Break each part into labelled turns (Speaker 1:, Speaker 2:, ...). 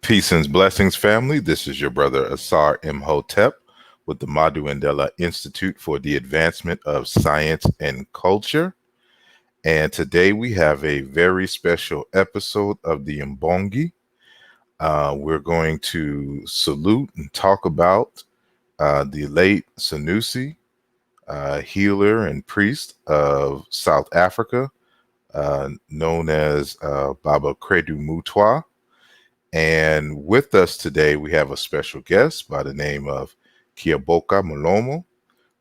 Speaker 1: Peace and blessings, family. This is your brother Asarimhotep with the Madhu Institute for the Advancement of Science and Culture. And today we have a very special episode of the Mbongi. We're going to salute and talk about the late Sanusi, healer and priest of South Africa, known as Baba Credo Mutwa. And with us today, we have a special guest by the name of Keaoboka Molomo,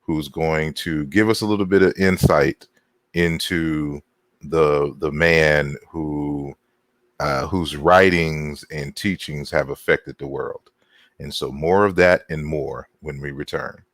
Speaker 1: who's going to give us a little bit of insight into the man whose writings and teachings have affected the world. And so more of that and more when we return.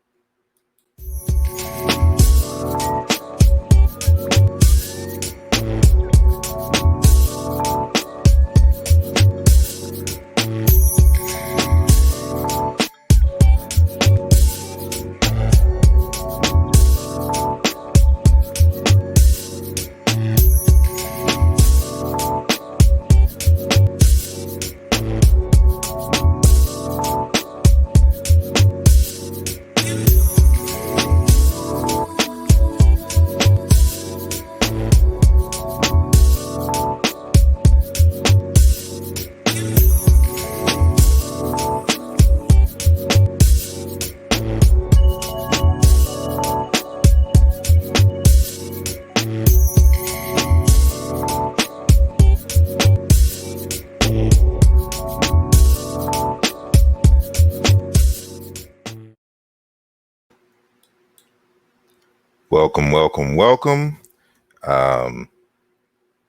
Speaker 1: Welcome.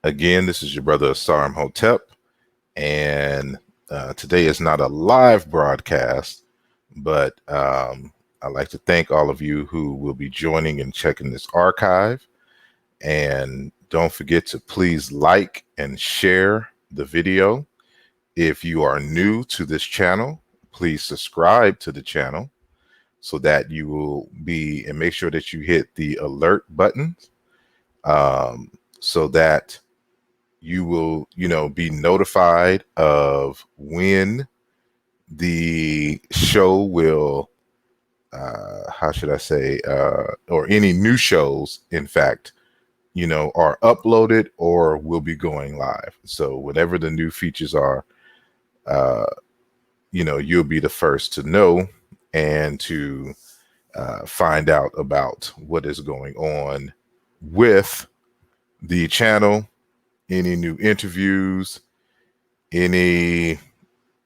Speaker 1: Again, this is your brother Asarimhotep, and today is not a live broadcast, but I'd like to thank all of you who will be joining and checking this archive. And don't forget to please like and share the video. If you are new to this channel, please subscribe to the channel, so that you will be, and make sure that you hit the alert button, so that you will, be notified of when the show will, or any new shows, in fact, are uploaded or will be going live. So whatever the new features are, you'll be the first to know and to find out about what is going on with the channel, any new interviews, any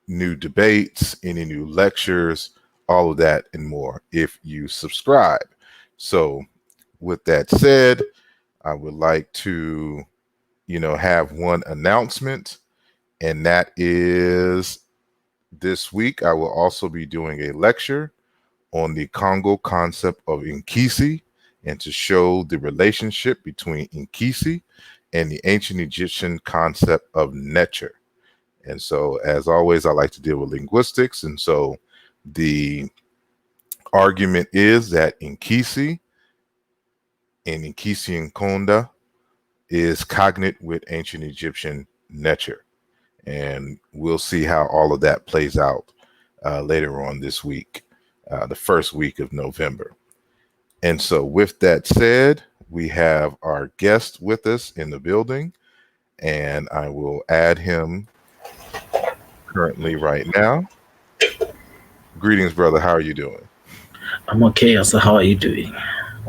Speaker 1: new debates, any new lectures, all of that and more if you subscribe. So with that said, I would like to, have one announcement, and that is this week I will also be doing a lecture on the Congo concept of Nkisi, and to show the relationship between Nkisi and the ancient Egyptian concept of nature. And so, as always, I like to deal with linguistics. And so the argument is that Nkisi and Nkisi Nkonda is cognate with ancient Egyptian nature. And we'll see how all of that plays out later on this week, the first week of November. And so with that said, we have our guest with us in the building, and I will add him currently right now. Greetings, brother. How are you doing?
Speaker 2: I'm okay. So how are you doing?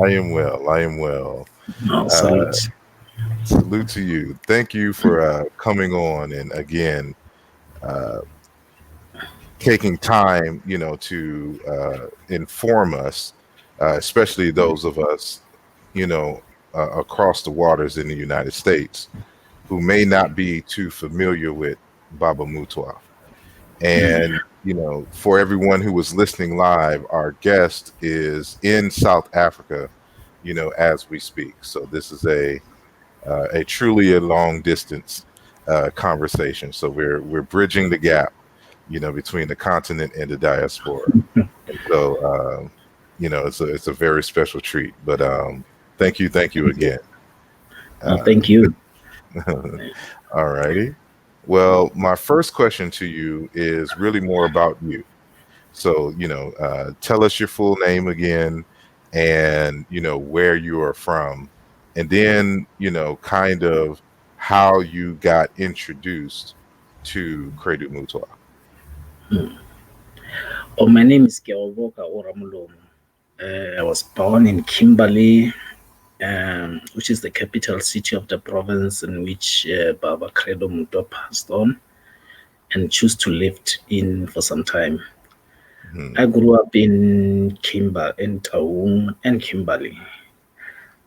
Speaker 1: I am well.
Speaker 2: Salute.
Speaker 1: Salute to you. Thank you for coming on, and again, taking time, to inform us, especially those of us, across the waters in the United States, who may not be too familiar with Baba Mutwa. And, for everyone who was listening live, our guest is in South Africa, as we speak. So this is a truly a long distance conversation. So we're bridging the gap, between the continent and the diaspora. And so, it's a very special treat. But thank you again.
Speaker 2: Thank you.
Speaker 1: All righty. Well, my first question to you is really more about you. So, tell us your full name again and, where you are from. And then, kind of how you got introduced to Credo Mutwa.
Speaker 2: Oh, my name is Keaoboka Molomo. I was born in Kimberley, which is the capital city of the province in which Baba Credo Mutwa passed on and chose to live in for some time. I grew up in Taung and Kimberley.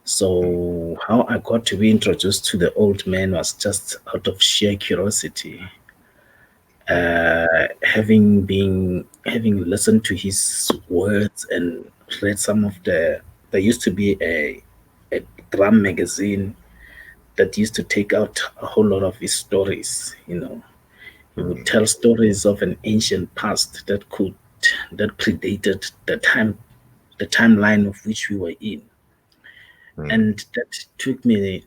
Speaker 2: So how I got to be introduced to the old man was just out of sheer curiosity. Having listened to his words and read some of there used to be a drum magazine that used to take out a whole lot of his stories. He would tell stories of an ancient past that predated the timeline of which we were in. And that took me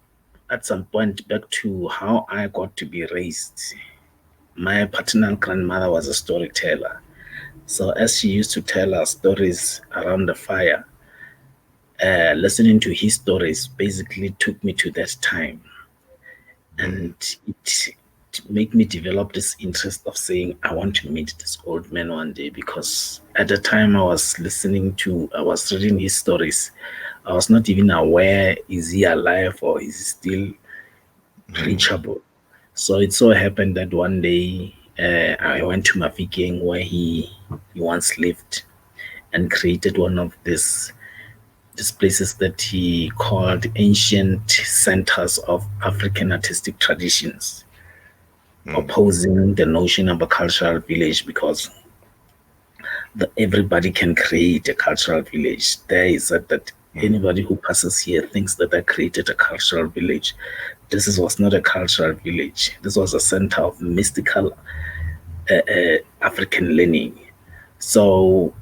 Speaker 2: at some point back to how I got to be raised. My paternal grandmother was a storyteller. So as she used to tell us stories around the fire, listening to his stories basically took me to that time. And it made me develop this interest of saying, I want to meet this old man one day, because at the time I was reading his stories. I was not even aware, is he alive or is he still reachable? So it so happened that one day I went to Mafikeng, where he once lived, and created one of these places that he called ancient centers of African artistic traditions, opposing the notion of a cultural village, because everybody can create a cultural village. There is that anybody who passes here thinks that I created a cultural village. This was not a cultural village. This was a center of mystical African learning. So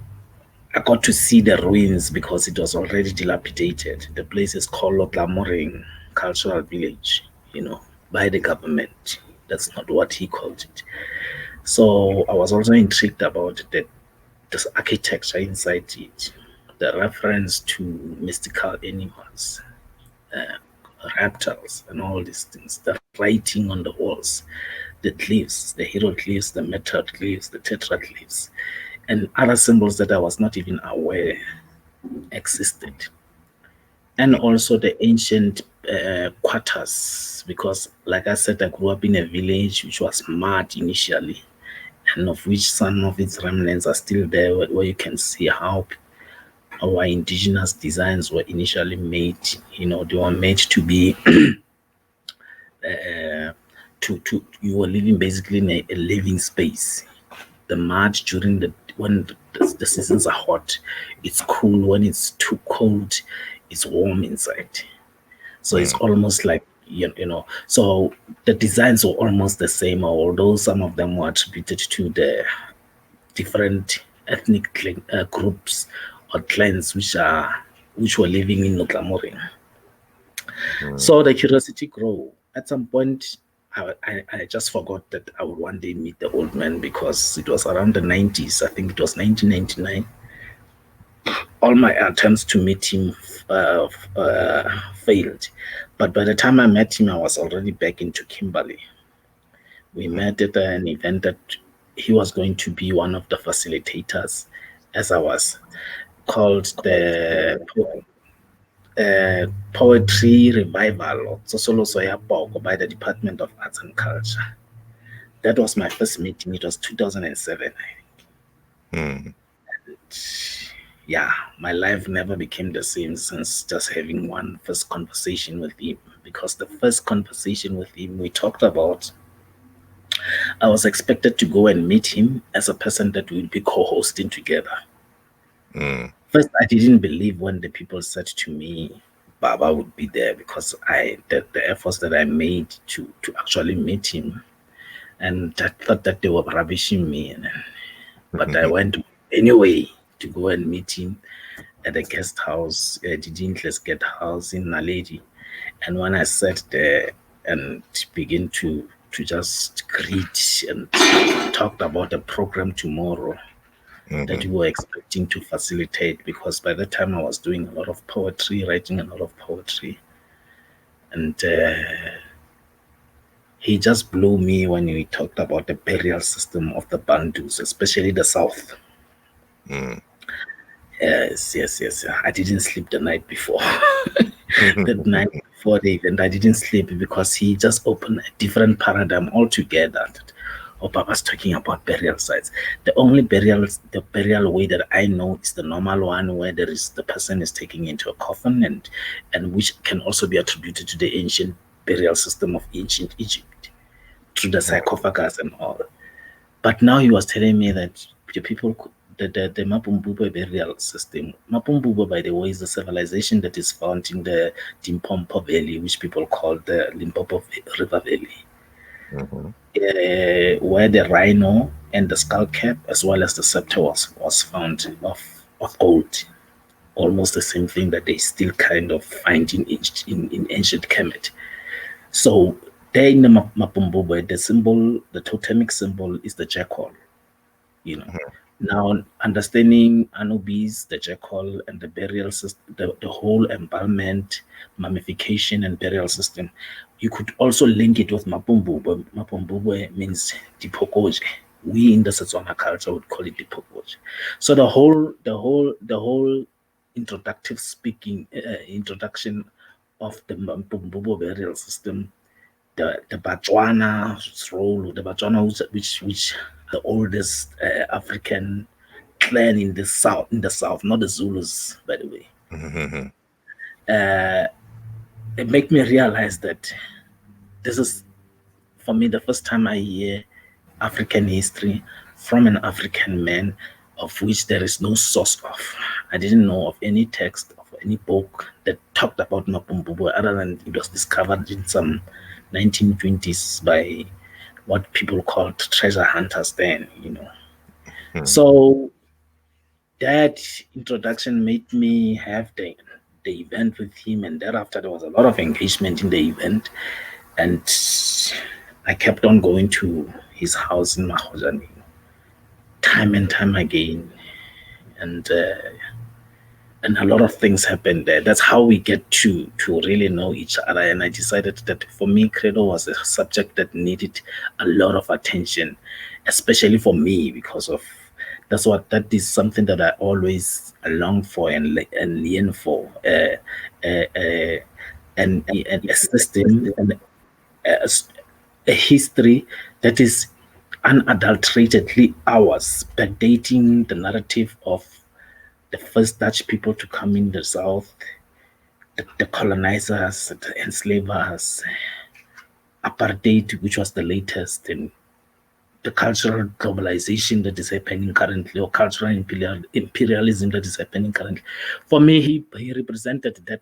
Speaker 2: I got to see the ruins because it was already dilapidated. The place is called Lotlamoring Cultural Village, by the government. That's not what he called it. So I was also intrigued about this architecture inside it, the reference to mystical animals, reptiles, and all these things, the writing on the walls, the glyphs, the hieroglyphs, the metroglyphs, the tetraglyphs, and other symbols that I was not even aware existed. And also the ancient quarters, because like I said, I grew up in a village which was mud initially, and of which some of its remnants are still there, where you can see how our indigenous designs were initially made. They were made to be you were living basically in a living space. The mud during when the seasons are hot, it's cool. When it's too cold, it's warm inside. So it's almost like so the designs were almost the same, although some of them were attributed to the different ethnic groups or clans which were living in Notlamoring. So the curiosity grew. At some point, I just forgot that I would one day meet the old man, because it was around the 90s. I think it was 1999. All my attempts to meet him failed. But by the time I met him, I was already back into Kimberley. We met at an event that he was going to be one of the facilitators, as I was, called the Poetry Revival by the Department of Arts and Culture. That was my first meeting. It was 2007. Yeah, my life never became the same since just having one first conversation with him, because the first conversation with him, we talked about, I was expected to go and meet him as a person that we'd be co-hosting together. First, I didn't believe when the people said to me, Baba would be there, because the efforts that I made to actually meet him, and I thought that they were rubbishing me. But I went anyway to go and meet him at a guest house, Didintless Guest House in Naledi. And when I sat there and began to to just greet and talked about a program tomorrow that we were expecting to facilitate, because by the time I was doing a lot of poetry, writing a lot of poetry, and he just blew me when he talked about the burial system of the Bandus, especially the South. Yes. I didn't sleep the night before. The night before the event, I didn't sleep because he just opened a different paradigm altogether. Papa's talking about burial sites. The burial way that I know is the normal one, where the person is taken into a coffin, and which can also be attributed to the ancient burial system of ancient Egypt through the sarcophagus and all. But now he was telling me that the people, the Mapumbubwe burial system. Mapumbubwe, by the way, is a civilization that is found in the Limpopo Valley, which people call the Limpopo River Valley, where the rhino and the skull cap, as well as the scepter, was found of gold. Almost the same thing that they still kind of find in ancient Kemet. So there in the Mapumbubwe, the totemic symbol is the jackal. Now, understanding Anubis, the jackal, and the burial system, the whole embalmment, mummification, and burial system, you could also link it with Mapumbubwe. Mapumbubwe means dipokoje. We in the Setswana culture would call it dipokoje. So the whole introduction of the Mapumbubwe burial system, the Batswana's role, the Batswana, which the oldest African clan in the south, not the Zulus, by the way. It made me realize that this is, for me, the first time I hear African history from an African man, of which there is no source of. I didn't know of any text of any book that talked about Mapumbubwe, other than it was discovered in some 1920s by what people called treasure hunters then. So that introduction made me have the event with him, and thereafter there was a lot of engagement in the event, and I kept on going to his house in Mahojani time and time again, and a lot of things happened there. That's how we get to really know each other. And I decided that for me, Credo was a subject that needed a lot of attention, especially for me, because of that is something that I always long for and yearn for, and a system and a history that is unadulteratedly ours, backdating the narrative of the first Dutch people to come in the South, the colonizers, the enslavers, apartheid, which was the latest, and the cultural globalization that is happening currently, or cultural imperialism that is happening currently. For me, he represented that.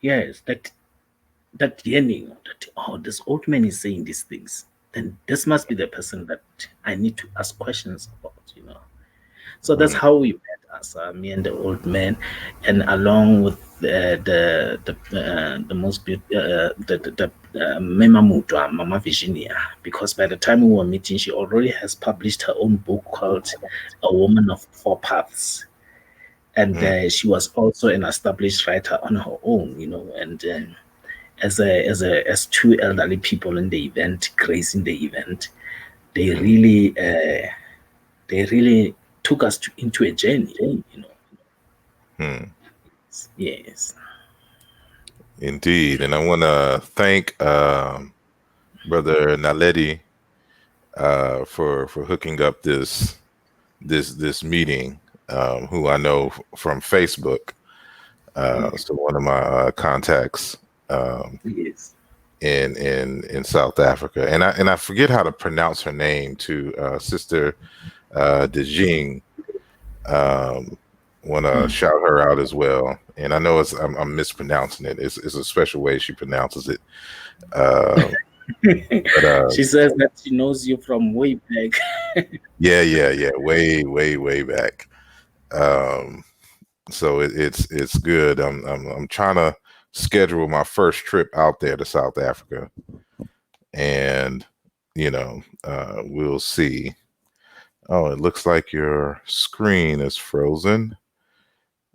Speaker 2: Yes, that yearning, that this old man is saying these things, then this must be the person that I need to ask questions about. So that's how we met us, me and the old man, and along with the most beautiful, the Mama Mutwa, Mama Virginia, because by the time we were meeting, she already has published her own book called A Woman of Four Paths. And she was also an established writer on her own, and as two elderly people in the event, gracing the event, they really took us into a journey, Yes.
Speaker 1: Indeed. And I want to thank Brother Naledi for hooking up this meeting, who I know from Facebook. So one of my contacts
Speaker 2: Yes.
Speaker 1: in South Africa, and I forget how to pronounce her name too, Sister Dejing. Want to shout her out as well, and I know I'm mispronouncing it. It's a special way she pronounces it. But,
Speaker 2: she says that she knows you from way back.
Speaker 1: yeah, way back. So it's good. I'm trying to schedule my first trip out there to South Africa. And, we'll see. Oh, it looks like your screen is frozen.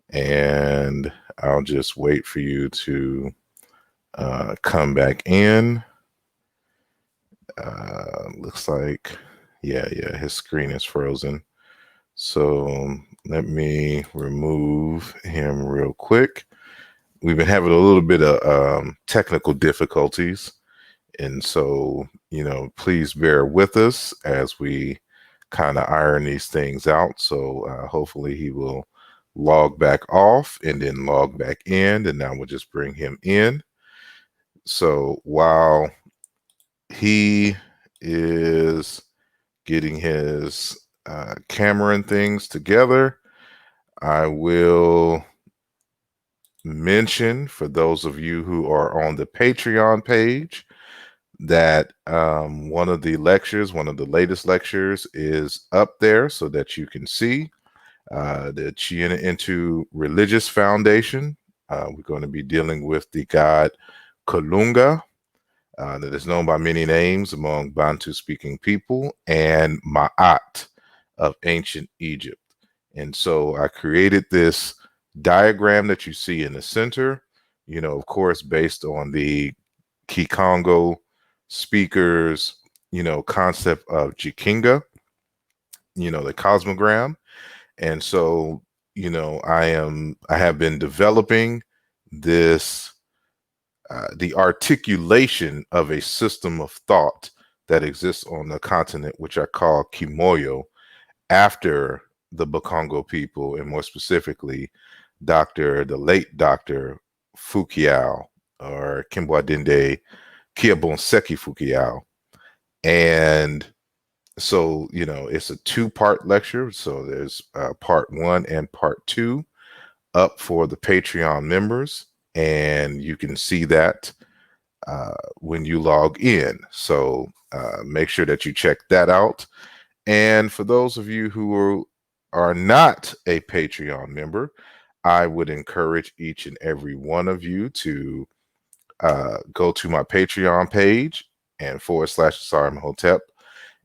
Speaker 1: And I'll just wait for you to come back in. Looks like, yeah, his screen is frozen. So let me remove him real quick. We've been having a little bit of technical difficulties. And so, please bear with us as we kind of iron these things out. So hopefully he will log back off and then log back in. And now we'll just bring him in. So while he is getting his camera and things together, I will mention for those of you who are on the Patreon page that one of the latest lectures is up there so that you can see the Chiena Into Religious Foundation. We're going to be dealing with the god Kalunga, that is known by many names among Bantu speaking people, and Ma'at of ancient Egypt. And so I created this diagram that you see in the center, of course, based on the Kikongo speakers, concept of Jikinga, the cosmogram. And so, I have been developing this, the articulation of a system of thought that exists on the continent, which I call Kimoyo, after the Bakongo people, and more specifically, the late Dr. Fukiao, or Kimbwadinde Keaboka Fukiao. And so, it's a 2-part lecture. So there's part 1 and part 2 up for the Patreon members. And you can see that when you log in. So make sure that you check that out. And for those of you who are not a Patreon member, I would encourage each and every one of you to go to my Patreon page and /asarimhotep,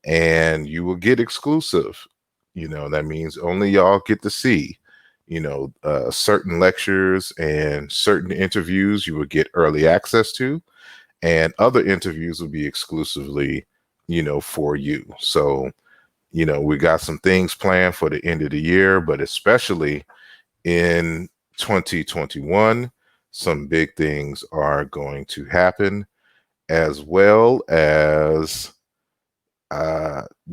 Speaker 1: and you will get exclusive. That means only y'all get to see, certain lectures and certain interviews you will get early access to, and other interviews will be exclusively, for you. So, we got some things planned for the end of the year, but especially in 2021, some big things are going to happen, as well as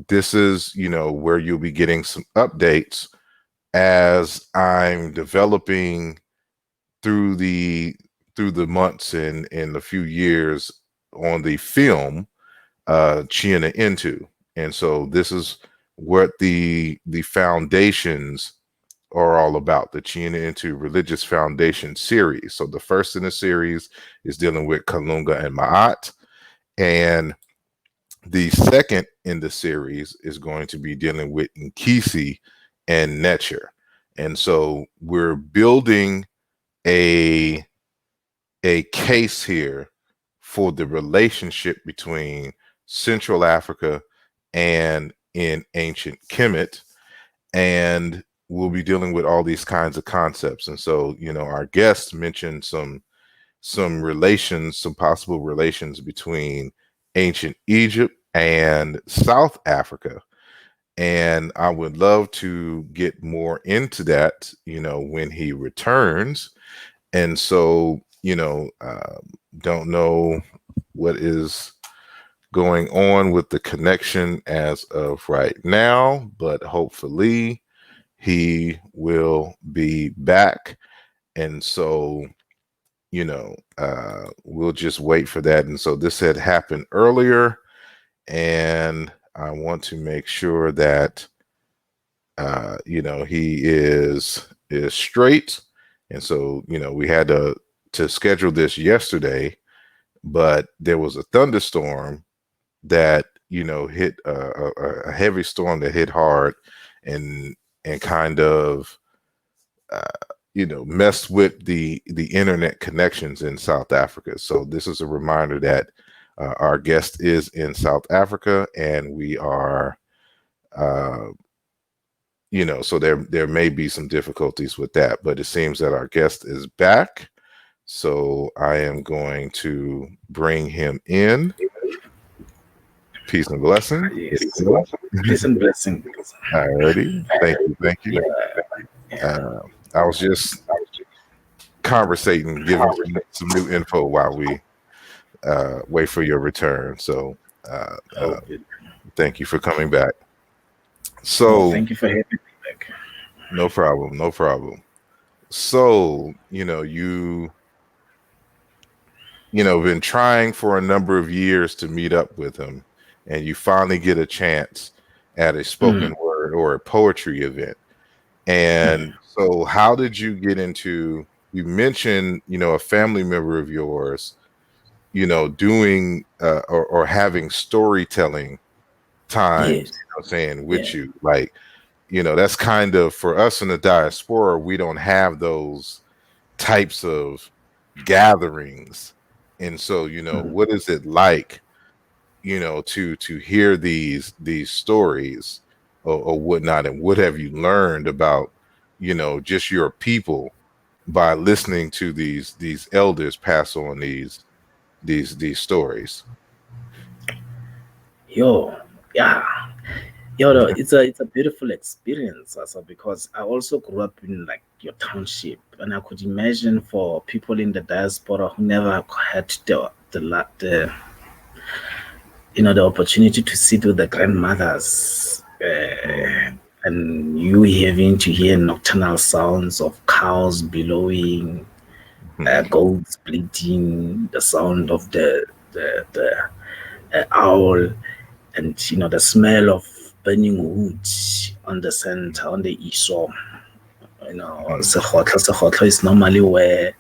Speaker 1: this is, where you'll be getting some updates as I'm developing through the months and a few years on the film Chiena Into. And so this is what the foundations are all about, the Chiena Into Religious Foundation series. So the first in the series is dealing with Kalunga and Ma'at, and the second in the series is going to be dealing with Nkisi and Netcher. And so we're building a case here for the relationship between Central Africa and in ancient Kemet. And we'll be dealing with all these kinds of concepts. And so, our guests mentioned some relations, some possible relations between ancient Egypt and South Africa. And I would love to get more into that, when he returns. And so, don't know what is going on with the connection as of right now, but hopefully he will be back. And so, we'll just wait for that. And so this had happened earlier, and I want to make sure that he is straight. And so, we had to schedule this yesterday, but there was a thunderstorm that hit a heavy storm that hit hard and kind of messed with the internet connections in South Africa. So this is a reminder that our guest is in South Africa, and we are, so there may be some difficulties with that, but it seems that our guest is back. So I am going to bring him in. Peace and blessing.
Speaker 2: Yes. Peace and blessing.
Speaker 1: Alrighty. Thank you. Thank you. I was just conversating, giving some new info while we wait for your return. So thank you for coming back. So
Speaker 2: thank you for having me back.
Speaker 1: no problem. No problem. So, been trying for a number of years to meet up with him, and you finally get a chance at a spoken word or a poetry event. And so how did you get into, you mentioned, a family member of yours, doing or having storytelling times,
Speaker 2: Yes.
Speaker 1: saying with
Speaker 2: Yeah.
Speaker 1: you, like, that's kind of, for us in the diaspora, we don't have those types of gatherings. And so, what is it like, to hear these stories or whatnot, and what have you learned about, just your people by listening to these elders pass on these stories?
Speaker 2: Yo, yeah. Yo, no, it's a beautiful experience, also, because I also grew up in like your township, and I could imagine for people in the diaspora who never had the opportunity to sit with the grandmothers, and you having to hear nocturnal sounds of cows bellowing, goats bleating, the sound of the owl, and the smell of burning wood on the center, on the iso. Sekgotlo is normally where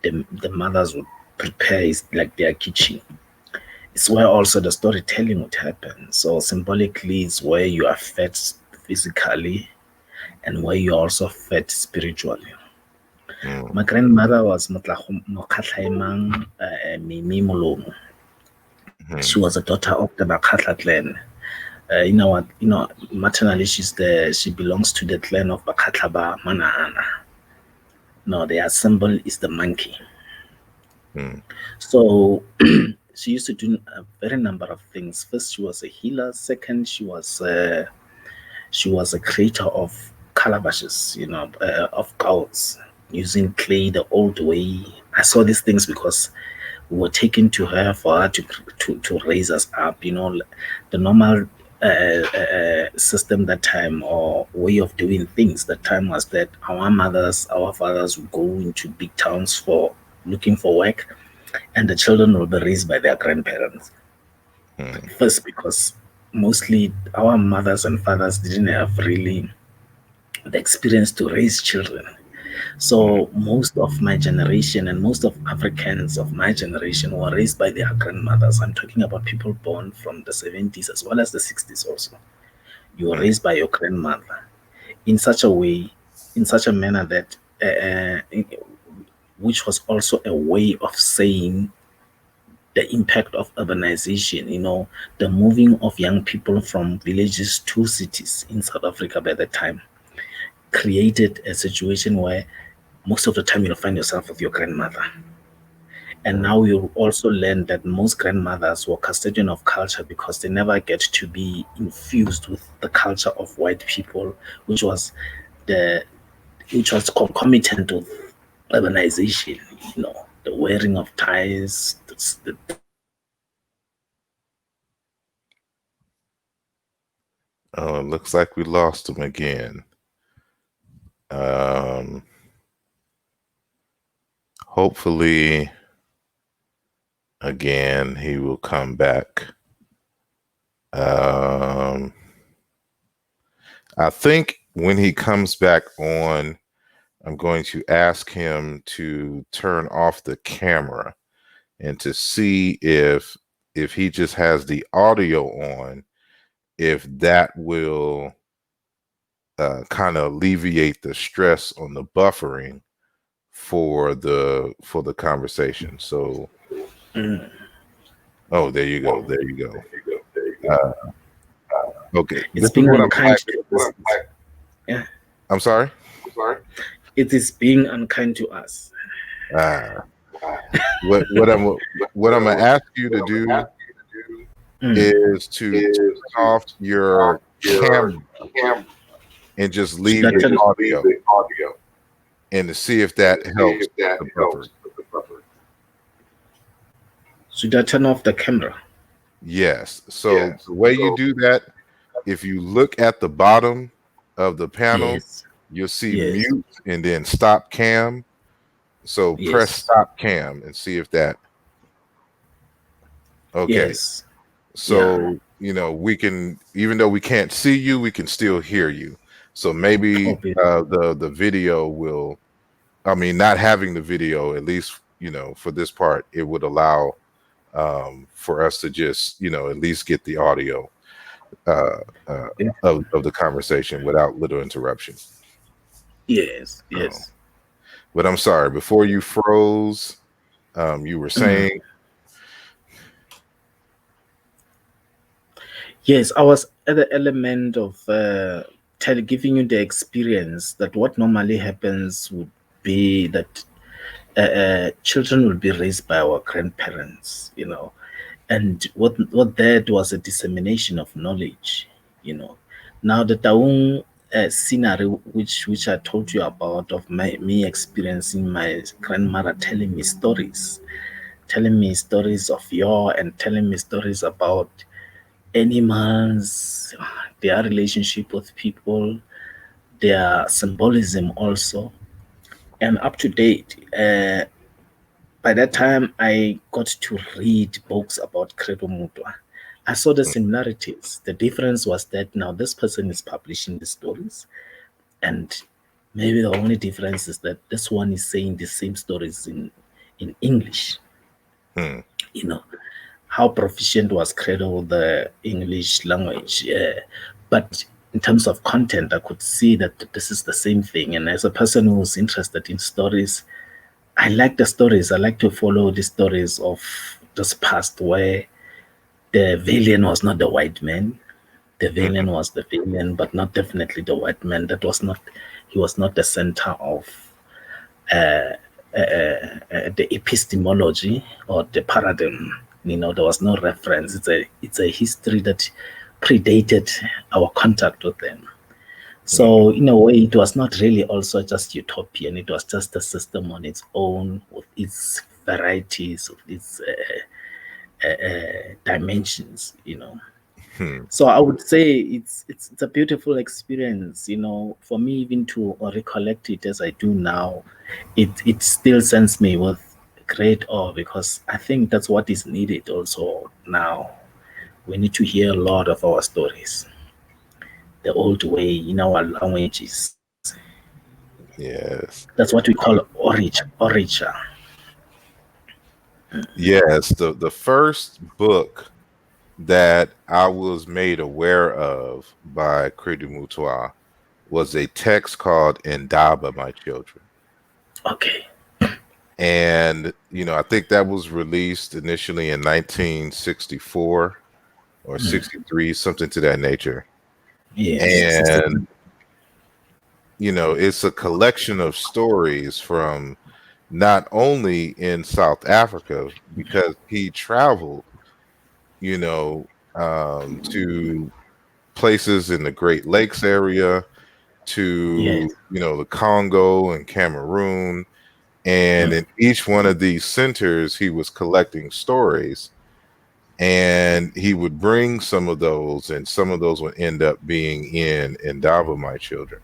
Speaker 2: the mothers would prepare, is like their kitchen. It's where also the storytelling would happen. So symbolically, it's where you are fed physically and where you are also fed spiritually. My grandmother was Mokatlaimang Mimi Molomo. She was a daughter of the Bakatla clan. Maternally, she belongs to the clan of Bakatlaba Manaana. No, their symbol is the monkey. So she used to do a very number of things. First, she was a healer. Second, she was a creator of calabashes, of gods, using clay the old way. I saw these things because we were taken to her for her to raise us up. The normal system that time, or way of doing things that time, was that our mothers, our fathers would go into big towns for looking for work, and the children will be raised by their grandparents. First, because mostly our mothers and fathers didn't have really the experience to raise children. So most of my generation and most of Africans of my generation were raised by their grandmothers. I'm talking about people born from the 70s as well as the 60s also. You were raised by your grandmother in such a way, in such a manner that, which was also a way of saying the impact of urbanization, the moving of young people from villages to cities in South Africa by the time created a situation where most of the time you'll find yourself with your grandmother. And now you also learn that most grandmothers were custodian of culture because they never get to be infused with the culture of white people, which was the concomitant with urbanization, the wearing of ties,
Speaker 1: Oh, it looks like we lost him again. Hopefully, again, he will come back. I think when he comes back on, I'm going to ask him to turn off the camera and to see if he just has the audio on, if that will kind of alleviate the stress on the buffering for the conversation. So, oh, there you go, there you go. Okay,
Speaker 2: It's
Speaker 1: this is
Speaker 2: being
Speaker 1: what I'm
Speaker 2: unkind
Speaker 1: asking.
Speaker 2: to us. Yeah.
Speaker 1: I'm sorry.
Speaker 2: It is being unkind to us.
Speaker 1: Uh, what I'm gonna ask you to do is to turn off your camera and just
Speaker 2: Should
Speaker 1: leave
Speaker 2: I
Speaker 1: the
Speaker 2: turn?
Speaker 1: audio and to see if that helps with the buffering.
Speaker 2: Should I turn off the camera?
Speaker 1: Yes. So the way you do that, if you look at the bottom of the panel,
Speaker 2: Yes.
Speaker 1: you'll see
Speaker 2: Yes.
Speaker 1: mute and then stop cam. So press
Speaker 2: Yes.
Speaker 1: stop cam and see if that. Okay.
Speaker 2: Yes. Yeah.
Speaker 1: So, we can, even though we can't see you, we can still hear you. So maybe
Speaker 2: Okay.
Speaker 1: the video will, I mean, not having the video, at least, for this part, it would allow for us to just, at least get the audio uh, of the conversation without little interruption.
Speaker 2: Yes.
Speaker 1: Oh.
Speaker 2: Yes.
Speaker 1: But I'm sorry, before you froze, you were saying.
Speaker 2: Yes, I was at the element of giving you the experience that what normally happens would be that children will be raised by our grandparents, and what that was a dissemination of knowledge, you know. Now the Taung scenery, which I told you about, of me experiencing my grandmother telling me stories of yore, and telling me stories about animals, their relationship with people, their symbolism also, and up to date. By that time, I got to read books about Credo Mutwa. I saw the similarities. The difference was that now this person is publishing the stories, and maybe the only difference is that this one is saying the same stories in English. You know, how proficient was Credo with the English language. But in terms of content, I could see that this is the same thing. And as a person who's interested in stories, I like the stories. I like to follow the stories of this past where the villain was not the white man. The villain was the villain, but not definitely the white man. He was not the center of the epistemology or the paradigm. There was no reference. It's a history that predated our contact with them. So in a way, it was not really also just utopian. It was just a system on its own with its varieties, with its dimensions. So I would say it's a beautiful experience, for me even to recollect it as I do now. It still sends me with great awe, because I think that's what is needed also now. We need to hear a lot of our stories the old way in our languages.
Speaker 1: Yes.
Speaker 2: That's what we call orature.
Speaker 1: Yes, the first book that I was made aware of by Credo Mutwa was a text called Indaba, My Children.
Speaker 2: Okay.
Speaker 1: And, I think that was released initially in 1964 or 63, something to that nature.
Speaker 2: Yes.
Speaker 1: And, it's a collection of stories from not only in South Africa, because he traveled, to places in the Great Lakes area, to,
Speaker 2: Yes.
Speaker 1: the Congo and Cameroon. And in each one of these centers, he was collecting stories, and he would bring some of those, and some of those would end up being in Endava, My Children.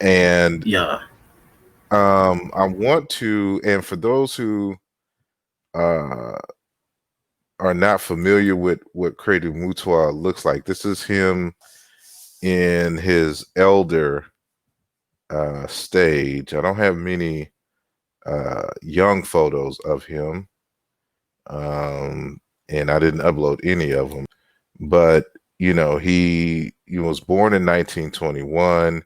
Speaker 1: And
Speaker 2: Yeah.
Speaker 1: I want to, and for those who uh, are not familiar with what Credo Mutwa looks like, this is him in his elder stage. I don't have many young photos of him, and I didn't upload any of them. But he was born in 1921,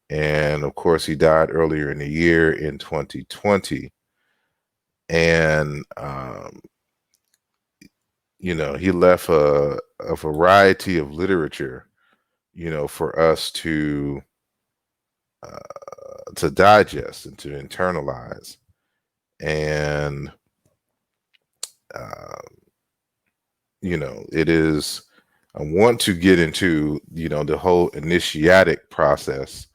Speaker 1: and of course he died earlier in the year in 2020. And he left a variety of literature, for us to digest and to internalize. And uh, it is. I want to get into the whole initiatic process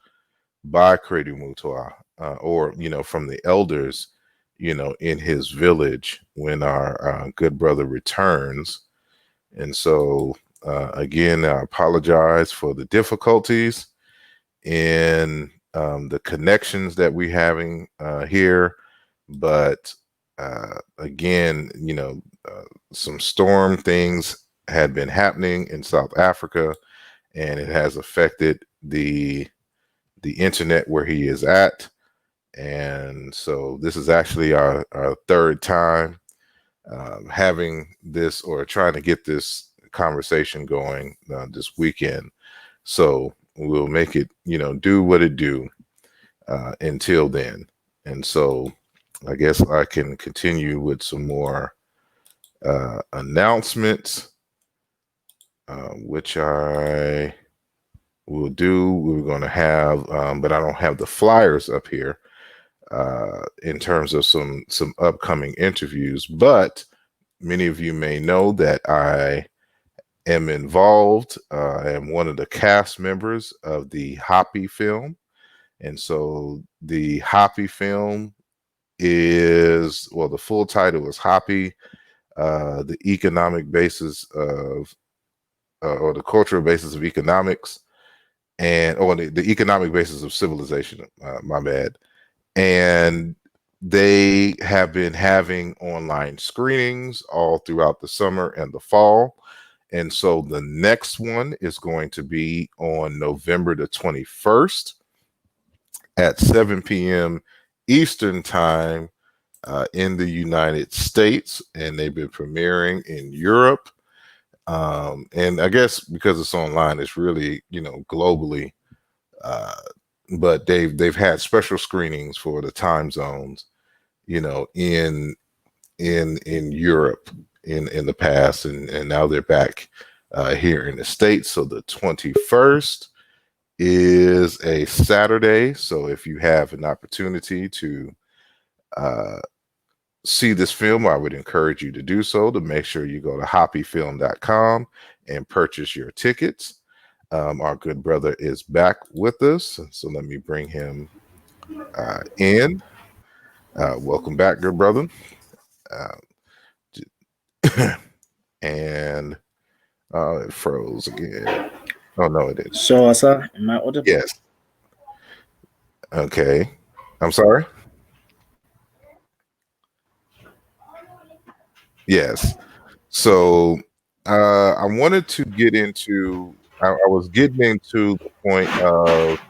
Speaker 1: by Credo Mutwa, or from the elders, in his village when our good brother returns. And so, again, I apologize for the difficulties in the connections that we're having here. But again, some storm things had been happening in South Africa, and it has affected the internet where he is at. And so this is actually our third time having this, or trying to get this conversation going this weekend. So we'll make it, do what it do until then. And so I guess I can continue with some more announcements, which I will do. We're going to have, but I don't have the flyers up here in terms of some upcoming interviews. But many of you may know that I am involved. I am one of the cast members of the Hoppy film. And so the Hoppy film is, well, the full title is Hoppy, the economic basis of, or the cultural basis of economics, or the economic basis of civilization, my bad. And they have been having online screenings all throughout the summer and the fall. And so the next one is going to be on November the 21st at 7 p.m. Eastern Time in the United States. And they've been premiering in Europe. And I guess because it's online, it's really, globally. But they've had special screenings for the time zones, in Europe in the past, and now they're back here in the States. So the 21st is a Saturday. So if you have an opportunity to see this film, I would encourage you to do so. To make sure you go to hoppyfilm.com and purchase your tickets. Our good brother is back with us, so let me bring him in. Welcome back, good brother. And it froze again. Oh no, it didn't.
Speaker 2: So, sir, am I audible?
Speaker 1: Yes. Okay. I'm sorry. Yes. So I wanted to get into. I was getting into the point of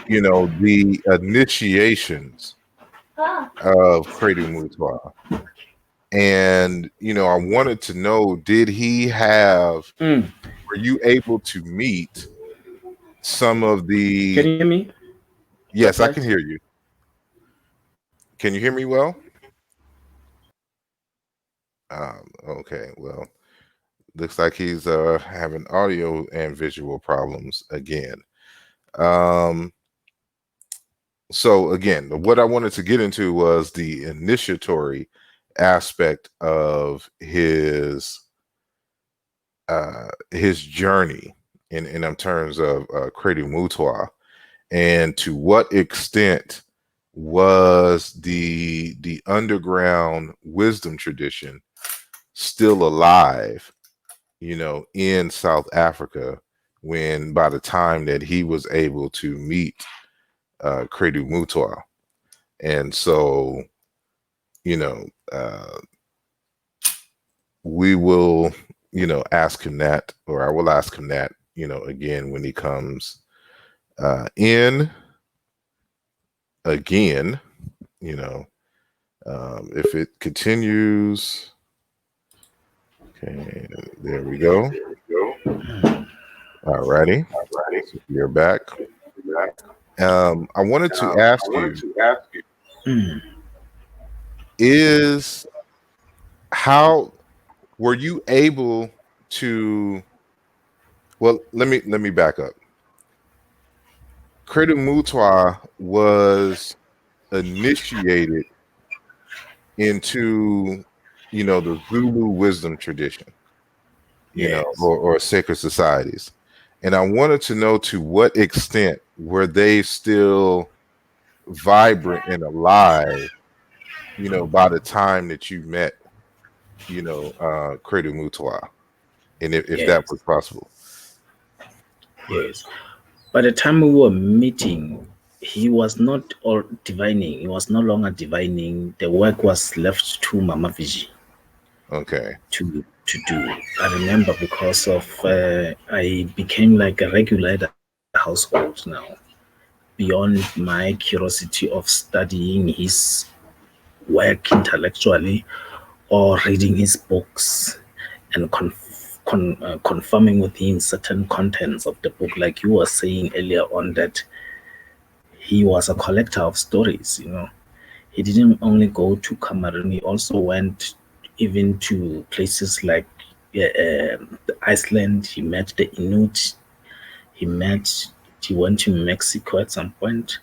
Speaker 1: the initiations of Credo Mutwa. And I wanted to know, did he have, were you able to meet some of the,
Speaker 2: Can you hear me?
Speaker 1: yes, I can hear you. Can you hear me well? Okay, well, looks like he's having audio and visual problems again. So again, what I wanted to get into was the initiatory aspect of his journey in terms of Credo Mutwa, and to what extent was the underground wisdom tradition still alive, in South Africa, when by the time that he was able to meet Credo Mutwa. And so, we will, ask him that, or I will ask him that, again, when he comes in again, if it continues. Okay, There we go. All righty. So you're back. I wanted to ask you, is how were you able to, well, let me back up. Credo Mutwa was initiated into, the Zulu wisdom tradition, or sacred societies. And I wanted to know, to what extent were they still vibrant and alive, by the time that you met, Credo Mutwa, and if that
Speaker 2: Yes.
Speaker 1: was possible.
Speaker 2: Yes. By the time we were meeting, he was not all divining. He was no longer divining. The work was left to Mama Viji
Speaker 1: Okay.
Speaker 2: to do. I remember, because of I became like a regular at the household now. Beyond my curiosity of studying his work intellectually or reading his books and confirming with him certain contents of the book, like you were saying earlier on, that he was a collector of stories. He didn't only go to Cameroon, he also went even to places like Iceland. He met the Inuit. He went to Mexico at some point.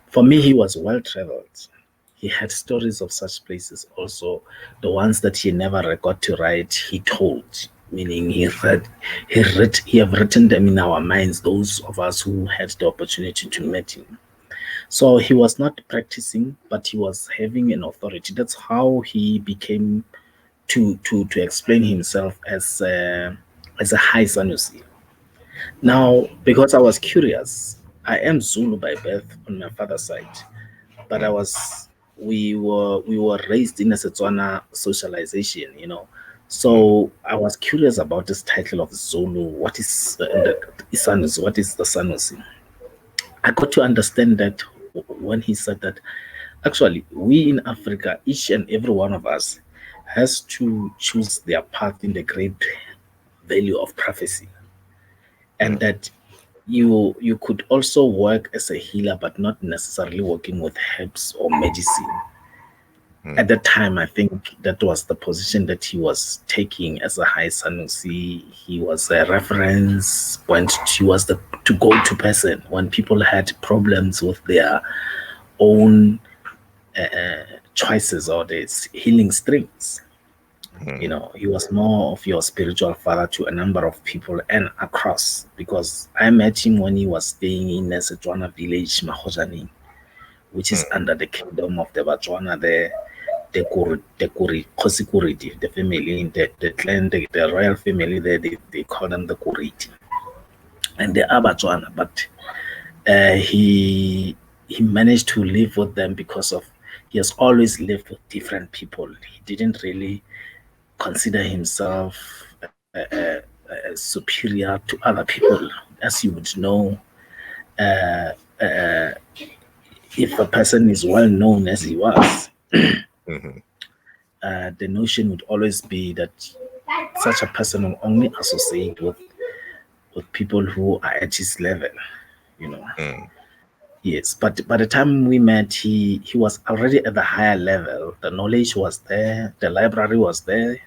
Speaker 2: For me, he was well traveled. He had stories of such places also. The ones that he never got to write, he told, meaning he have written them in our minds, those of us who had the opportunity to meet him. So he was not practicing, but he was having an authority. That's how he became to explain himself as a high Sanusi. Now, because I was curious, I am Zulu by birth on my father's side, but we were raised in a Setswana socialization. So I was curious about this title of Zulu. What is the Isanusi? What is the Sanusi? I got to understand that when he said that, actually, we in Africa, each and every one of us has to choose their path in the great value of prophecy, and that you could also work as a healer, but not necessarily working with herbs or medicine. At that time, I think that was the position that he was taking as a high Sanusi. He was a reference point. He was the to go to person when people had problems with their own choices or the healing strings. He was more of your spiritual father to a number of people and across, because I met him when he was staying in a Setswana village, Mahojani, which is under the kingdom of the Batswana there. The Kosi Kuriti, the family, the clan, the royal family there, they call them the Kuriti. And they are Batswana, but he managed to live with them because of he has always lived with different people. He didn't really consider himself superior to other people. As you would know, if a person is well known as he was, the notion would always be that such a person will only associate with people who are at his level, you know. Yes, but by the time we met, he was already at the higher level. The knowledge was there, the library was there.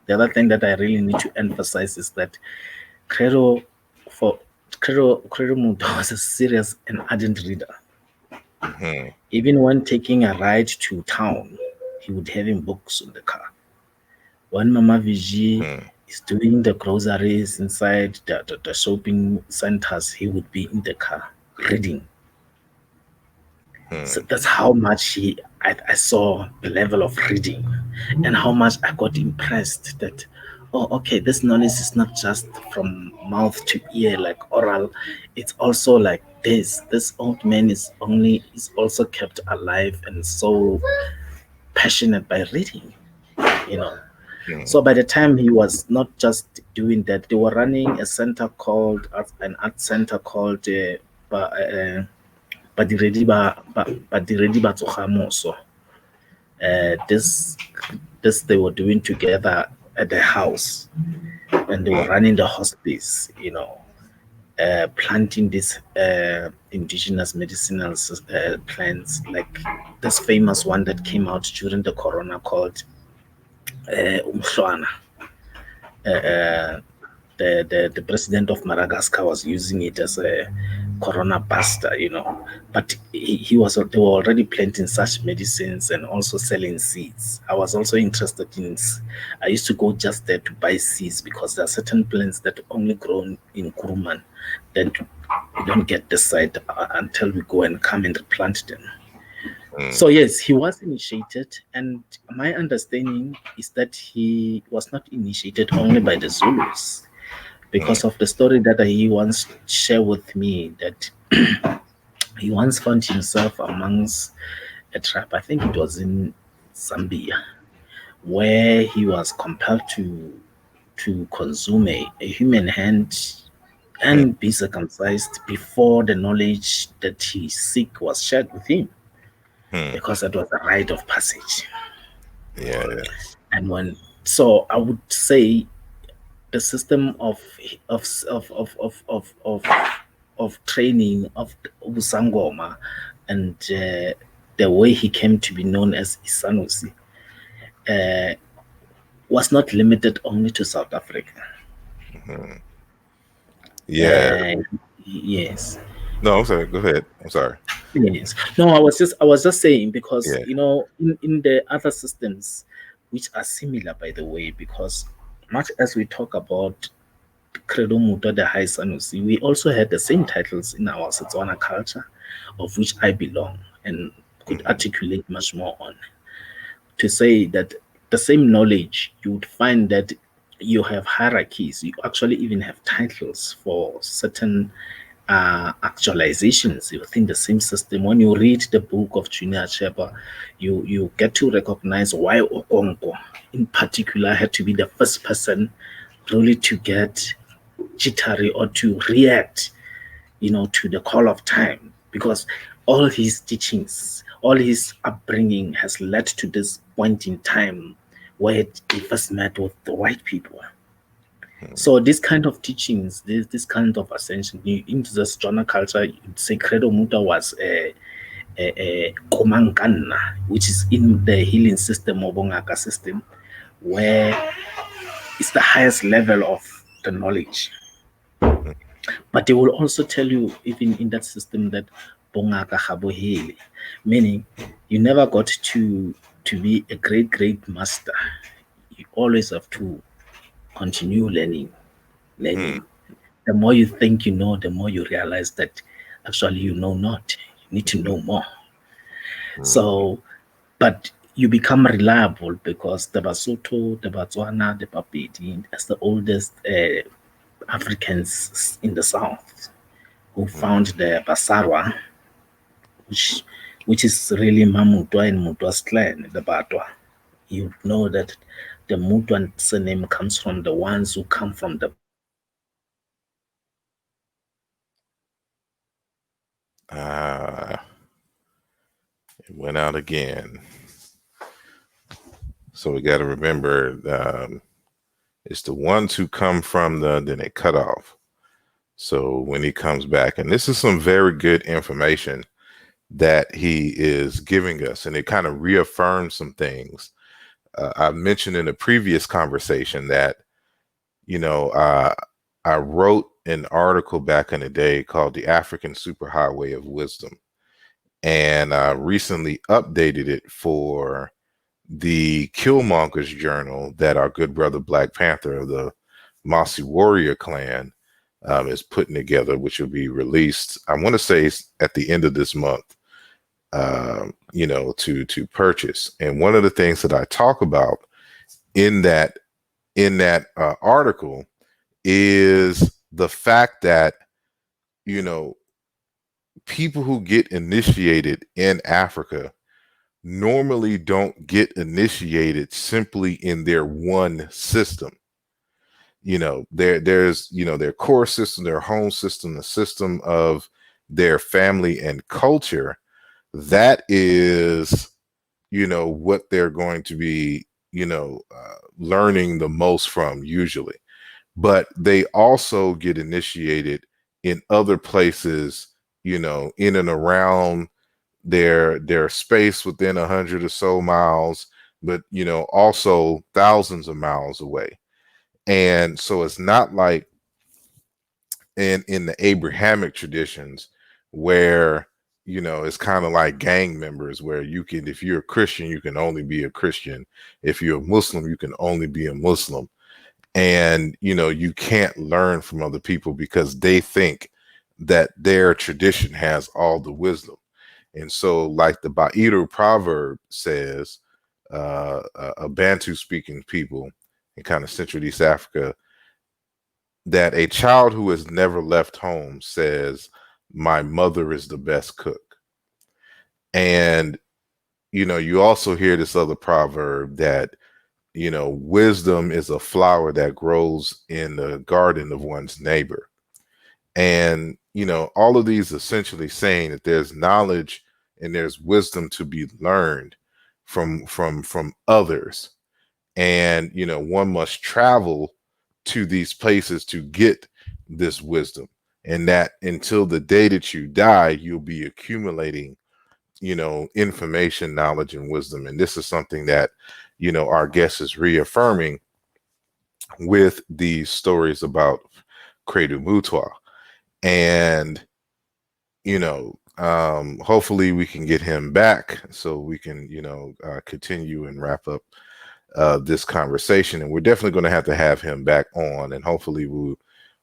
Speaker 2: The other thing that I really need to emphasize is that Credo Mutwa was a serious and ardent reader. Even when taking a ride to town, he would have him books in the car. When Mama Vigi is doing the groceries inside the shopping centers, he would be in the car reading. So that's how much I saw the level of reading, and how much I got impressed that, oh, okay, this knowledge is not just from mouth to ear like oral, it's also like this old man is also kept alive and so passionate by reading, you know. So by the time he was not just doing that, they were running a center called an art center called Badiredi ba Tsogamoso. This they were doing together at the house. and they were running the hospice, planting these indigenous medicinal plants, like this famous one that came out during the corona called umhlwana. The president of Madagascar was using it as a corona buster, but he was they were already planting such medicines and also selling seeds. I was also interested in. I used to go just there to buy seeds because there are certain plants that only grow in Kuruman that we don't get the site until we go and come and replant them. So yes, he was initiated, and my understanding is that he was not initiated only by the Zulus, because of the story that he once shared with me, that he once found himself amongst a tribe, I think it was in Zambia, where he was compelled to consume a human hand and be circumcised before the knowledge that he seek was shared with him, because that was a rite of passage.
Speaker 1: Yeah.
Speaker 2: And so I would say the system of of of of of of, of training of Busangoma, and the way he came to be known as Isanusi was not limited only to South Africa.
Speaker 1: Yeah.
Speaker 2: Yes.
Speaker 1: No, I'm sorry. Go ahead. I'm sorry.
Speaker 2: Yes. No, I was just saying, because
Speaker 1: Yeah.
Speaker 2: in the other systems which are similar, by the way, because much as we talk about Credo Mutwa, the High Sanusi, we also had the same titles in our Setswana culture, of which I belong and could articulate much more on. To say that the same knowledge, you would find that you have hierarchies, you actually even have titles for certain actualizations within the same system. When you read the book of Junior Sheba, you get to recognize why Okonko in particular had to be the first person really to get jittery or to react, to the call of time, because all his teachings, all his upbringing has led to this point in time where he first met with the white people. So this kind of teachings, this kind of ascension into the Setswana culture, you'd say Credo Mutwa was a Komankana, which is in the healing system or Bongaka system, where it's the highest level of the knowledge. But they will also tell you, even in that system, that Bongaka Habohele, meaning you never got to be a great master. You always have to continue learning. The more you think you know, the more you realize that actually you know not. You need to know more. So, but you become reliable because the Basotho, the Batswana, the Bapedi, as the oldest Africans in the south who found the Basarwa, which which is really Mamutwa and Mutwa's clan, the Batwa. You know that the Mutwa surname comes from the ones who come from the
Speaker 1: It went out again. So we got to remember it's the ones who come from then it cut off. So when he comes back, and this is some very good information that he is giving us, and it kind of reaffirms some things. I mentioned in a previous conversation that, I wrote an article back in the day called The African Superhighway of Wisdom. And I recently updated it for the Killmonger's Journal that our good brother Black Panther of the Mossy Warrior clan is putting together, which will be released, I want to say, at the end of this month, to purchase. And one of the things that I talk about in that article is the fact that, people who get initiated in Africa normally don't get initiated simply in their one system. There's their core system, their home system, the system of their family and culture. That is, what they're going to be, learning the most from usually. but they also get initiated in other places, in and around their space within 100 or so miles, but also thousands of miles away. And so it's not like in the Abrahamic traditions where it's kind of like gang members, where you can, if you're a Christian, you can only be a Christian. If you're a Muslim, you can only be a Muslim. And you can't learn from other people because they think that their tradition has all the wisdom. And so, like the Bairu proverb says, a Bantu speaking people in kind of Central East Africa, that a child who has never left home says, "My mother is the best cook." And you also hear this other proverb that wisdom is a flower that grows in the garden of one's neighbor. And all of these essentially saying that there's knowledge and there's wisdom to be learned from others. And one must travel to these places to get this wisdom, and that until the day that you die, you'll be accumulating information, knowledge, and wisdom. And this is something that our guest is reaffirming with these stories about Credo Mutwa. And hopefully we can get him back so we can continue and wrap up this conversation. And we're definitely going to have him back on, and hopefully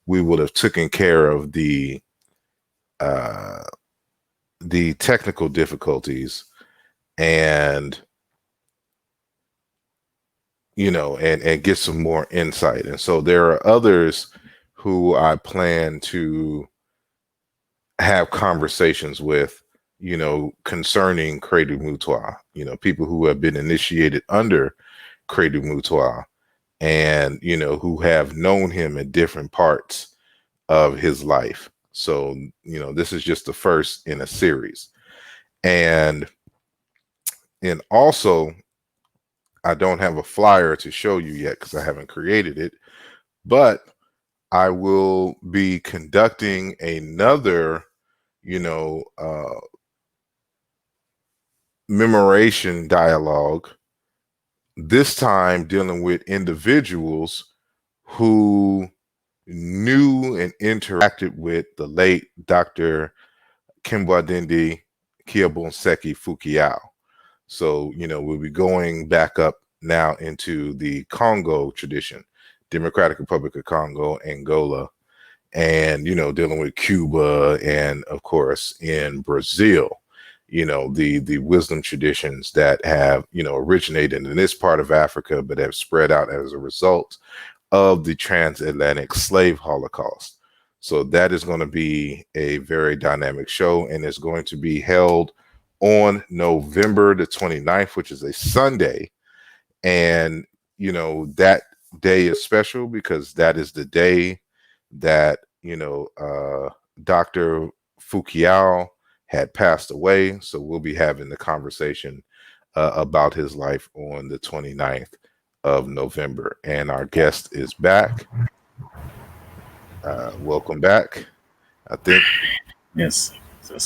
Speaker 1: we will have taken care of uh the technical difficulties, and and get some more insight. And so there are others who I plan to have conversations with, concerning Credo Mutwa, people who have been initiated under Credo Mutwa, and, who have known him in different parts of his life. So, this is just the first in a series. And also, I don't have a flyer to show you yet because I haven't created it, but I will be conducting another, memoration dialogue, this time dealing with individuals who knew and interacted with the late Dr. Kimbwadindi Kiabonseki Fukiao. So, we'll be going back up now into the Congo tradition, Democratic Republic of Congo, Angola, and, dealing with Cuba, and of course in Brazil, the wisdom traditions that have, originated in this part of Africa, but have spread out as a result of the transatlantic slave holocaust. So that is going to be a very dynamic show, and it's going to be held on November the 29th, which is a Sunday. And, that day is special because that is the day that, Dr. Fukiao had passed away. So we'll be having the conversation about his life on the 29th of November. And our guest is back. Welcome back. I think
Speaker 2: Yes.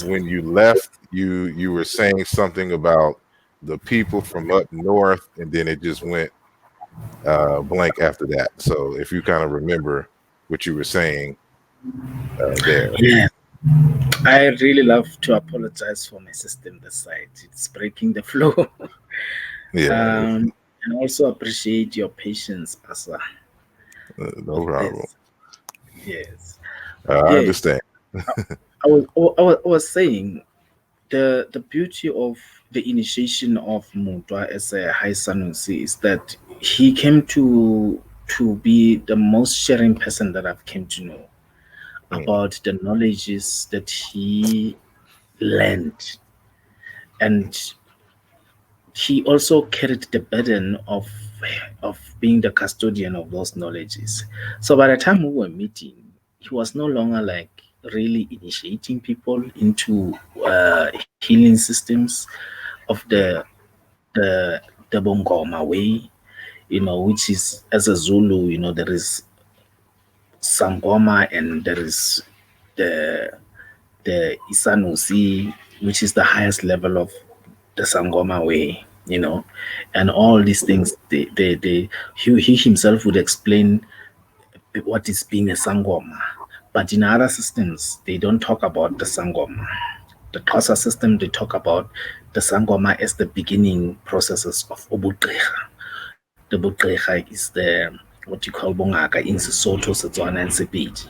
Speaker 1: when you left, you were saying something about the people from up north, and then it just went blank after that. So if you kind of remember what you were saying there.
Speaker 2: Yeah. I really love to apologize for my system this side. It's breaking the flow.
Speaker 1: Yeah,
Speaker 2: And also appreciate your patience, Asa,
Speaker 1: no
Speaker 2: with
Speaker 1: problem.
Speaker 2: this. Yes.
Speaker 1: I
Speaker 2: Yes.
Speaker 1: understand.
Speaker 2: I was saying the beauty of the initiation of Mutwa as a high Sanusi is that he came to be the most sharing person that I've came to know
Speaker 1: Mm,
Speaker 2: about the knowledges that he learned. And he also carried the burden of being the custodian of those knowledges. So by the time we were meeting, he was no longer like really initiating people into healing systems of
Speaker 1: mm,
Speaker 2: the the Bongoma way, which is, as a Zulu, there is Sangoma, and there is the Sanusi, which is the highest level of the Sangoma way, and all these things. He himself would explain what is being a Sangoma, but in other systems they don't talk about the Sangoma. The Xhosa system, they talk about the Sangoma as the beginning processes of Ubugqirha. The Bugqirha is the what you call Bongaka in Sesotho, Setswana, and Sepedi.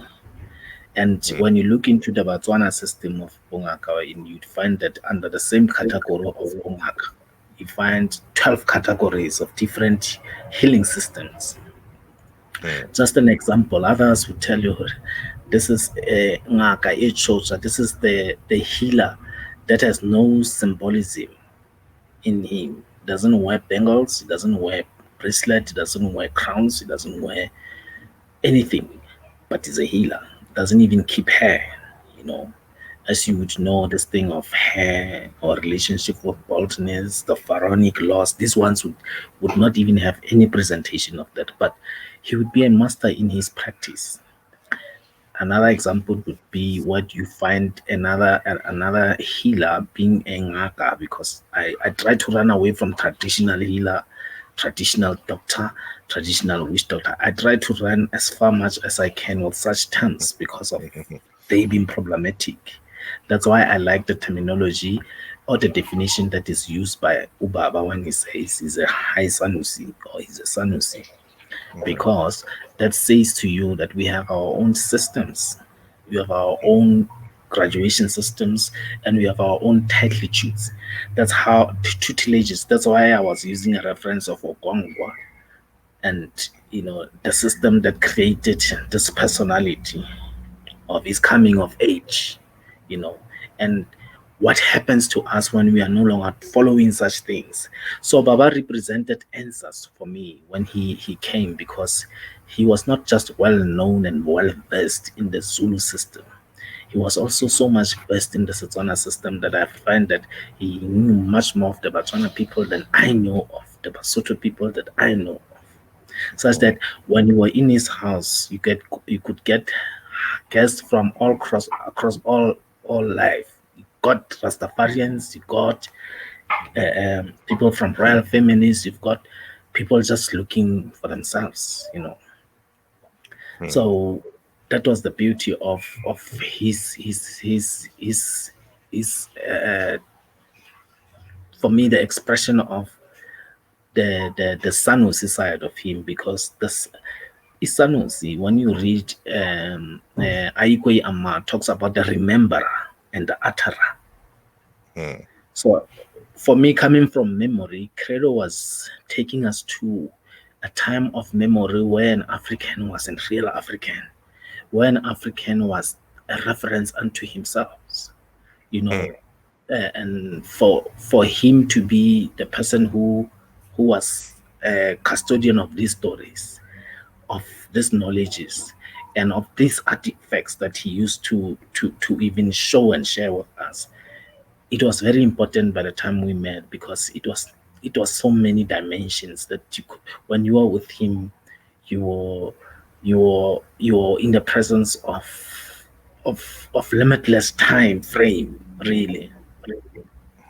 Speaker 2: And
Speaker 1: mm,
Speaker 2: when you look into the Botswana system of Bongaka, you'd find that under the same category of Bongaka, you find 12 categories of different healing systems.
Speaker 1: mm,
Speaker 2: Just an example, others would tell you this is a Ngaka Echocha, this is the healer that has no symbolism in him. Doesn't wear bangles, he doesn't wear bracelet, he doesn't wear crowns, he doesn't wear anything, but he's a healer. Doesn't even keep hair, you know. As you would know, this thing of hair or relationship with baldness, the pharaonic laws, these ones would not even have any presentation of that. But he would be a master in his practice. Another example would be what you find another healer being a ngaka, because I try to run away from traditional healer, traditional doctor, traditional witch doctor. I try to run as far much as I can with such terms because of
Speaker 1: mhm,
Speaker 2: they being problematic. That's why I like the terminology or the definition that is used by Ubaba when he says he's a high Sanusi or he's a Sanusi,
Speaker 1: mhm,
Speaker 2: because that says to you that we have our own systems, we have our own graduation systems, and we have our own titulages. That's how tutelages. That's why I was using a reference of Okongwa and the system that created this personality of his coming of age, you know, and what happens to us when we are no longer following such things. So Baba represented answers for me when he came, because he was not just well known and well versed in the Zulu system. He was also so much versed in the Setswana system that I find that he knew much more of the Botswana people than I know of, the Basotho people that I know, such
Speaker 1: mhm,
Speaker 2: that when you were in his house, you could get guests from across all life. You got Rastafarians, you got people from royal families, you've got people just looking for themselves.
Speaker 1: mm,
Speaker 2: So that was the beauty of his for me, the expression of the Sanusi side of him, because this Isanusi, when you read Aikwe Amma talks about the rememberer and the utterer.
Speaker 1: mm,
Speaker 2: So for me, coming from memory, Credo was taking us to a time of memory where an African was a real African, where an African was a reference unto himself, you
Speaker 1: mm,
Speaker 2: know, and for him to be the person who was a custodian of these stories, of these knowledges, and of these artifacts that he used to even show and share with us. It was very important by the time we met, because it was so many dimensions that when you are with him, you were you were in the presence of limitless time frame, really.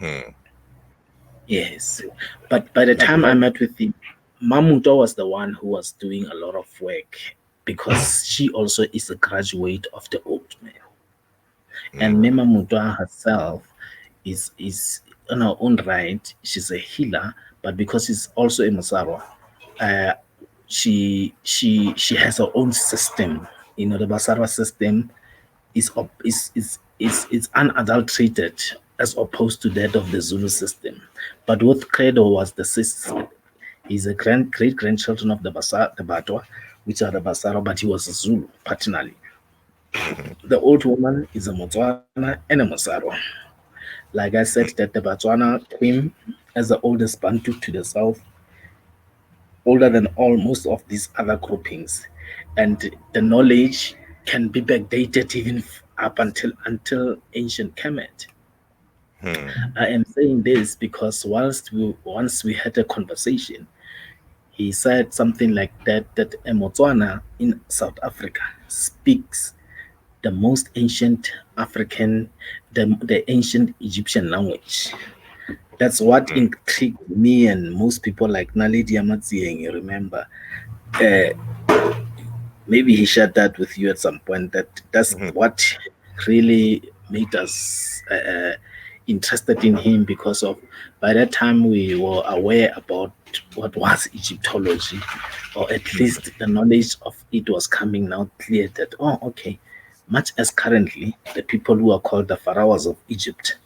Speaker 1: mm.
Speaker 2: Yes, but by the time I met with him, Mamuto was the one who was doing a lot of work, because she also is a graduate of the old man. And
Speaker 1: Mm,
Speaker 2: Mema Mutwa herself is on her own right. She's a healer, but because she's also a Masarwa, uh, she has her own system. The Basarwa system is unadulterated, as opposed to that of the Zulu system. But with Credo was the system. He's a great grandchildren of the Batwa, which are the Basara, but he was a Zulu paternally.
Speaker 1: mhm,
Speaker 2: The old woman is a Motswana and a Mosaro. Like I said,
Speaker 1: mm,
Speaker 2: that the Botswana came as the oldest Bantu to the south, older than all most of these other groupings, and the knowledge can be backdated even up until ancient Kemet.
Speaker 1: mm,
Speaker 2: I am saying this because once we had a conversation, he said something like that a Motswana in South Africa speaks the most ancient African, the ancient Egyptian language. That's what
Speaker 1: Mm,
Speaker 2: intrigued me and most people like Naledi Amatsieng, you remember. Uh, Maybe he shared that with you at some point. That's
Speaker 1: mhm,
Speaker 2: what really made us interested in him, because of by that time we were aware about what was Egyptology, or at
Speaker 1: mm,
Speaker 2: least the knowledge of it was coming now clear that, oh, okay, much as currently the people who are called the pharaohs of Egypt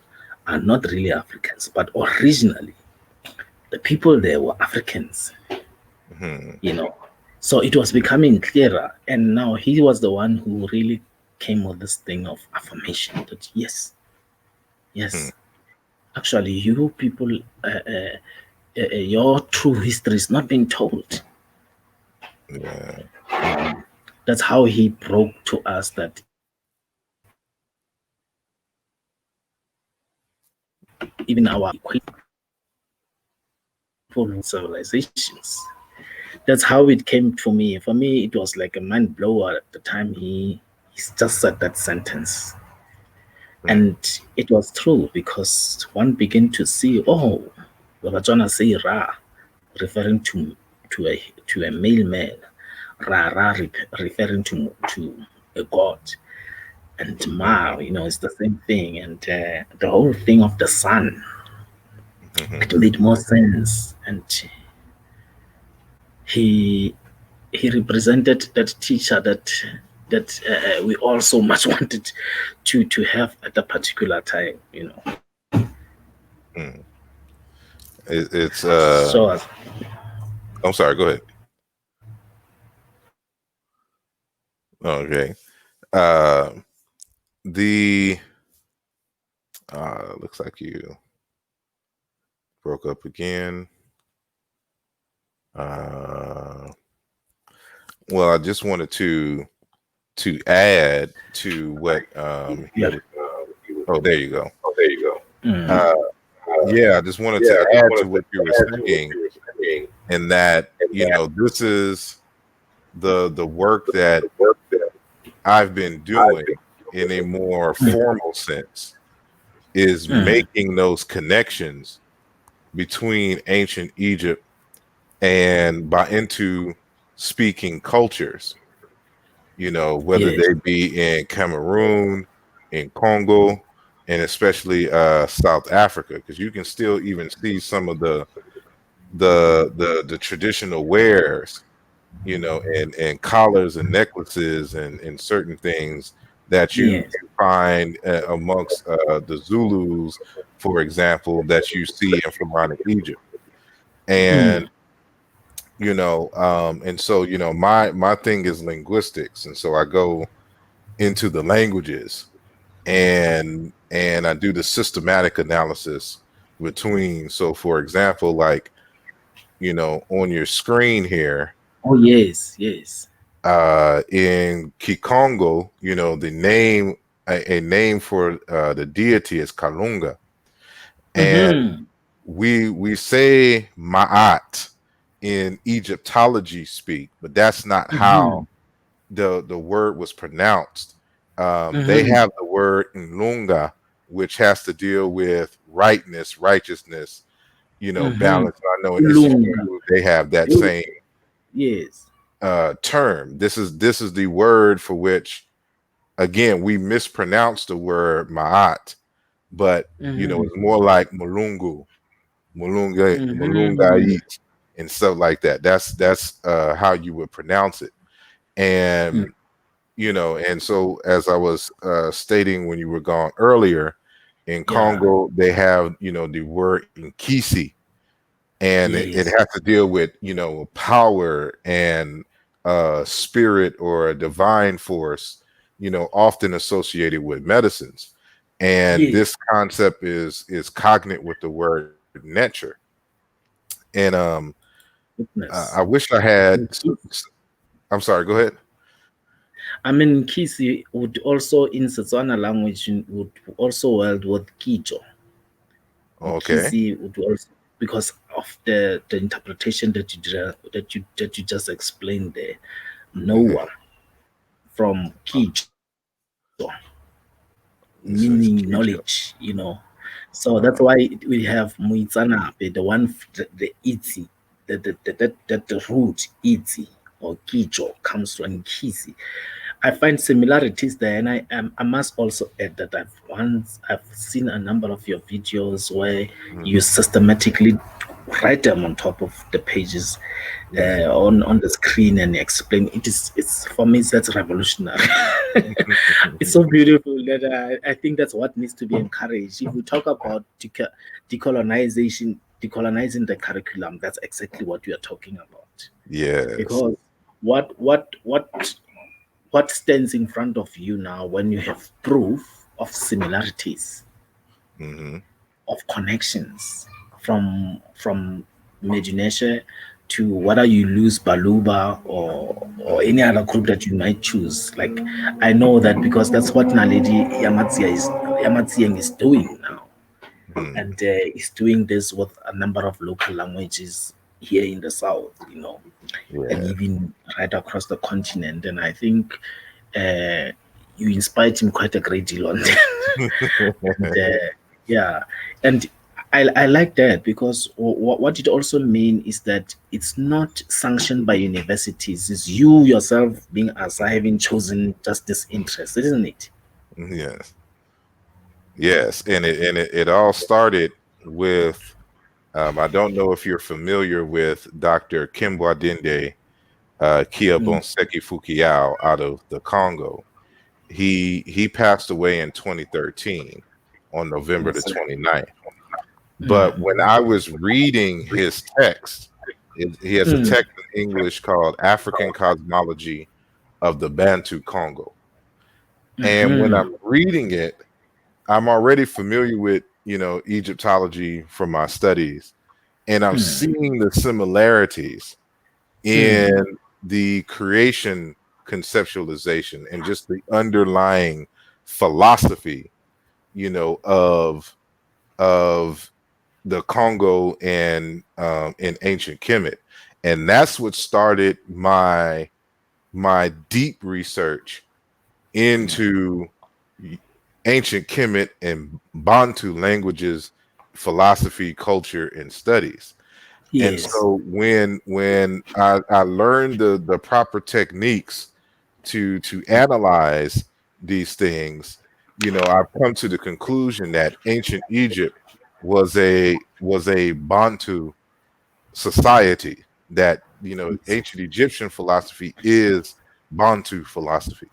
Speaker 2: are not really Africans, but originally the people there were Africans,
Speaker 1: mhm,
Speaker 2: you know. So it was becoming clearer, and now he was the one who really came with this thing of affirmation that yes,
Speaker 1: mm,
Speaker 2: yes, actually, you people, your true history is not being told.
Speaker 1: yeah.
Speaker 2: That's how he broke to us that even our equate people with civilizations. That's how it came for me. For me, it was like a mind blower at the time he just said that sentence.
Speaker 1: Mm,
Speaker 2: And it was true, because one began to see, oh, Baba John say Ra, referring to a male man, Ra referring to a god, and
Speaker 1: mhm,
Speaker 2: Ma, it's the same thing, and the whole thing of the sun,
Speaker 1: mhm,
Speaker 2: it made more sense, and he he represented that teacher that we all so much wanted to have at a particular time.
Speaker 1: mm. It's
Speaker 2: So
Speaker 1: I'm sorry, go ahead. Okay. Uh the looks like you broke up again. Uh well, I just wanted to add to what he
Speaker 2: yeah.
Speaker 1: was. Oh, there you go.
Speaker 2: Mm,
Speaker 1: Uh yeah, I just wanted to add to what you were saying, in that, this is the work that I've been doing in a more formal sense, is
Speaker 2: mm,
Speaker 1: making those connections between ancient Egypt and by into speaking cultures, whether
Speaker 2: yes.
Speaker 1: they be in Cameroon, in Congo, and especially South Africa, because you can still even see some of the traditional wares, and collars and necklaces and certain things that you
Speaker 2: Yes.
Speaker 1: find amongst the Zulus, for example, that you see in Pharaonic Egypt. And
Speaker 2: Mm,
Speaker 1: and so my thing is linguistics, and so I go into the languages, and I do the systematic analysis between. So for example, like, on your screen here,
Speaker 2: oh yes, yes.
Speaker 1: in Kikongo, the name, a name for the deity is Kalunga, and
Speaker 2: Mm-hmm.
Speaker 1: we say Ma'at in Egyptology speak, but that's not how
Speaker 2: Mm-hmm.
Speaker 1: the word was pronounced. They
Speaker 2: Mm-hmm.
Speaker 1: have the word Nlunga, which has to deal with rightness, righteousness,
Speaker 2: Mm-hmm.
Speaker 1: balance. I know in
Speaker 2: Lunga.
Speaker 1: Isizulu they have that
Speaker 2: Oh,
Speaker 1: same
Speaker 2: yes.
Speaker 1: term. This is the word for which, again, we mispronounce the word Ma'at, but
Speaker 2: Mm-hmm.
Speaker 1: it's more like Mulungu,
Speaker 2: Mm-hmm.
Speaker 1: Mulungait, and stuff like that. That's how you would pronounce it. And and so, as I was stating when you were gone earlier, in
Speaker 2: Yeah.
Speaker 1: Congo they have the word Nkisi, and it
Speaker 2: Yes.
Speaker 1: has to deal with power and spirit, or a divine force, often associated with medicines. And
Speaker 2: Yes.
Speaker 1: this concept is cognate with the word nature. And I
Speaker 2: Goodness.
Speaker 1: wish I had.
Speaker 2: Nkisi.
Speaker 1: I'm sorry, go ahead.
Speaker 2: I mean, Nkisi would also in Setswana language would also weld with Kijo.
Speaker 1: Okay.
Speaker 2: Nkisi would also, because of the interpretation that you just explained there.
Speaker 1: Mhm.
Speaker 2: Noah from Kijo,
Speaker 1: It says
Speaker 2: meaning
Speaker 1: Kijo.
Speaker 2: knowledge, you know. So that's
Speaker 1: Uh,
Speaker 2: why we have Muitsanape, the one, the iti, the root iti or Kijo comes from Kisi. I find similarities there, and I must also add that I've seen a number of your videos where
Speaker 1: mhm,
Speaker 2: you systematically write them on top of the pages
Speaker 1: mhm.
Speaker 2: on the screen and explain. It's for me that's revolutionary. It's so beautiful that I think that's what needs to be encouraged. If we talk about decolonizing the curriculum, that's exactly what we are talking about.
Speaker 1: Yes.
Speaker 2: Because what what what what stands in front of you now when you have proof of similarities,
Speaker 1: Hmm.
Speaker 2: of connections from imagination to whether you lose Baluba or any other group that you might choose. Like I know that because that's what Naledi Yamatsiang is doing now,
Speaker 1: Hmm.
Speaker 2: and is doing this with a number of local languages here in the south, you know, and
Speaker 1: Yeah.
Speaker 2: even right across the continent. And I think uh, you inspired him quite a great deal on that. And yeah, and I like that because what it also mean is that it's not sanctioned by universities. It's you yourself being as having chosen just this interest, isn't it?
Speaker 1: Yes. Yes. And it all started with I don't know if you're familiar with Dr. Kimbwadinde
Speaker 2: Mm.
Speaker 1: Keaboka Molomo out of the Congo. He passed away in 2013 on November the
Speaker 2: Yes.
Speaker 1: 29th.
Speaker 2: Mm.
Speaker 1: But when I was reading his text, he has a
Speaker 2: Mm.
Speaker 1: text in English called African Cosmology of the Bantu Congo. And when
Speaker 2: Mm-hmm.
Speaker 1: I'm reading it, I'm already familiar with, Egyptology from my studies, and I'm
Speaker 2: Mm.
Speaker 1: seeing the similarities in
Speaker 2: Mm.
Speaker 1: the creation conceptualization and just the underlying philosophy, of the Congo and ancient Kemet. And that's what started my deep research into ancient Kemet and Bantu languages, philosophy, culture, and studies. And
Speaker 2: Yes.
Speaker 1: so when I learned the proper techniques to analyze these things, I've come to the conclusion that ancient Egypt was a Bantu society, that ancient Egyptian philosophy is Bantu philosophy.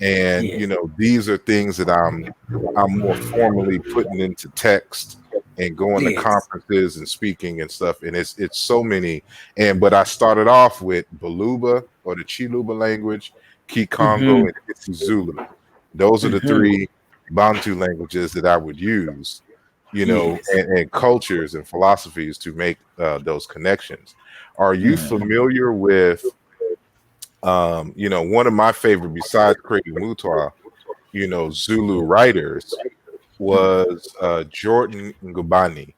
Speaker 1: And
Speaker 2: Yes.
Speaker 1: these are things that I'm more formally putting into text and going to
Speaker 2: Yes.
Speaker 1: conferences and speaking and stuff. And it's so many. But I started off with Baluba, or the Chiluba language, Kikongo,
Speaker 2: Mm-hmm.
Speaker 1: and Zulu. Those are the
Speaker 2: Mm-hmm.
Speaker 1: three Bantu languages that I would use,
Speaker 2: Yes.
Speaker 1: and cultures and philosophies to make those connections. Are you
Speaker 2: Mm.
Speaker 1: familiar with, one of my favorite besides Credo Mutwa, Zulu writers was Jordan Ngubani.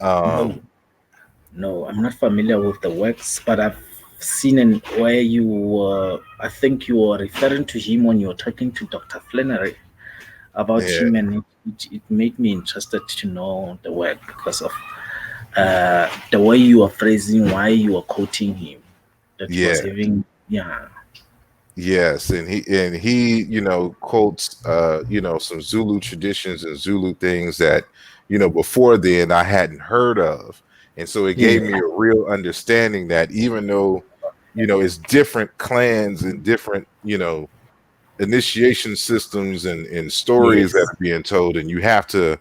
Speaker 2: No.
Speaker 1: Um,
Speaker 2: No, I'm not familiar with the works, but I've seen in where you were. I think you were referring to him when you were talking to Dr. Flannery about
Speaker 1: yeah,
Speaker 2: him, and it made me interested to know the work because of the way you were phrasing, why you were quoting him. That he was
Speaker 1: yeah,
Speaker 2: having, yeah,
Speaker 1: yes, and he quotes some Zulu traditions and Zulu things that before then I hadn't heard of, and so it gave me
Speaker 2: yeah,
Speaker 1: a real understanding that even though it's different clans and different initiation systems and stories that
Speaker 2: yes,
Speaker 1: are being told, and you have to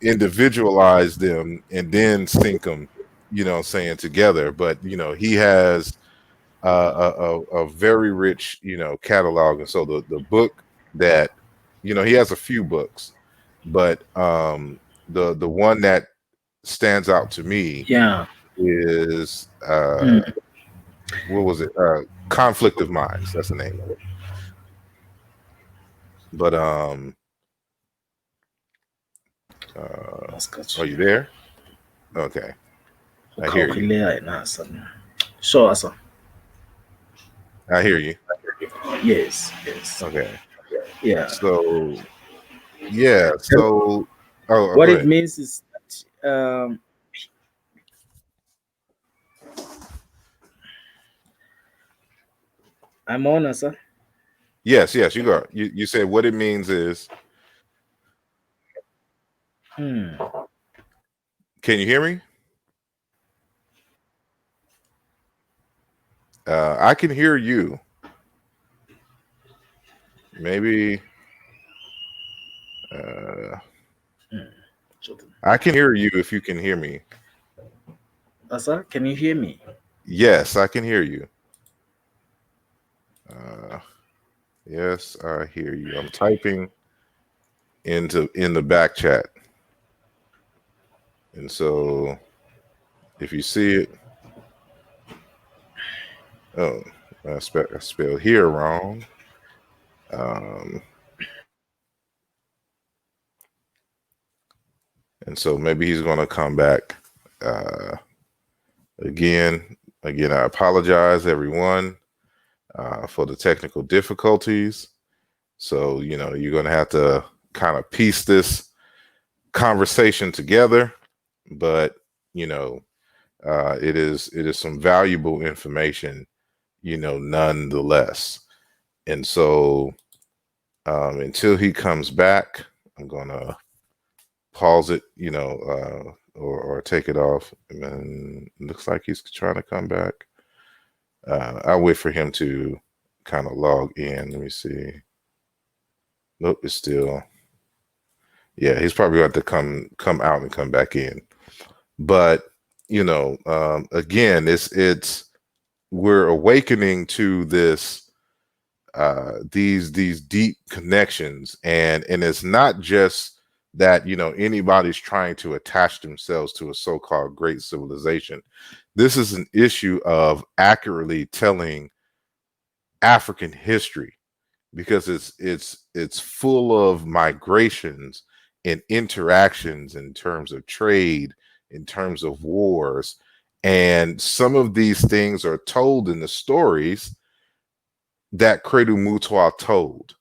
Speaker 1: individualize them and then sync them, saying together. But he has a very rich catalog, and so the book that he has a few books, but the one that stands out to me
Speaker 2: yeah.
Speaker 1: is
Speaker 2: Mm.
Speaker 1: what was it? Conflict of Minds. That's the name of it. But Are you there? Okay, I hear you.
Speaker 2: Sure, sir.
Speaker 1: I hear you.
Speaker 2: Yes, yes.
Speaker 1: Okay.
Speaker 2: Yeah.
Speaker 1: So yeah.
Speaker 2: And
Speaker 1: So oh,
Speaker 2: what
Speaker 1: go
Speaker 2: it
Speaker 1: ahead.
Speaker 2: means is that I'm on, sir.
Speaker 1: Yes, yes. You go. You said what it means is.
Speaker 2: Hmm.
Speaker 1: Can you hear me? I can hear you. Maybe uh,
Speaker 2: Hmm. Children.
Speaker 1: I can hear you if you can hear me.
Speaker 2: Sir, can you hear me?
Speaker 1: Yes, I can hear you. Uh, yes, I hear you. I'm typing in the back chat, and so if you see it, oh, I spelled here wrong. Um, and so maybe he's going to come back uh, again. Again, I apologize, everyone, for the technical difficulties. So, you're going to have to kind of piece this conversation together, but, you know, it is some valuable information, nonetheless. And so, until he comes back, I'm going to pause it, or take it off. And then it looks like he's trying to come back. I'll wait for him to kind of log in. Let me see. Nope, it's still. Yeah, he's probably going to come out and come back in. But again, it's we're awakening to these deep connections, and it's not just that anybody's trying to attach themselves to a so-called great civilization. This is an issue of accurately telling African history, because it's full of migrations and interactions in terms of trade, in terms of wars, and some of these things are told in the stories that Credo Mutwa told.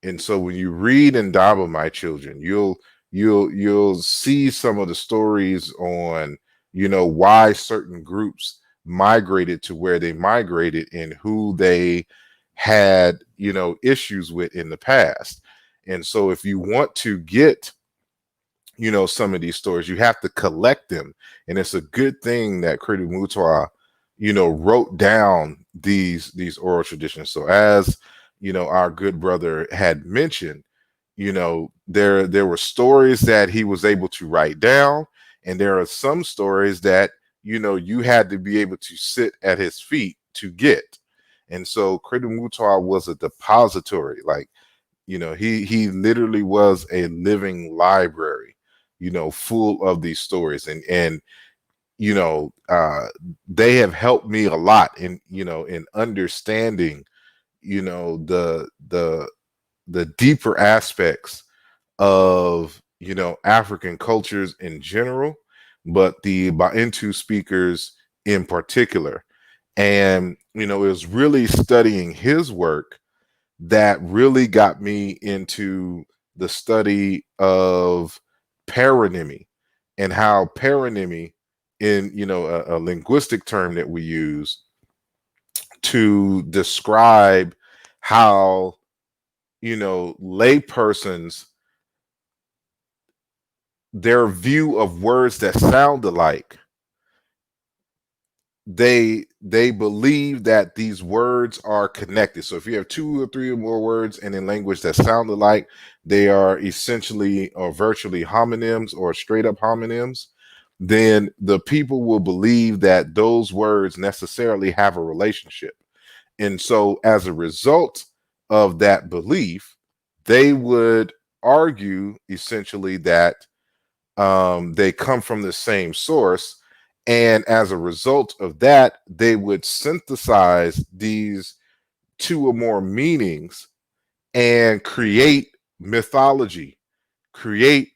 Speaker 1: And so when you read Ndaba, my children, you'll see some of the stories on why certain groups migrated to where they migrated and who they had issues with in the past. And so if you want to get some of these stories, you have to collect them. And it's a good thing that Credo Mutwa wrote down these oral traditions. So as our good brother had mentioned, there were stories that he was able to write down, and there are some stories that you had to be able to sit at his feet to get. And so Credo Mutwa was a depository. Like, he literally was a living library, full of these stories. And they have helped me a lot in understanding the deeper aspects of African cultures in general, but the Bantu speakers in particular. And it was really studying his work that really got me into the study of paronymy, and how paronymy, in a linguistic term that we use to describe how laypersons, their view of words that sound alike, they believe that these words are connected. So if you have two or three or more words and in language that sound alike, they are essentially or virtually homonyms or straight up homonyms. Then the people will believe that those words necessarily have a relationship. And so as a result of that belief, they would argue essentially that they come from the same source. And as a result of that, they would synthesize these two or more meanings and create mythology, create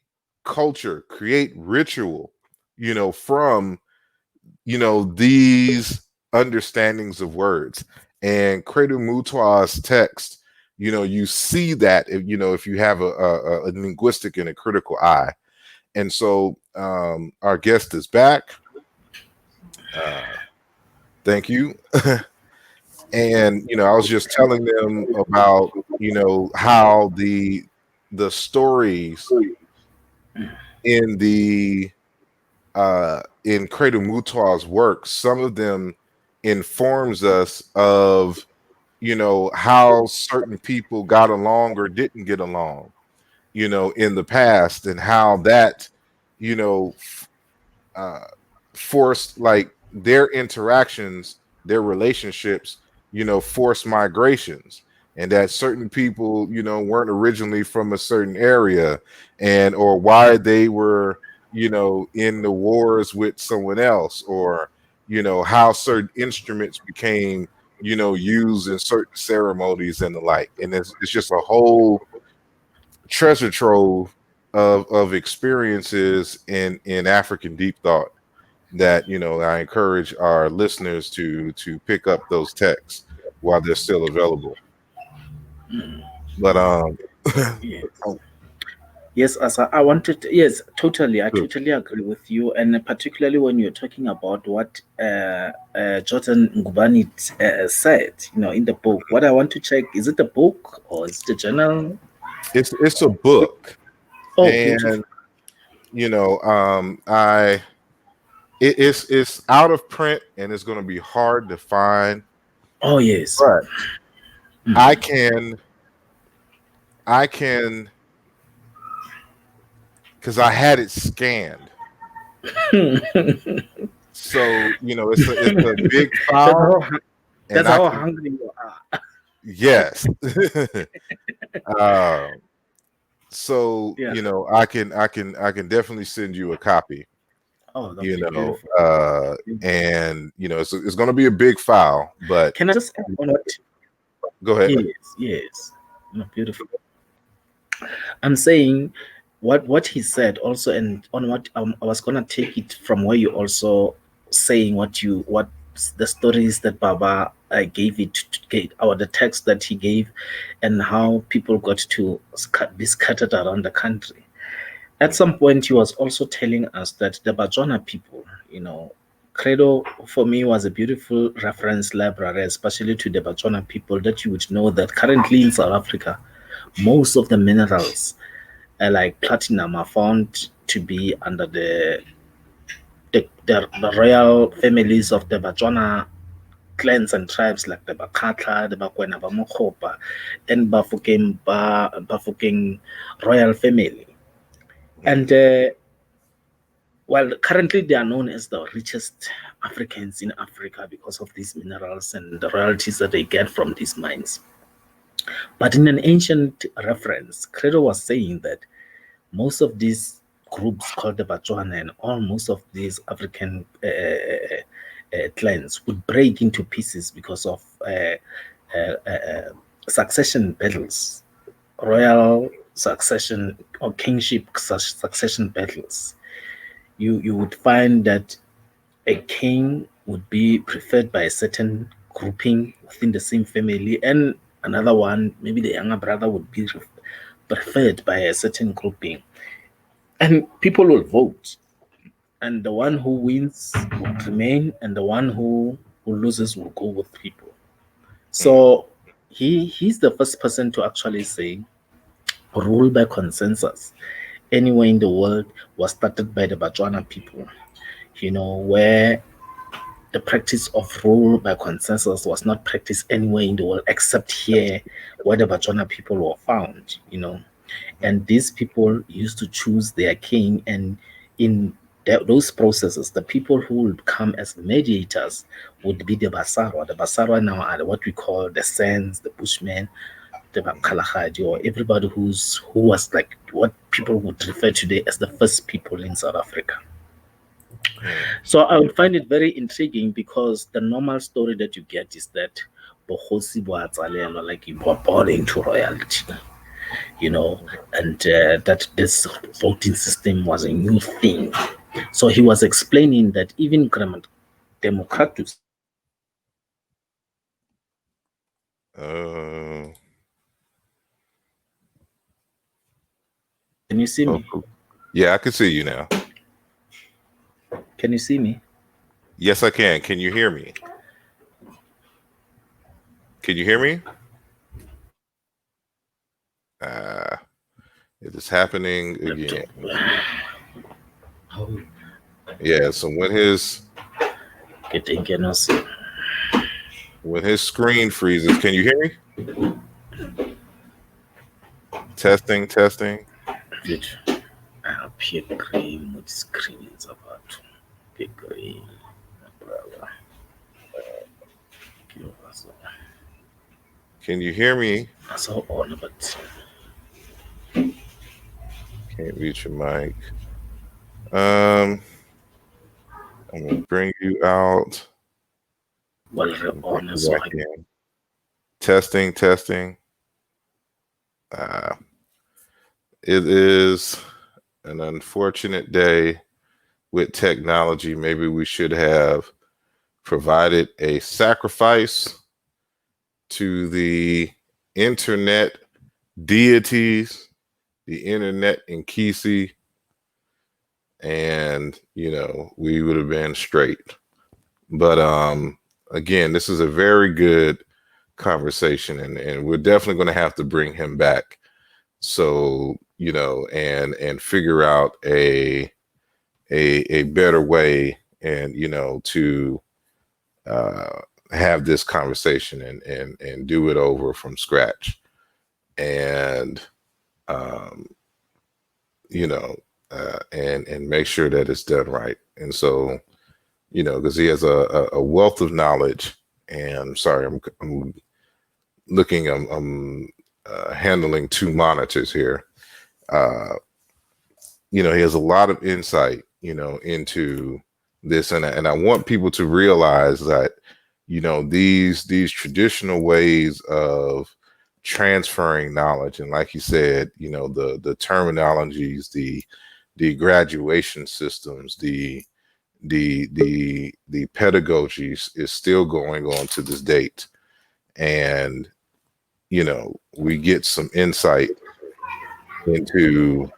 Speaker 1: culture, create ritual, from, these understandings of words. And Credo Mutwa's text, you see that, if you have a linguistic and a critical eye. And so our guest is back. Thank you. And I was just telling them about how the stories in the in Credo Mutwa's work, some of them informs us of how certain people got along or didn't get along in the past, and how that you know uh, forced, like, their interactions, their relationships, forced migrations, and that certain people, weren't originally from a certain area, and or why they were, in the wars with someone else, or how certain instruments became, used in certain ceremonies and the like. And it's just a whole treasure trove of experiences in African deep thought that I encourage our listeners to pick up those texts while they're still available. But
Speaker 2: Yes. Yes, Asa, I wanted, yes, totally. I totally agree with you. And particularly when you're talking about what Jordan Ngubani said, in the book. What I want to check, is it a book or is it a journal?
Speaker 1: it's a book.
Speaker 2: Oh, beautiful.
Speaker 1: And I it's out of print, and it's going to be hard to find,
Speaker 2: Oh, yes.
Speaker 1: but I can because I had it scanned. So it's a big
Speaker 2: That's
Speaker 1: file,
Speaker 2: how,
Speaker 1: and
Speaker 2: that's
Speaker 1: I
Speaker 2: how
Speaker 1: can,
Speaker 2: hungry you are.
Speaker 1: yes. uh, so
Speaker 2: Yeah.
Speaker 1: I can definitely send you a copy.
Speaker 2: Oh, that'd
Speaker 1: You
Speaker 2: be
Speaker 1: know,
Speaker 2: beautiful.
Speaker 1: and it's going to be a big file, but
Speaker 2: Can I just add on what?
Speaker 1: go ahead.
Speaker 2: Yes, yes. No, beautiful. I'm saying what he said also, and on what I was gonna take it from where you also saying what the stories that Baba gave it to gave, or the text that he gave, and how people got to be scattered around the country. At some point, he was also telling us that the Bajona people, Credo for me was a beautiful reference library, especially to the Bajona people, that you would know that currently in South Africa, most of the minerals like platinum are found to be under the royal families of the Bajona clans and tribes, like the Bakatla, the Bakwena, Bamokhopa, and Bafokeng royal family. And well, currently they are known as the richest Africans in Africa because of these minerals and the royalties that they get from these mines. But in an ancient reference, Credo was saying that most of these groups called the Bajoana and most of these African clans would break into pieces because of succession battles, royal succession or kingship succession battles. You would find that a king would be preferred by a certain grouping within the same family, and another one, maybe the younger brother, would be preferred by a certain grouping. And people will vote, and the one who wins will remain, and the one who loses will go with people. So he's the first person to actually say rule by consensus anywhere in the world was started by the Bajoana people, where the practice of rule by consensus was not practiced anywhere in the world except here where the Bajoana people were found. And these people used to choose their king, and in those processes, the people who would come as mediators would be the Basarwa. The Basarwa now are what we call the Sands, the Bushmen, the Kalahadi, or everybody who was like what people would refer today as the first people in South Africa. So I would find it very intriguing because the normal story that you get is that Bohosi Boatzalelo, like you were born into royalty. you know, and that this voting system was a new thing. So he was explaining that even Democratus. Can you see me?
Speaker 1: Yeah, I can see you now.
Speaker 2: Can you see me?
Speaker 1: Yes, I can. Can you hear me? Can you hear me? It is happening again. Yeah, so when his screen freezes, can you hear me? Testing, testing. Can you hear me? Can't reach your mic. I'm gonna bring you out. Back in. Testing, testing. It is an unfortunate day with technology. Maybe we should have provided a sacrifice to the internet deities, the internet in Kisi, and we would have been straight. But again, this is a very good conversation, and we're definitely going to have to bring him back. So and figure out a better way, and to have this conversation and do it over from scratch, and and make sure that it's done right. And so because he has a wealth of knowledge. And sorry, I'm looking, I'm handling two monitors here. He has a lot of insight into this, and I want people to realize that these traditional ways of transferring knowledge, and like you said, the terminologies, the graduation systems, the pedagogies is still going on to this date. And we get some insight into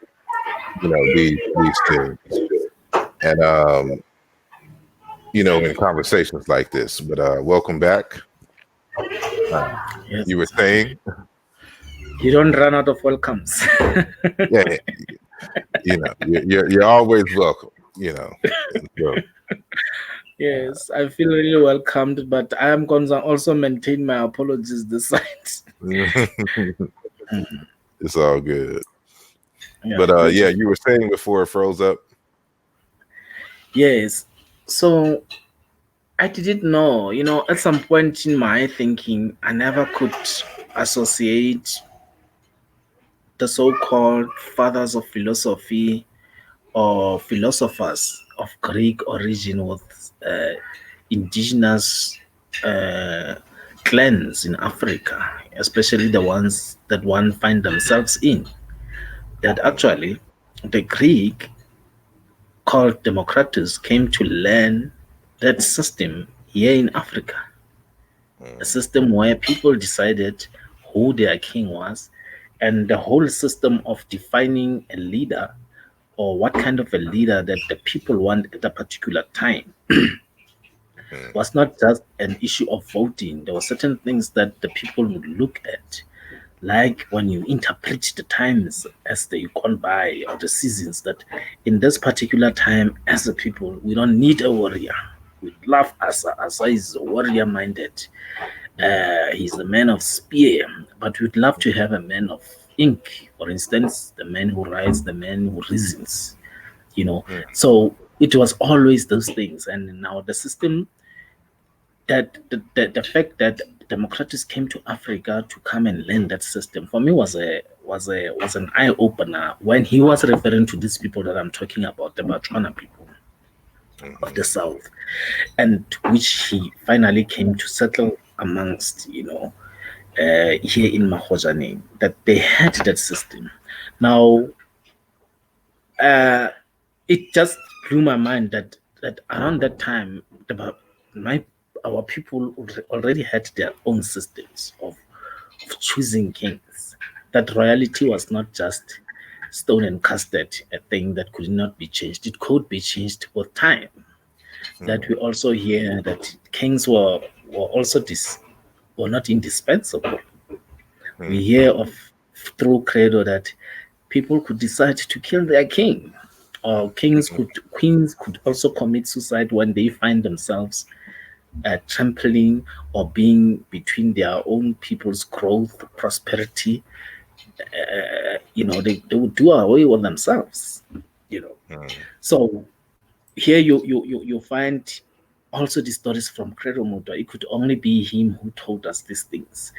Speaker 1: these things, and in conversations like this. But welcome back.
Speaker 2: Yes.
Speaker 1: You were saying
Speaker 2: you don't run out of welcomes.
Speaker 1: Yeah, you're always welcome. So,
Speaker 2: yes, I feel really welcomed, but I am going to also maintain my apologies this side.
Speaker 1: It's all good. Yeah, but yeah, you were saying before it froze up.
Speaker 2: Yes. So I didn't know, at some point in my thinking, I never could associate the so-called fathers of philosophy or philosophers of Greek origin with indigenous clans in Africa, especially the ones that one find themselves in. That actually the Greek called Democratus came to learn that system here in Africa. A system where people decided who their king was, and the whole system of defining a leader or what kind of a leader that the people want at a particular time was not just an issue of voting. There were certain things that the people would look at, like when you interpret the times as they gone by or the seasons, that in this particular time, as a people, we don't need a warrior. We love Asa. Asa is warrior minded. He's a man of spear, but we'd love to have a man of ink, for instance, the man who writes, the man who reasons, So it was always those things. And now the system, that the fact that Democrats came to Africa to come and learn that system, for me was an eye opener when he was referring to these people that I'm talking about, the Botswana people of the South, and which he finally came to settle amongst, here in Mahojane, that they had that system. Now, uh, it just blew my mind that around that time, my our people already had their own systems of choosing kings. That royalty was not just stone and casted, a thing that could not be changed. It could be changed with time. That we also hear that kings were also were not indispensable. We
Speaker 1: mm,
Speaker 2: hear of through credo that people could decide to kill their king, or
Speaker 1: mm,
Speaker 2: queens could also commit suicide when they find themselves trampling or being between their own people's growth, prosperity. They would do away with themselves. You know,
Speaker 1: mm,
Speaker 2: so here you find also the stories from Credo Mutwa. It could only be him who told us these things,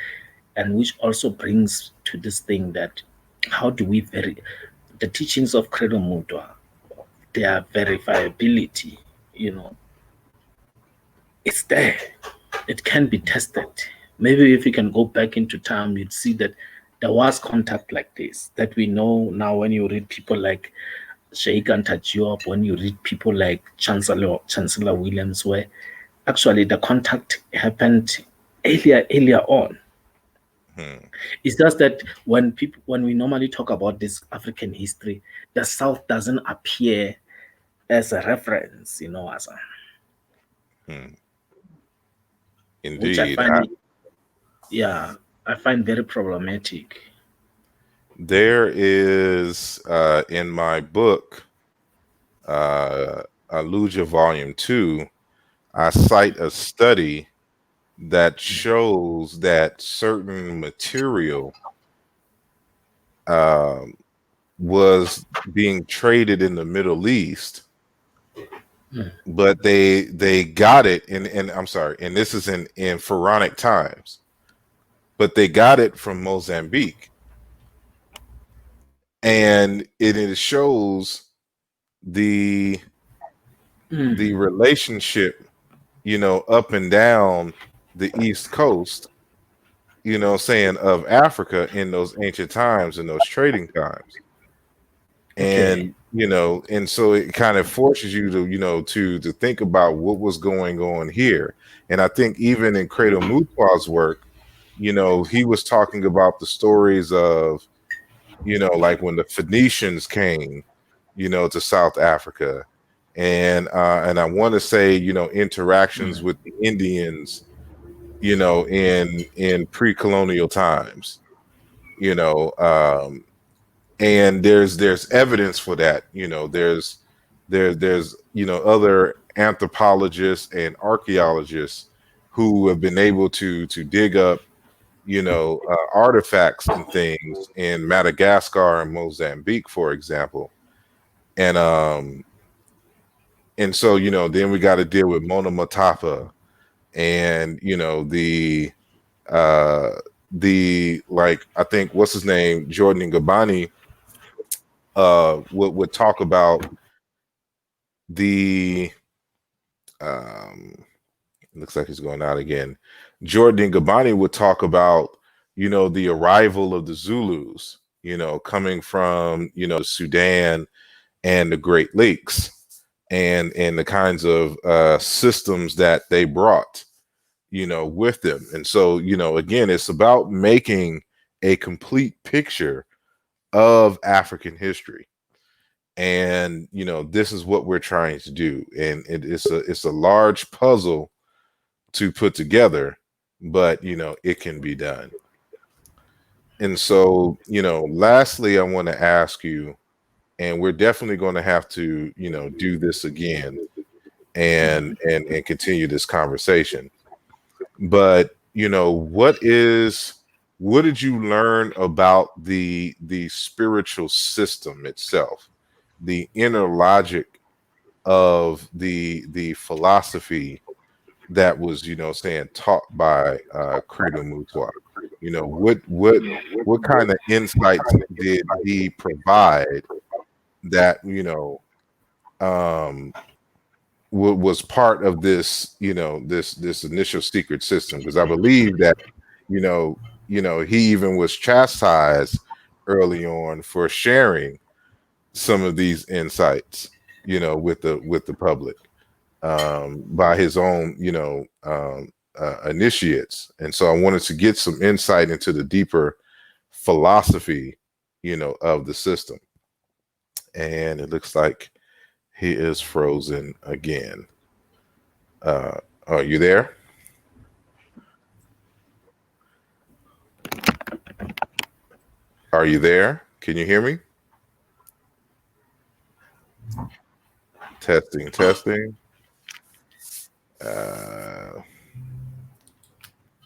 Speaker 2: and which also brings to this thing that how do we the teachings of Credo Mutwa, their verifiability, you know, it's there. It can be tested. Maybe if you can go back into time, you'd see that there was contact like this that we know now when you read people like Sheikh Antajiop, when you read people like Chancellor Williams, where actually the contact happened earlier on.
Speaker 1: mm.
Speaker 2: It's just that when we normally talk about this African history, the South doesn't appear as a reference,
Speaker 1: Hmm.
Speaker 2: which I
Speaker 1: Indeed.
Speaker 2: find, yeah, I find very problematic.
Speaker 1: There is in my book, Aluja Volume 2, I cite a study that shows that certain material um, was being traded in the Middle East,
Speaker 2: Mm.
Speaker 1: but they got it in I'm sorry, and this is in Pharaonic times, but they got it from Mozambique, and it shows the
Speaker 2: Mm.
Speaker 1: the relationship, up and down the East Coast, saying of Africa in those ancient times and those trading times.
Speaker 2: Okay.
Speaker 1: And so it kind of forces you to, to think about what was going on here. And I think even in Credo Mutwa's work, he was talking about the stories of, like when the Phoenicians came, to South Africa. And I want to say, interactions
Speaker 2: Mm.
Speaker 1: with the Indians, in pre-colonial times, you know, um, and there's evidence for that. There's other anthropologists and archaeologists who have been able to dig up artifacts and things in Madagascar and Mozambique, for example. And um and so then we got to deal with Mona Matapa, and uh like, I think, what's his name, Jordan Ngabani, would talk about the um looks like he's going out again. Jordan Ngabani would talk about the arrival of the Zulus, coming from the Sudan and the Great Lakes, and the kinds of systems that they brought with them. And so again, it's about making a complete picture of African history. And this is what we're trying to do, and it's a large puzzle to put together, but it can be done. And so lastly, I want to ask you, and we're definitely going to have to do this again, and continue this conversation. But what did you learn about the spiritual system itself, the inner logic of the philosophy that was saying taught by Credo Mutwa? What kind of insights did he provide that um was part of this this initial secret system? Because I believe that you know he even was chastised early on for sharing some of these insights, with the public, by his own, initiates. And so I wanted to get some insight into the deeper philosophy, of the system. And it looks like he is frozen again. Are you there? Are you there? Can you hear me? Testing, testing.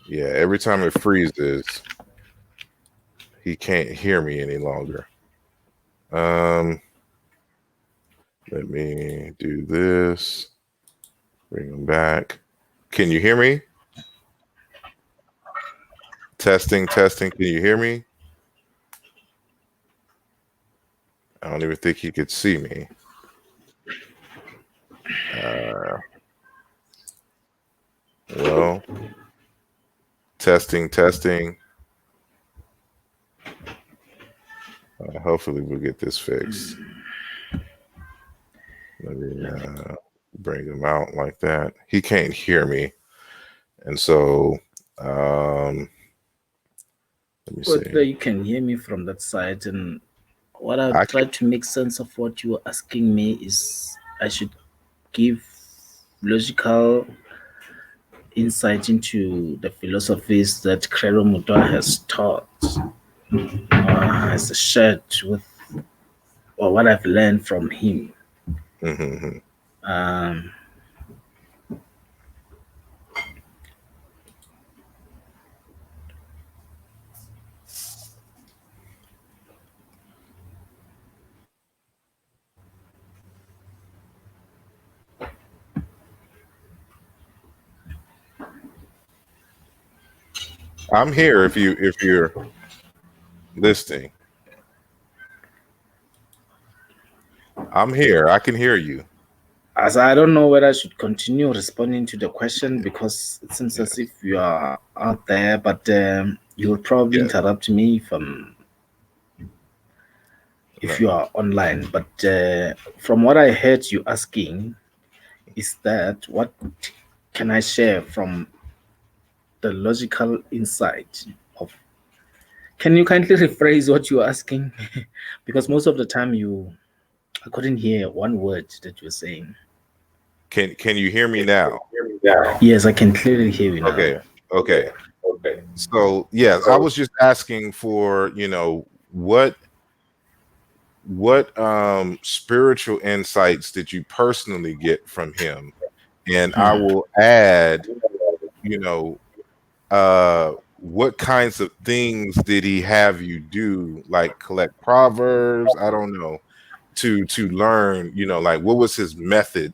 Speaker 1: Yeah, every time it freezes, he can't hear me any longer. Let me do this. Bring him back. Can you hear me? Testing, testing. Can you hear me? I don't even think he could see me. Well, testing, testing. Hopefully we'll get this fixed. Let me bring him out like that. He can't hear me. And so, let me see.
Speaker 2: Whether you can hear me from that side, and what I try to make sense of what you are asking me is I should give logical insight into the philosophies that Credo Mutwa has taught, has shared with, or what I've learned from him.
Speaker 1: Mm-hmm. I'm here if you're listening. I'm here. I can hear you.
Speaker 2: As I don't know whether I should continue responding to the question because it seems as if you are out there, but you will probably interrupt me if you are online. But from what I heard you asking, is that what can I share from the logical insight of? Can you kindly rephrase what you're asking? Because most of the time I couldn't hear one word that you're saying.
Speaker 1: Can you hear me now?
Speaker 2: Yes, I can clearly hear you now.
Speaker 1: Okay. So yeah, I was just asking for, what spiritual insights did you personally get from him? And I will add, what kinds of things did he have you do, like collect proverbs? I don't know, to learn, like what was his method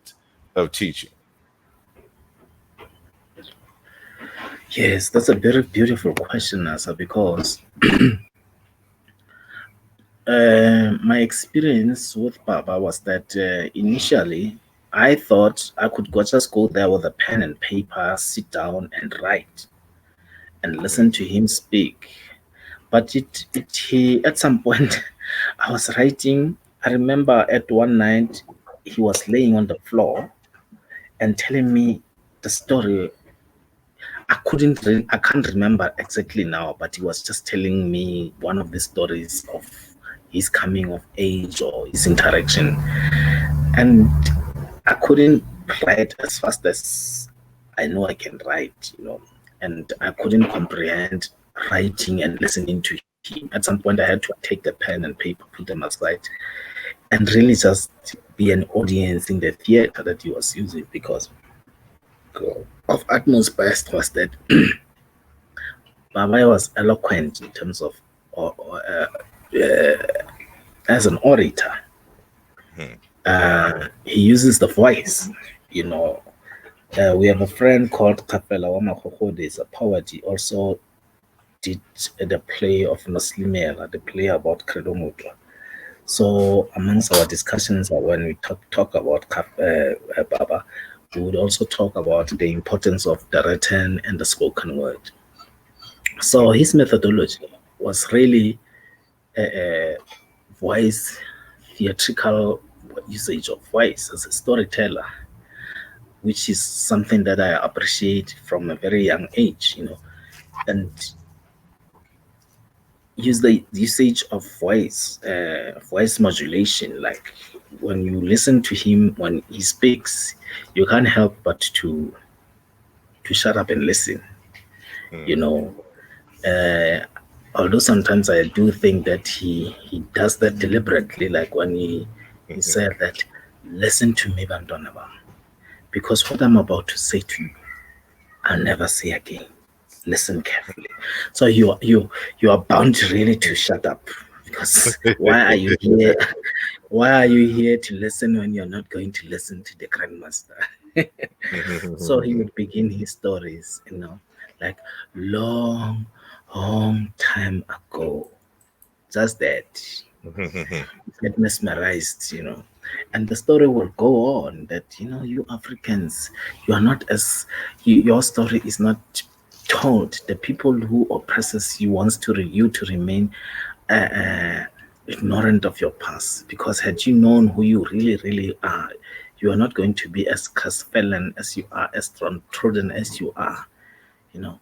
Speaker 1: of teaching?
Speaker 2: Yes, that's a very beautiful question, Asa, because my experience with Baba was that initially I thought I could just go there with a pen and paper, sit down and write and listen to him speak. But he at some point I was writing. I remember at one night he was laying on the floor and telling me the story. I can't remember exactly now, but he was just telling me one of the stories of his coming of age or his interaction. And I couldn't write as fast as I know I can write, and I couldn't comprehend writing and listening to him. At some point, I had to take the pen and paper, put them aside, and really just be an audience in the theater that he was using because of utmost best was that Baba was eloquent in terms of as an orator. He uses the voice, we have a friend called Kapela Wamakhokho. There's a poet. He also did the play of Noslimela, the play about Credo Mutwa. So amongst our discussions, when we talk about Baba, we would also talk about the importance of the written and the spoken word. So his methodology was really a voice, theatrical usage of voice as a storyteller, which is something that I appreciate from a very young age, and use the usage of voice modulation. Like when you listen to him when he speaks, you can't help but to shut up and listen. You
Speaker 1: Mm,
Speaker 2: know, uh, although sometimes I do think that he does that deliberately, like when he
Speaker 1: mhm,
Speaker 2: said that, listen to me, Bantwana bam, because what I'm about to say to you, I'll never say again. Listen carefully. So you are bound really to shut up, because why are you here? Why are you here to listen when you're not going to listen to the grandmaster? So he
Speaker 1: mhm,
Speaker 2: would begin his stories, like long, long time ago. Just that
Speaker 1: mhm,
Speaker 2: get mesmerized, and the story will go on that, you Africans, you are not as your story is not told. The people who oppresses you wants you to remain ignorant of your past, because had you known who you really, really are, you are not going to be as crestfallen as you are, as downtrodden as you are, you know.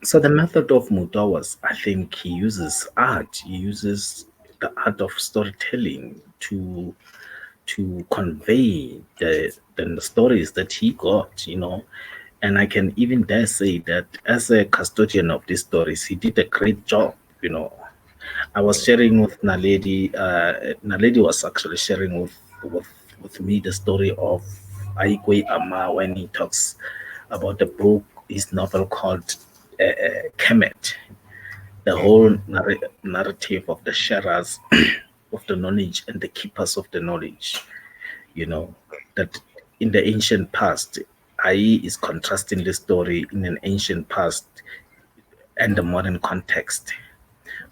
Speaker 2: So the method of Mutwa was, I think, he uses art. He uses the art of storytelling to convey the stories that he got, And I can even dare say that as a custodian of these stories, he did a great job. I was sharing with Naledi. Naledi was actually sharing with, with me the story of Aikwe Ama when he talks about the book, his novel called Kemet, the whole
Speaker 1: mhm,
Speaker 2: narrative of the sharers of the knowledge and the keepers of the knowledge, you know, that in the ancient past, I is contrasting the story in an ancient past and the modern context,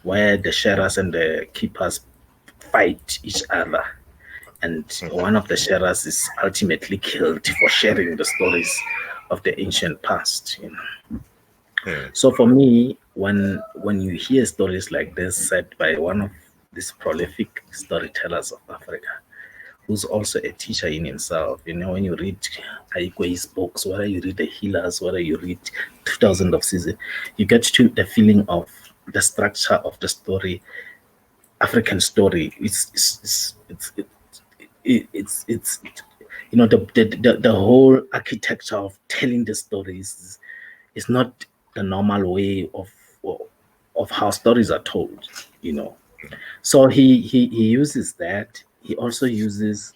Speaker 2: where the sharers and the keepers fight each other. And one of the sharers is ultimately killed for sharing the stories of the ancient past.
Speaker 1: mhm,
Speaker 2: So for me, when you hear stories like this said by one of these prolific storytellers of Africa, who's also a teacher in himself, when you read Aikwe's books, whether you read The Healers, whether you read 2000 of Season, you get to the feeling of the structure of the story, African story. It's the whole architecture of telling the stories is not the normal way of how stories are told, you know. So he uses that. He also uses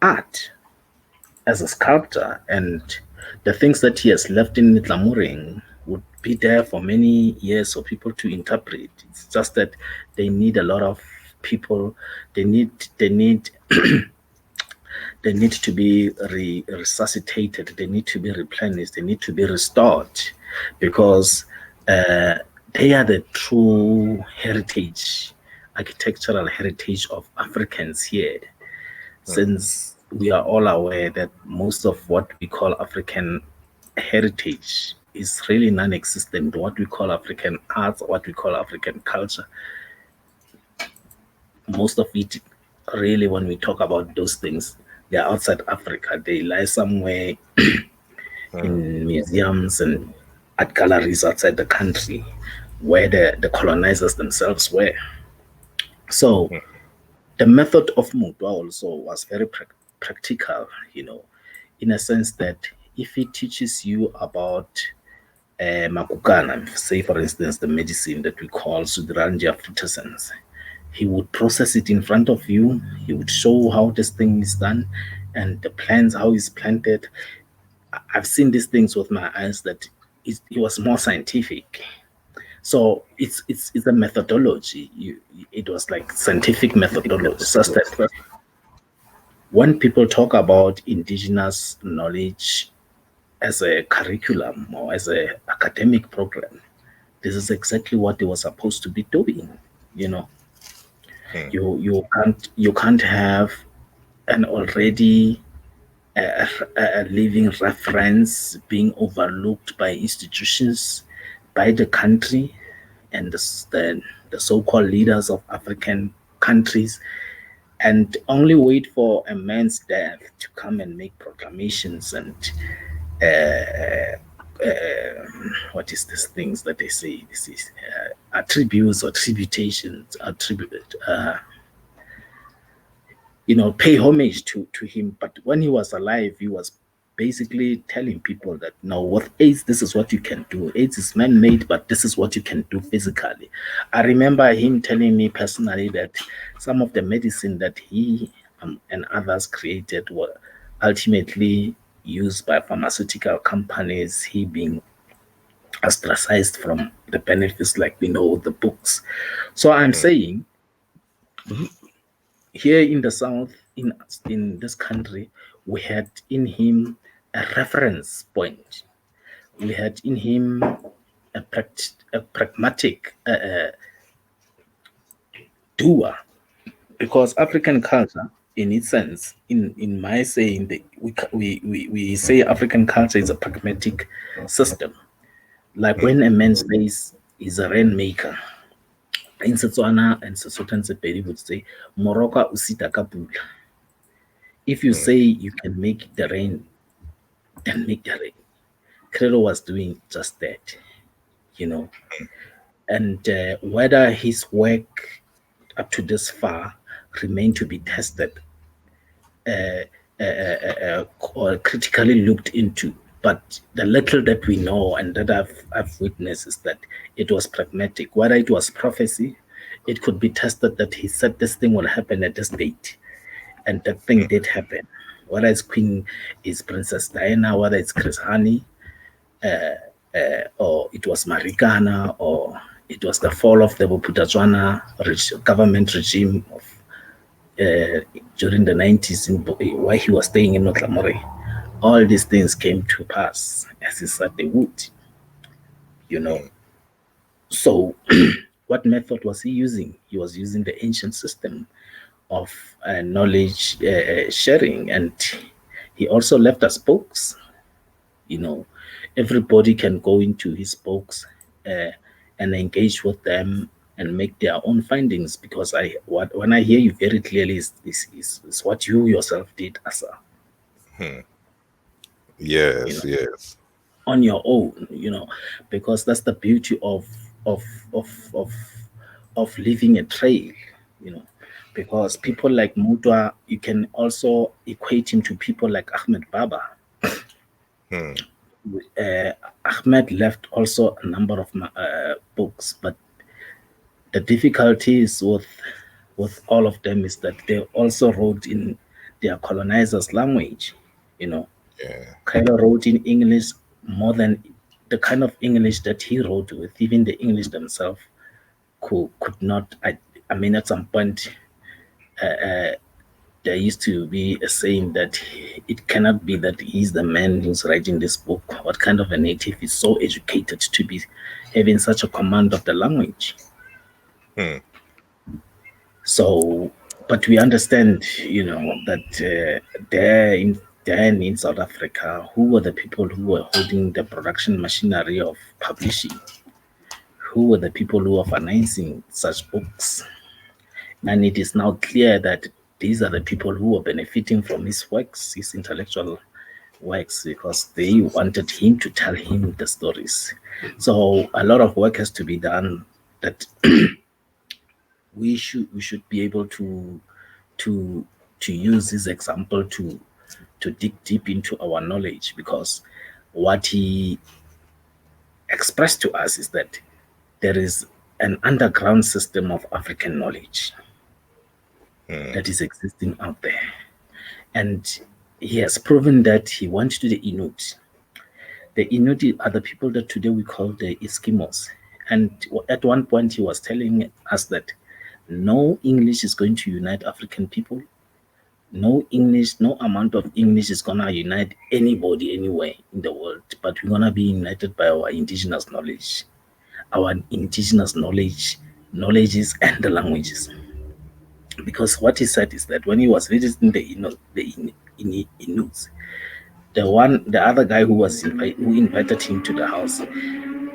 Speaker 2: art as a sculptor, and the things that he has left in Tlamuring would be there for many years for people to interpret. It's just that they need a lot of people. They need to be resuscitated. They need to be replenished. They need to be restored, because uh, they are the true heritage, architectural heritage of Africans here.
Speaker 1: mhm,
Speaker 2: Since we are all aware that most of what we call African heritage is really non-existent. What we call African arts, what we call African culture, most of it, really, when we talk about those things, they're outside Africa. They lie somewhere
Speaker 1: mhm,
Speaker 2: in museums and art galleries outside the country, where the colonizers themselves were. So the method of Mutwa also was very practical, in a sense that if he teaches you about Makukana, say for instance, the medicine that we call Sudrangia fruitescens, he would process it in front of you. He would show how this thing is done and the plants, how it's planted. I've seen these things with my eyes that it was more scientific. So it's a methodology. It was like scientific methodology. It's just that when people talk about indigenous knowledge as a curriculum or as a academic program, this is exactly what they were supposed to be doing. You know,
Speaker 1: mhm,
Speaker 2: you can't have an already a living reference being overlooked by institutions by the country and the so-called leaders of African countries, and only wait for a man's death to come and make proclamations and what is these things that they say? This is attributes or tributations, pay homage to him. But when he was alive, he was basically telling people that no, with AIDS, this is what you can do. AIDS is man-made, but this is what you can do physically. I remember him telling me personally that some of the medicine that he and others created were ultimately used by pharmaceutical companies, he being ostracized from the benefits, like we know the books. So I'm saying here in the South, in this country, we had in him a reference point. We had in him a pragmatic doer, because African culture, in its sense, in my saying, we say African culture is a pragmatic system. Like when a man says he's a rainmaker, in Setswana and Sesotho and Sepedi would say, Moroka usita ka pula. If you say you can make the rain, then make the rain. Credo was doing just that, And whether his work up to this far remained to be tested or critically looked into. But the little that we know and that I've witnessed is that it was pragmatic. Whether it was prophecy, it could be tested that he said this thing will happen at this date, and that thing did happen. Whether it's is Princess Diana, whether it's Chris Hani, or it was Marikana, or it was the fall of the Bophuthatswana government regime of during the 90s while he was staying in Notlamore. All these things came to pass as he said they would. So what method was he using? He was using the ancient system of knowledge sharing, and he also left us books. Everybody can go into his books and engage with them and make their own findings, because when I hear you very clearly is what you yourself did, Asa.
Speaker 1: Yes, yes.
Speaker 2: On your own, because that's the beauty of leaving a trail, because people like Mutwa, you can also equate him to people like Ahmed Baba. Ahmed left also a number of books, but the difficulties with all of them is that they also wrote in their colonizers' language. Kylo wrote in English more than the kind of English that he wrote with. Even the English themselves could not. I mean, at some point, there used to be a saying that it cannot be that he's the man who's writing this book. What kind of a native is so educated to be having such a command of the language? So, but we understand, that there in South Africa, who were the people who were holding the production machinery of publishing? Who were the people who were financing such books? And it is now clear that these are the people who were benefiting from his works, his intellectual works, because they wanted him to tell him the stories. So a lot of work has to be done that we should be able to use this example to dig deep into our knowledge, because what he expressed to us is that there is an underground system of African knowledge that is existing out there. And he has proven that he went to the Inuit. The Inuit are the people that today we call the Eskimos. And at one point he was telling us that no English is going to unite African people. No English, no amount of English is going to unite anybody anywhere in the world, but we're going to be united by our indigenous knowledge. Our indigenous knowledges and the languages. Because what he said is that when he was visiting the Inuits, the other guy who invited him to the house,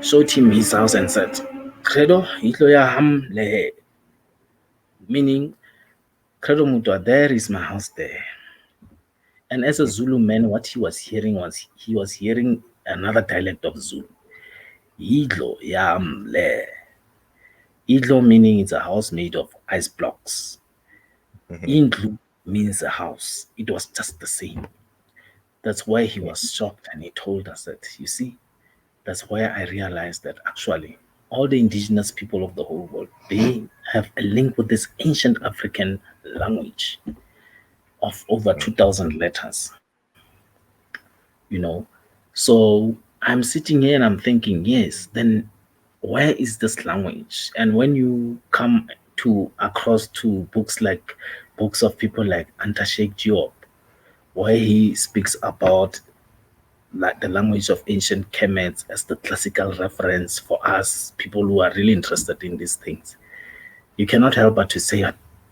Speaker 2: showed him his house and said, Credo, itlo ya ham le, meaning, Credo Mutwa, there is my house there. And as a Zulu man, what he was hearing was he was hearing another dialect of Zulu. Idlo yam le. Idlo meaning it's a house made of ice blocks.
Speaker 1: Mhm.
Speaker 2: Indlu means a house. It was just the same. That's why he was shocked and he told us that, you see, that's why I realized that actually all the indigenous people of the whole world, they have a link with this ancient African language of over 2,000 letters, you know. So I'm sitting here and I'm thinking, yes, then where is this language? And when you come to across to books like books of people like Antashek Diop, where he speaks about like the language of ancient Kemet as the classical reference for us people who are really interested in these things, you cannot help but to say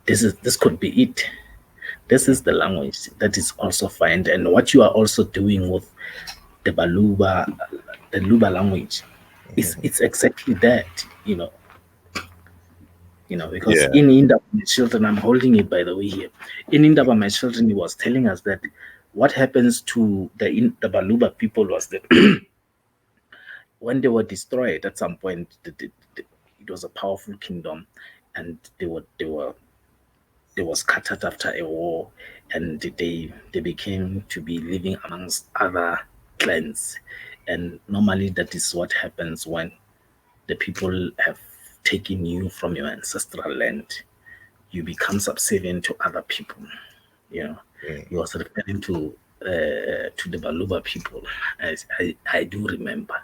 Speaker 2: this could be it. This is the language that is also found, and what you are also doing with the Baluba, the Luba language, is
Speaker 1: Mhm.
Speaker 2: it's exactly that, because
Speaker 1: Yeah.
Speaker 2: in Indaba My Children, I'm holding it by the way here. In Indaba My Children, he was telling us that what happens to the Baluba people was that when they were destroyed at some point, it was a powerful kingdom, and they were scattered after a war, and they became to be living amongst other clans, and normally that is what happens when the people have taken you from your ancestral land. You become subservient to other people. You know, he
Speaker 1: Mhm.
Speaker 2: was referring to the Baluba people, as I do remember.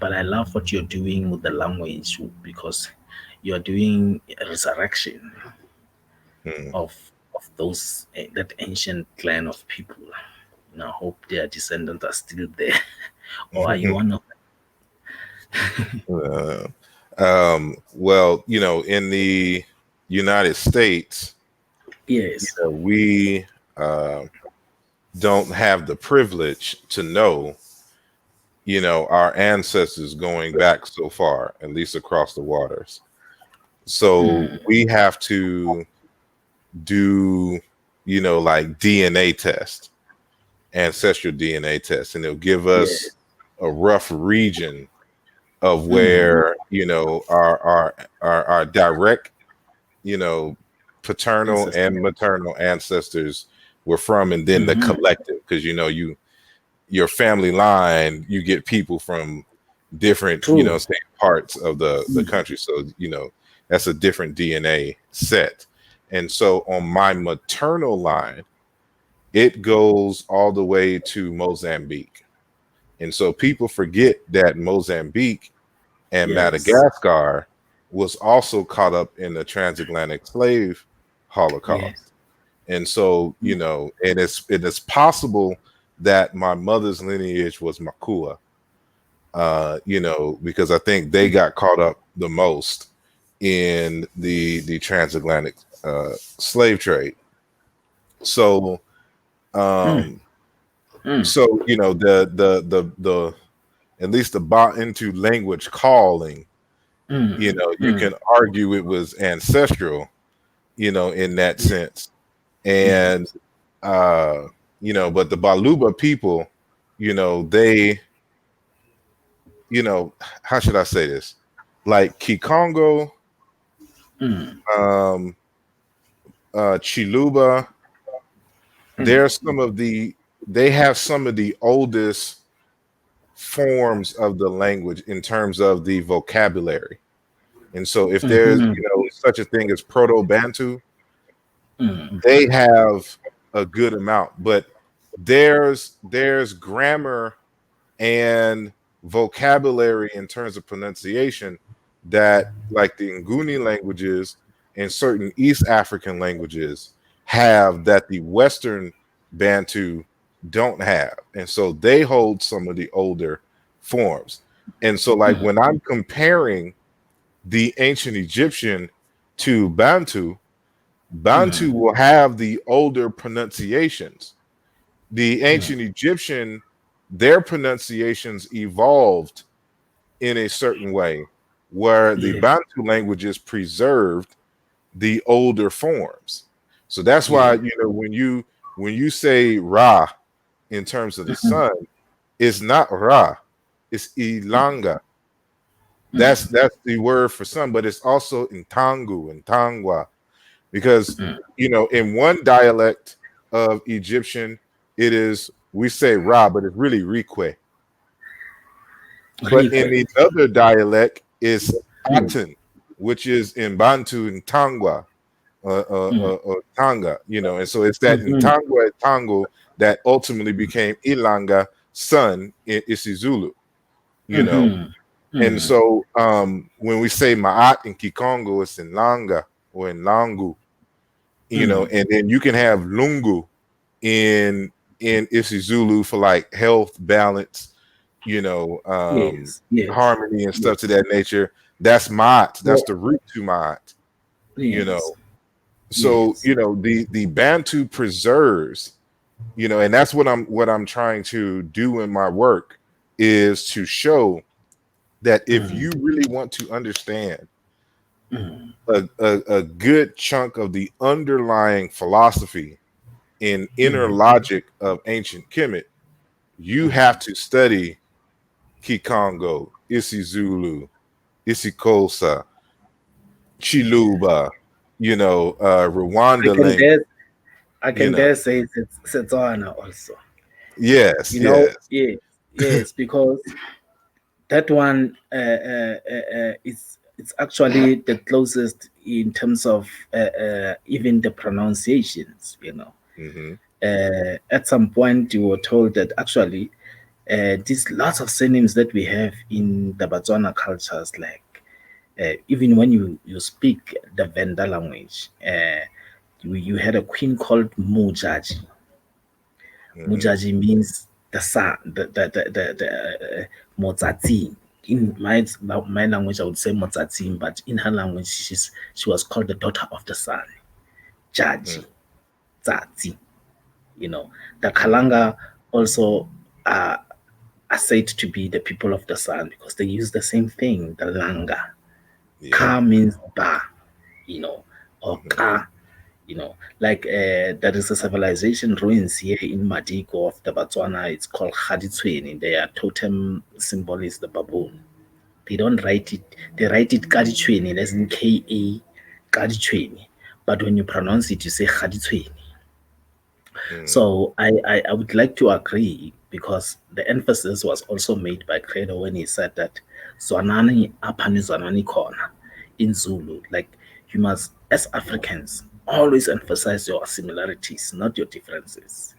Speaker 2: But I love what you're doing with the language because you're doing a resurrection
Speaker 1: Mhm.
Speaker 2: of those that ancient clan of people. I hope their descendants are still there, or are you one of
Speaker 1: Uh, well, in the United States,
Speaker 2: them? Yes.
Speaker 1: we uh, don't have the privilege to know, our ancestors going back so far, at least across the waters. So
Speaker 2: Mm,
Speaker 1: we have to do, like DNA test, ancestral DNA test, and it'll give
Speaker 2: yeah.
Speaker 1: us a rough region of
Speaker 2: Mm,
Speaker 1: where, our direct, you know, paternal
Speaker 2: ancestor.
Speaker 1: and maternal ancestors were from, and then the
Speaker 2: Hmm.
Speaker 1: collective, because your family line, you get people from different,
Speaker 2: True.
Speaker 1: same parts of the country. So, that's a different DNA set. And so on my maternal line, it goes all the way to Mozambique. And so people forget that Mozambique and
Speaker 2: Yes.
Speaker 1: Madagascar was also caught up in the transatlantic slave
Speaker 2: Yes.
Speaker 1: holocaust. And so, and it's possible that my mother's lineage was Makua, because I think they got caught up the most in the transatlantic slave trade. So,
Speaker 2: Mm,
Speaker 1: um,
Speaker 2: mm,
Speaker 1: so the at least the bought into language calling,
Speaker 2: mm,
Speaker 1: you
Speaker 2: mm,
Speaker 1: can argue it was ancestral, in that
Speaker 2: yeah,
Speaker 1: sense.
Speaker 2: yeah.
Speaker 1: And but the Baluba people, they, how should I say this? Like Kikongo,
Speaker 2: Mm,
Speaker 1: um, Chiluba,
Speaker 2: mm,
Speaker 1: they're they have some of the oldest forms of the language in terms of the vocabulary. And so if there's,
Speaker 2: mm,
Speaker 1: such a thing as Proto-Bantu,
Speaker 2: mm,
Speaker 1: they have a good amount, but there's grammar and vocabulary in terms of pronunciation that, like the Nguni languages and certain East African languages have, that the Western Bantu don't have. And so they hold some of the older forms. And so, like,
Speaker 2: mm,
Speaker 1: when I'm comparing the ancient Egyptian to Bantu, Bantu
Speaker 2: mm,
Speaker 1: will have the older pronunciations. The
Speaker 2: mm,
Speaker 1: ancient Egyptian, their pronunciations evolved in a certain way, where the
Speaker 2: Yeah.
Speaker 1: Bantu languages preserved the older forms. So that's why,
Speaker 2: Yeah.
Speaker 1: you know, when you say Ra in terms of the
Speaker 2: Mhm.
Speaker 1: sun, it's not Ra, it's Ilanga. That's the word for sun, but it's also in Tangu and Tangwa, because
Speaker 2: Mm.
Speaker 1: you know, in one dialect of Egyptian, it is, we say Ra, but it's really Rique. But in
Speaker 2: Rico.
Speaker 1: the other dialect is
Speaker 2: Mm.
Speaker 1: Aten, which is in Bantu and Tangwa,
Speaker 2: Mm.
Speaker 1: Tanga, you know, and so it's that in
Speaker 2: Mhm.
Speaker 1: Tangwa and Tango that ultimately became Ilanga, son in Isizulu, you know.
Speaker 2: Mhm.
Speaker 1: And
Speaker 2: Mm.
Speaker 1: so when we say Ma'at in Kikongo, it's in Langa or in Langu, you know,
Speaker 2: Mm.
Speaker 1: and then you can have Lungu in Isizulu for like health, balance, you know,
Speaker 2: Yes. Yes.
Speaker 1: harmony and stuff
Speaker 2: Yes.
Speaker 1: to that nature. That's Ma'at. That's
Speaker 2: Well,
Speaker 1: the root to Ma'at, you
Speaker 2: yes.
Speaker 1: know. So,
Speaker 2: Yes.
Speaker 1: you know, the Bantu preserves, you know, and that's what I'm trying to do in my work, is to show that if
Speaker 2: Mm.
Speaker 1: you really want to understand
Speaker 2: Mm.
Speaker 1: a good chunk of the underlying philosophy and inner
Speaker 2: Mm.
Speaker 1: logic of ancient Kemet, you have to study Kikongo, Isizulu, Isikosa, Chiluba, you know,
Speaker 2: I
Speaker 1: Rwanda
Speaker 2: can
Speaker 1: language,
Speaker 2: dare. I
Speaker 1: you
Speaker 2: can
Speaker 1: know.
Speaker 2: dare say it's Setswana also.
Speaker 1: Yes, yes.
Speaker 2: Yes. Yes. Because that one is it's actually the closest in terms of even the pronunciations.
Speaker 1: Hmm.
Speaker 2: At some point you were told that actually these lots of surnames that we have in the Botswana cultures, like even when you speak the Venda language, you had a queen called Mujaji.
Speaker 1: Hmm.
Speaker 2: Mujaji means the sun, Motsatsi. In my language, I would say Motsatsi, but in her language, she was called the daughter of the sun, Jaji, Tsatsi. You know, the Kalanga also are said to be the people of the sun because they use the same thing, the Langa.
Speaker 1: Yeah.
Speaker 2: Ka means ba, or
Speaker 1: Hmm.
Speaker 2: ka, like there is a civilization ruins here in Madiko of the Botswana. It's called Khaditsweni. Their totem symbol is the baboon. They don't write it, they write it Kaditsweni, as in Ka, Kaditsweni. But when you pronounce it, you say Khaditsweni.
Speaker 1: Hmm.
Speaker 2: So I would like to agree because the emphasis was also made by Credo when he said that Zwanani apani Zwanani corner in Zulu. Like you must, as Africans, always emphasize your similarities, not your differences,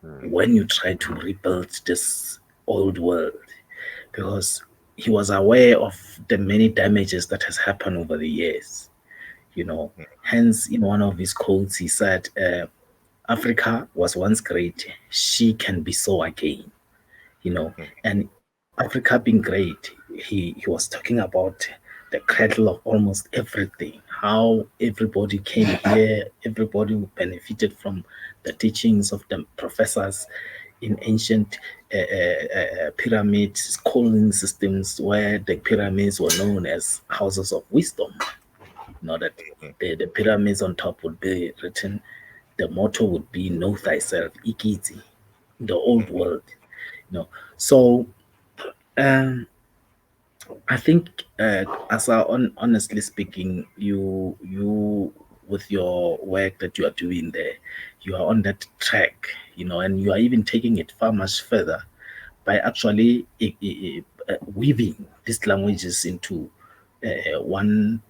Speaker 1: Hmm.
Speaker 2: when you try to rebuild this old world. Because he was aware of the many damages that has happened over the years. Hence in one of his quotes he said, Africa was once great, she can be so again, you know.
Speaker 1: Hmm.
Speaker 2: And Africa being great, he was talking about the cradle of almost everything, how everybody came here, everybody benefited from the teachings of the professors in ancient pyramids, schooling systems, where the pyramids were known as houses of wisdom. That the pyramids on top would be written, the motto would be know thyself, ikiti, in the old
Speaker 1: Hmm.
Speaker 2: world. you know so um I think as honestly speaking, you with your work that you are doing there, you are on that track, and you are even taking it far much further by actually weaving these languages into one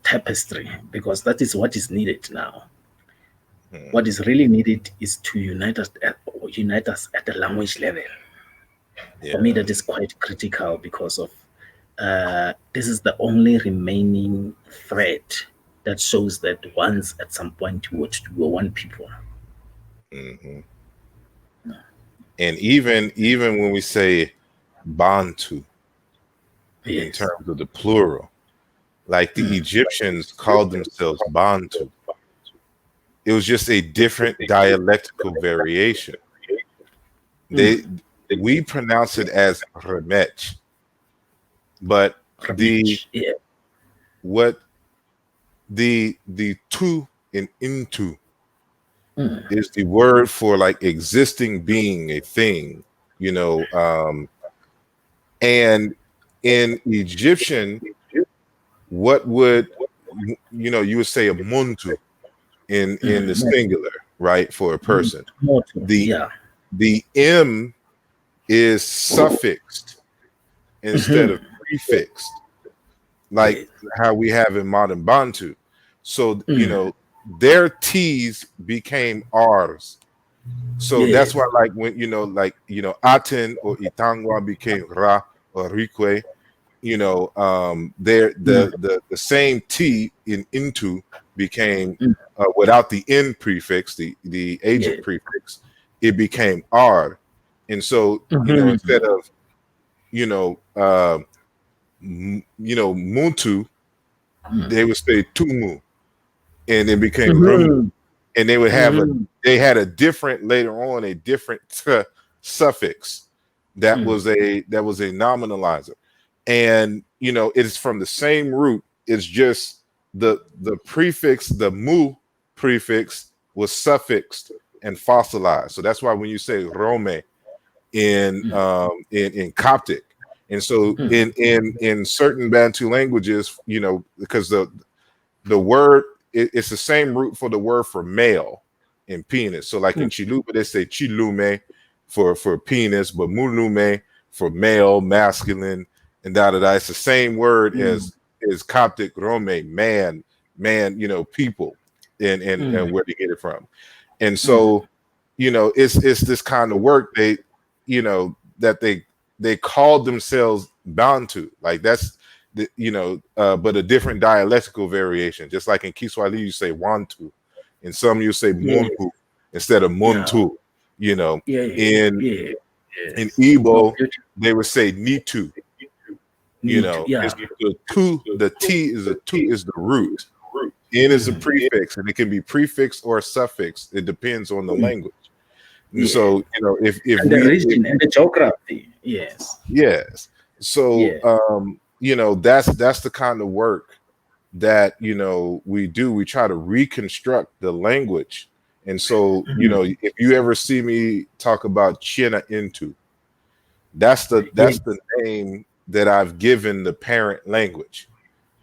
Speaker 2: tapestry, because that is what is needed now.
Speaker 1: Hmm.
Speaker 2: What is really needed is to unite us at the language level. For me,
Speaker 1: Yeah.
Speaker 2: that is quite critical because of this is the only remaining thread that shows that once at some point we were one people.
Speaker 1: Hmm. And even when we say Bantu in
Speaker 2: Yes.
Speaker 1: terms of the plural, like the
Speaker 2: Mm.
Speaker 1: Egyptians called themselves Bantu. It was just a different dialectical variation. They
Speaker 2: Mm.
Speaker 1: we pronounce it as remech, but the
Speaker 2: Rich. Yeah.
Speaker 1: what the tu and into
Speaker 2: Mm,
Speaker 1: is the word for like existing being, a thing, and in Egyptian, what would you would say a muntu in the
Speaker 2: mm,
Speaker 1: singular, right, for a person.
Speaker 2: Moto.
Speaker 1: The
Speaker 2: Yeah.
Speaker 1: the m is suffixed instead of
Speaker 2: Mm-hmm.
Speaker 1: prefixed, like
Speaker 2: Yeah.
Speaker 1: how we have in modern Bantu. So,
Speaker 2: Mm,
Speaker 1: their T's became R's. So that's
Speaker 2: yes.
Speaker 1: why, like, when, Aten or Itangwa became Ra or Rique, there
Speaker 2: Mm,
Speaker 1: the same T in into became,
Speaker 2: mm,
Speaker 1: without the N prefix, the
Speaker 2: yeah.
Speaker 1: agent prefix, it became R. And so,
Speaker 2: Mm-hmm.
Speaker 1: instead of, Muntu,
Speaker 2: Mm,
Speaker 1: they would say Tumu, and it became Rumu.
Speaker 2: mm-hmm.
Speaker 1: And they would have
Speaker 2: Mm-hmm.
Speaker 1: they had a different, later on, a different suffix that was a nominalizer. And it is from the same root. It's just the prefix, the mu prefix, was suffixed and fossilized. So that's why when you say Rome in Coptic, and so
Speaker 2: Mm,
Speaker 1: in certain Bantu languages, because the word, it's the same root for the word for male in penis. So like in
Speaker 2: mm,
Speaker 1: Chiluba, they say chilume for penis, but mulume for male, masculine, and da da da. It's the same word
Speaker 2: mm,
Speaker 1: as Coptic Rome, man, people, and
Speaker 2: mm,
Speaker 1: where to get it from. And
Speaker 2: mm,
Speaker 1: so, it's this kind of work that they called themselves Bantu. Like that's but a different dialectical variation. Just like in Kiswahili, you say Wantu, and some you say
Speaker 2: yeah.
Speaker 1: Muntu instead of
Speaker 2: Yeah.
Speaker 1: Muntu.
Speaker 2: Yeah. Yeah.
Speaker 1: In
Speaker 2: Yeah.
Speaker 1: in
Speaker 2: Yes. No,
Speaker 1: Igbo,
Speaker 2: beautiful.
Speaker 1: they would say Nitu.
Speaker 2: Need to.
Speaker 1: It's
Speaker 2: Yeah.
Speaker 1: the T is the root. N is a
Speaker 2: Mm,
Speaker 1: prefix, and it can be prefix or suffix. It depends on the
Speaker 2: mm,
Speaker 1: language. And
Speaker 2: yeah.
Speaker 1: so, if
Speaker 2: And the
Speaker 1: we
Speaker 2: region and the geography. Yes.
Speaker 1: yes. So,
Speaker 2: Yeah.
Speaker 1: that's the kind of work that we do. We try to reconstruct the language. And so,
Speaker 2: Mm,
Speaker 1: if you ever see me talk about China Intu, that's the
Speaker 2: yes.
Speaker 1: name that I've given the parent language.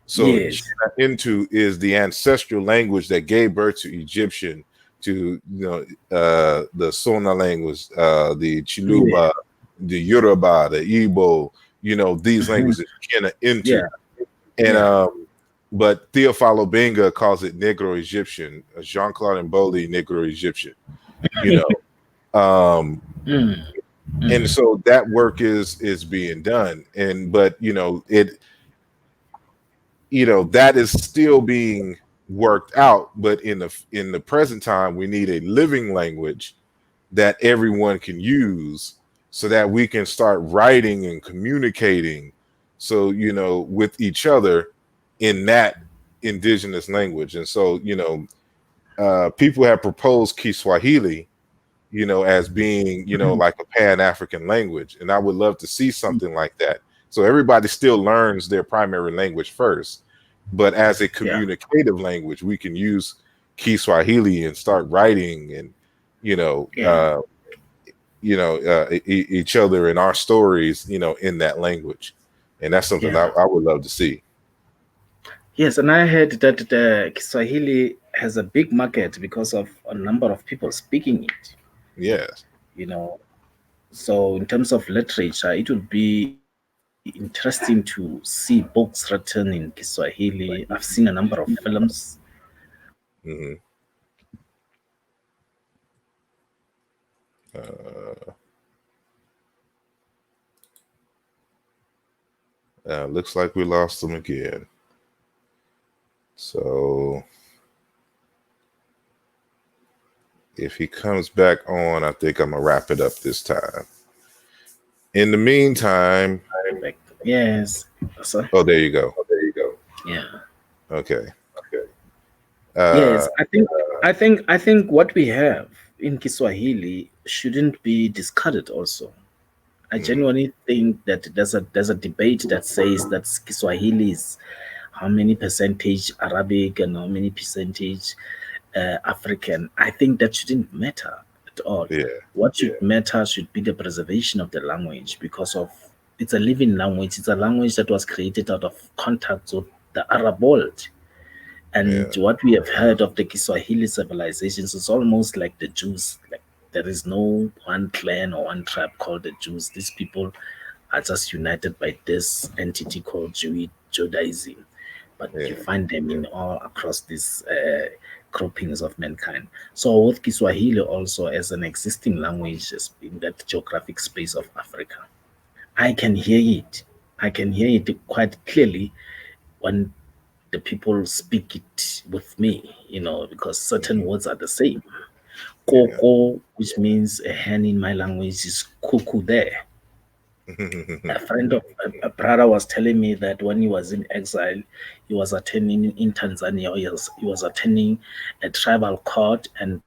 Speaker 1: So
Speaker 2: Yes.
Speaker 1: China Intu is the ancestral language that gave birth to Egyptian, to the Sona language, the
Speaker 2: Yeah.
Speaker 1: Chiluba, the Yoruba, the Igbo, these
Speaker 2: Mhm.
Speaker 1: languages China Intu.
Speaker 2: Yeah.
Speaker 1: And
Speaker 2: Yeah.
Speaker 1: but Theophilo Benga calls it Negro Egyptian, Jean-Claude Mboli Negro Egyptian, you know.
Speaker 2: Mm,
Speaker 1: And
Speaker 2: mm,
Speaker 1: so that work is being done. And but that is still being worked out. But in the present time, we need a living language that everyone can use, so that we can start writing and communicating, so with each other in that indigenous language. And so people have proposed Kiswahili, as being,
Speaker 2: mhm.
Speaker 1: like a pan-African language. And I would love to see something like that. So everybody still learns their primary language first, but as a
Speaker 2: Yeah.
Speaker 1: communicative language, we can use Kiswahili and start writing, and you know,
Speaker 2: Yeah.
Speaker 1: uh, each other and our stories, in that language. And that's something
Speaker 2: Yeah.
Speaker 1: I would love to see.
Speaker 2: Yes, and I heard that the Kiswahili has a big market because of a number of people speaking it.
Speaker 1: Yes.
Speaker 2: You know, so in terms of literature, it would be interesting to see books written in Kiswahili. I've seen a number of films.
Speaker 1: Hmm. Uh, looks like we lost them again. So if he comes back on, I think I'm gonna wrap it up this time. In the meantime,
Speaker 2: Like, yes. So,
Speaker 1: oh, there you go.
Speaker 2: yeah.
Speaker 1: Okay.
Speaker 2: Yes,
Speaker 1: Uh,
Speaker 2: I think what we have in Kiswahili shouldn't be discarded also. I
Speaker 1: Mm.
Speaker 2: genuinely think that there's a debate that says that Kiswahili is how many percentage Arabic and how many percentage African. I think that shouldn't matter at all.
Speaker 1: Yeah.
Speaker 2: What should matter should be the preservation of the language, because of it's a living language. It's a language that was created out of contact with the Arab world. And
Speaker 1: Yeah.
Speaker 2: what we have heard of the Kiswahili civilizations is almost like the Jews. Like, there is no one clan or one tribe called the Jews. These people are just united by this entity called Judaism. But you
Speaker 1: Yeah.
Speaker 2: find them in all across these groupings of mankind. So with Kiswahili also as an existing language in that geographic space of Africa, I can hear it. I can hear it quite clearly when the people speak it with me, because certain
Speaker 1: Mhm.
Speaker 2: words are the same.
Speaker 1: Yeah.
Speaker 2: Koko, which means a hen in my language, is kuku there. A brother was telling me that when he was in exile, he was attending in Tanzania, he was attending a tribal court, and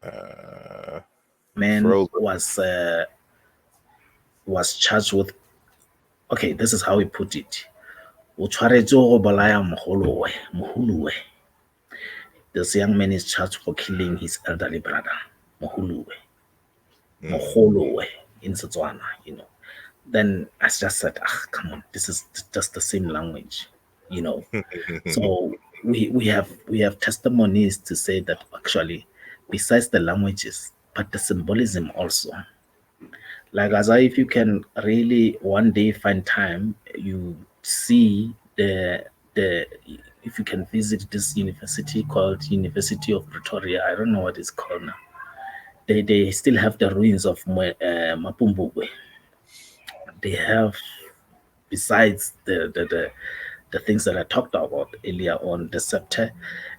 Speaker 1: uh, you
Speaker 2: man
Speaker 1: froze.
Speaker 2: was charged with, okay, this is how he put it. O tshwaretse go bolaya moholowe. This young man is charged for killing his elderly brother, moholowe.
Speaker 1: Mm.
Speaker 2: Mogolowe in Setswana. Then I just said, come on, this is just the same language, you know. So we have testimonies to say that actually, besides the languages, but the symbolism also. Like, as if you can really one day find time, you see the if you can visit this university called University of Pretoria. I don't know what it's called now. They still have the ruins of Mapumbugwe. They have, besides the things that I talked about earlier on, the scepter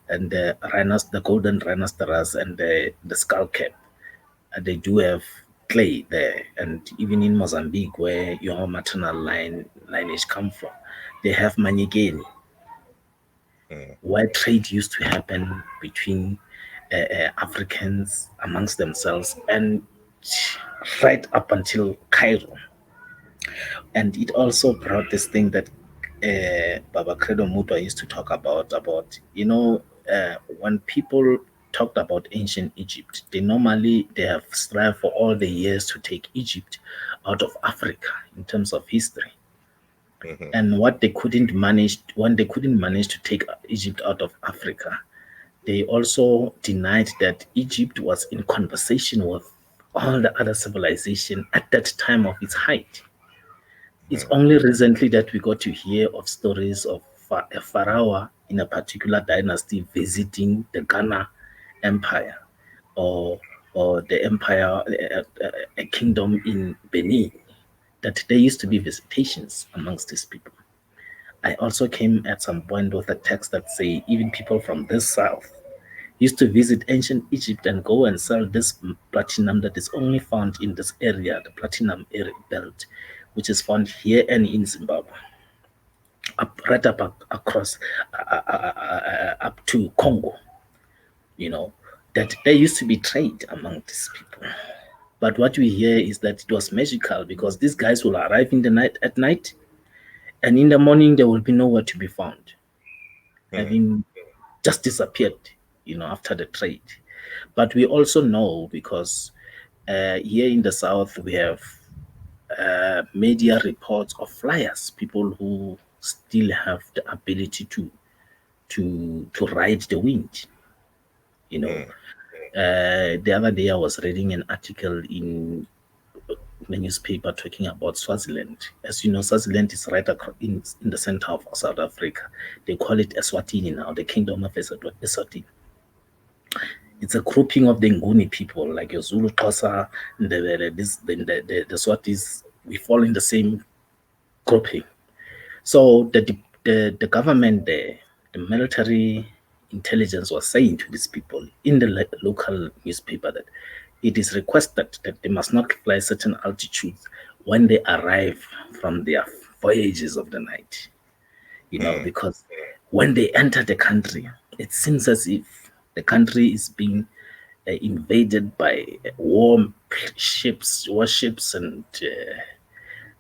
Speaker 2: and the golden rhinoceros and the skull cap. They do have clay there, and even in Mozambique, where your maternal lineage come from, they have manyigeni,
Speaker 1: Mm.
Speaker 2: where trade used to happen between Africans amongst themselves, and right up until Cairo. And it also brought this thing that Baba Credo Mutwa used to talk about when people talked about ancient Egypt, they have strived for all the years to take Egypt out of Africa in terms of history.
Speaker 1: Mhm.
Speaker 2: And when they couldn't manage to take Egypt out of Africa, they also denied that Egypt was in conversation with all the other civilization at that time of its height. It's
Speaker 1: Mm.
Speaker 2: only recently that we got to hear of stories of a pharaoh in a particular dynasty visiting the Ghana Empire, or the empire, a kingdom in Benin. That there used to be visitations amongst these people. I also came at some point with a text that say even people from this south used to visit ancient Egypt and go and sell this platinum that is only found in this area, the platinum area belt, which is found here and in Zimbabwe, right up across up to Congo. You know that there used to be trade among these people. But what we hear is that it was magical, because these guys will arrive in the night at night, and in the morning there will be nowhere to be found,
Speaker 1: Mm.
Speaker 2: having just disappeared, after the trade. But we also know, because here in the south we have media reports of flyers, people who still have the ability to ride the wind. You know,
Speaker 1: Mm.
Speaker 2: the other day I was reading an article in the newspaper talking about Swaziland. As you know, Swaziland is right in the center of South Africa. They call it Eswatini now, the Kingdom of Eswatini. It's a grouping of the Nguni people, like your Zulu, Xhosa, the Swatis. We fall in the same grouping. So the government there, the military intelligence was saying to these people in the local newspaper that it is requested that they must not fly certain altitudes when they arrive from their voyages of the night.
Speaker 1: Mm.
Speaker 2: Because when they enter the country, it seems as if the country is being invaded by warships, and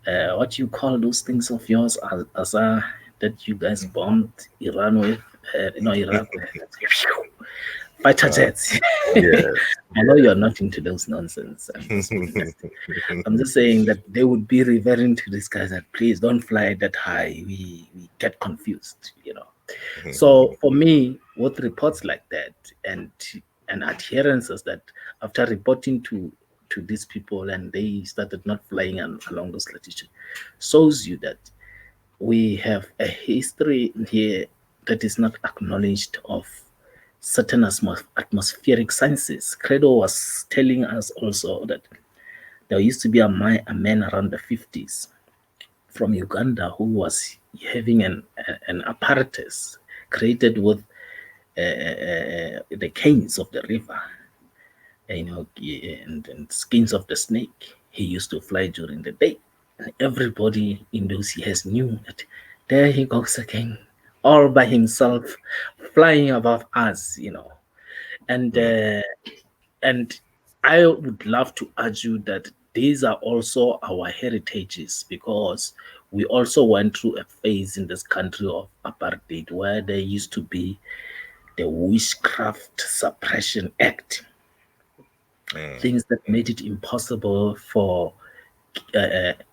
Speaker 2: what do you call those things of yours, Asa, that you guys bombed Iran with? No, Iraq with. Fighter
Speaker 1: Uh,
Speaker 2: jets.
Speaker 1: yes.
Speaker 2: I know you're not into those nonsense. I'm just saying that they would be referring to these guys that please don't fly that high. We get confused, you know. So for me, with reports like that and adherences that after reporting to these people and they started not flying along those latitudes, shows you that we have a history here that is not acknowledged of certain atmospheric sciences. Credo was telling us also that there used to be a man around the 50s from Uganda who was having an apparatus created with the canes of the river, and skins of the snake. He used to fly during the day, and everybody in those years knew that there he goes again, all by himself, flying above us, and and I would love to argue that these are also our heritages, because we also went through a phase in this country of apartheid where there used to be the Witchcraft Suppression Act, things that made it impossible for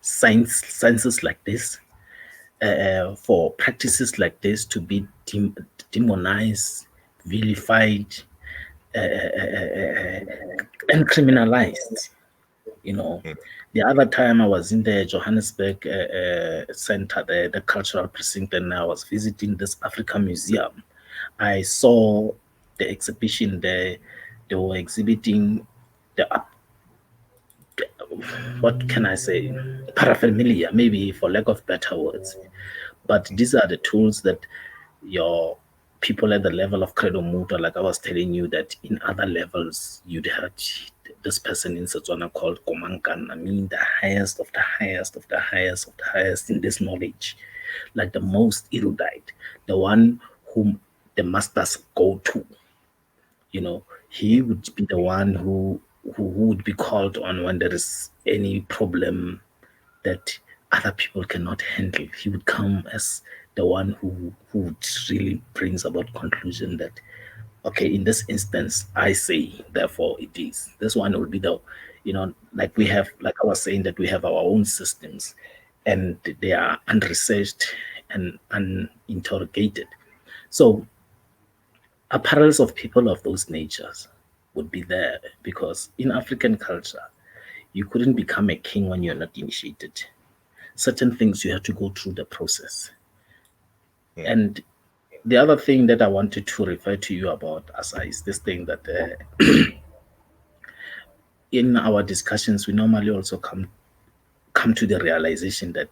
Speaker 2: sciences like this, for practices like this to be demonized, vilified, and criminalized. You know, the other time I was in the Johannesburg Center, the cultural precinct, and I was visiting this African museum. I saw the exhibition there. They were exhibiting the what can I say, paraphernalia, maybe for lack of better words. But these are the tools that your people at the level of Credo Mutwa, like I was telling you, that in other levels you'd have this person in Setswana called Komankan. I mean, the highest of the highest of the highest of the highest in this knowledge, like the most erudite, the one whom the masters go to. He would be the one who would be called on when there is any problem that other people cannot handle. He would come as the one who would really brings about conclusion that, okay, in this instance, I say, therefore it is. This one will be like we have, like I was saying, that we have our own systems and they are unresearched and uninterrogated. So apparels of people of those natures would be there, because in African culture, you couldn't become a king when you're not initiated. Certain things you have to go through the process. And the other thing that I wanted to refer to you about, Asa, is this thing that in our discussions, we normally also come to the realization that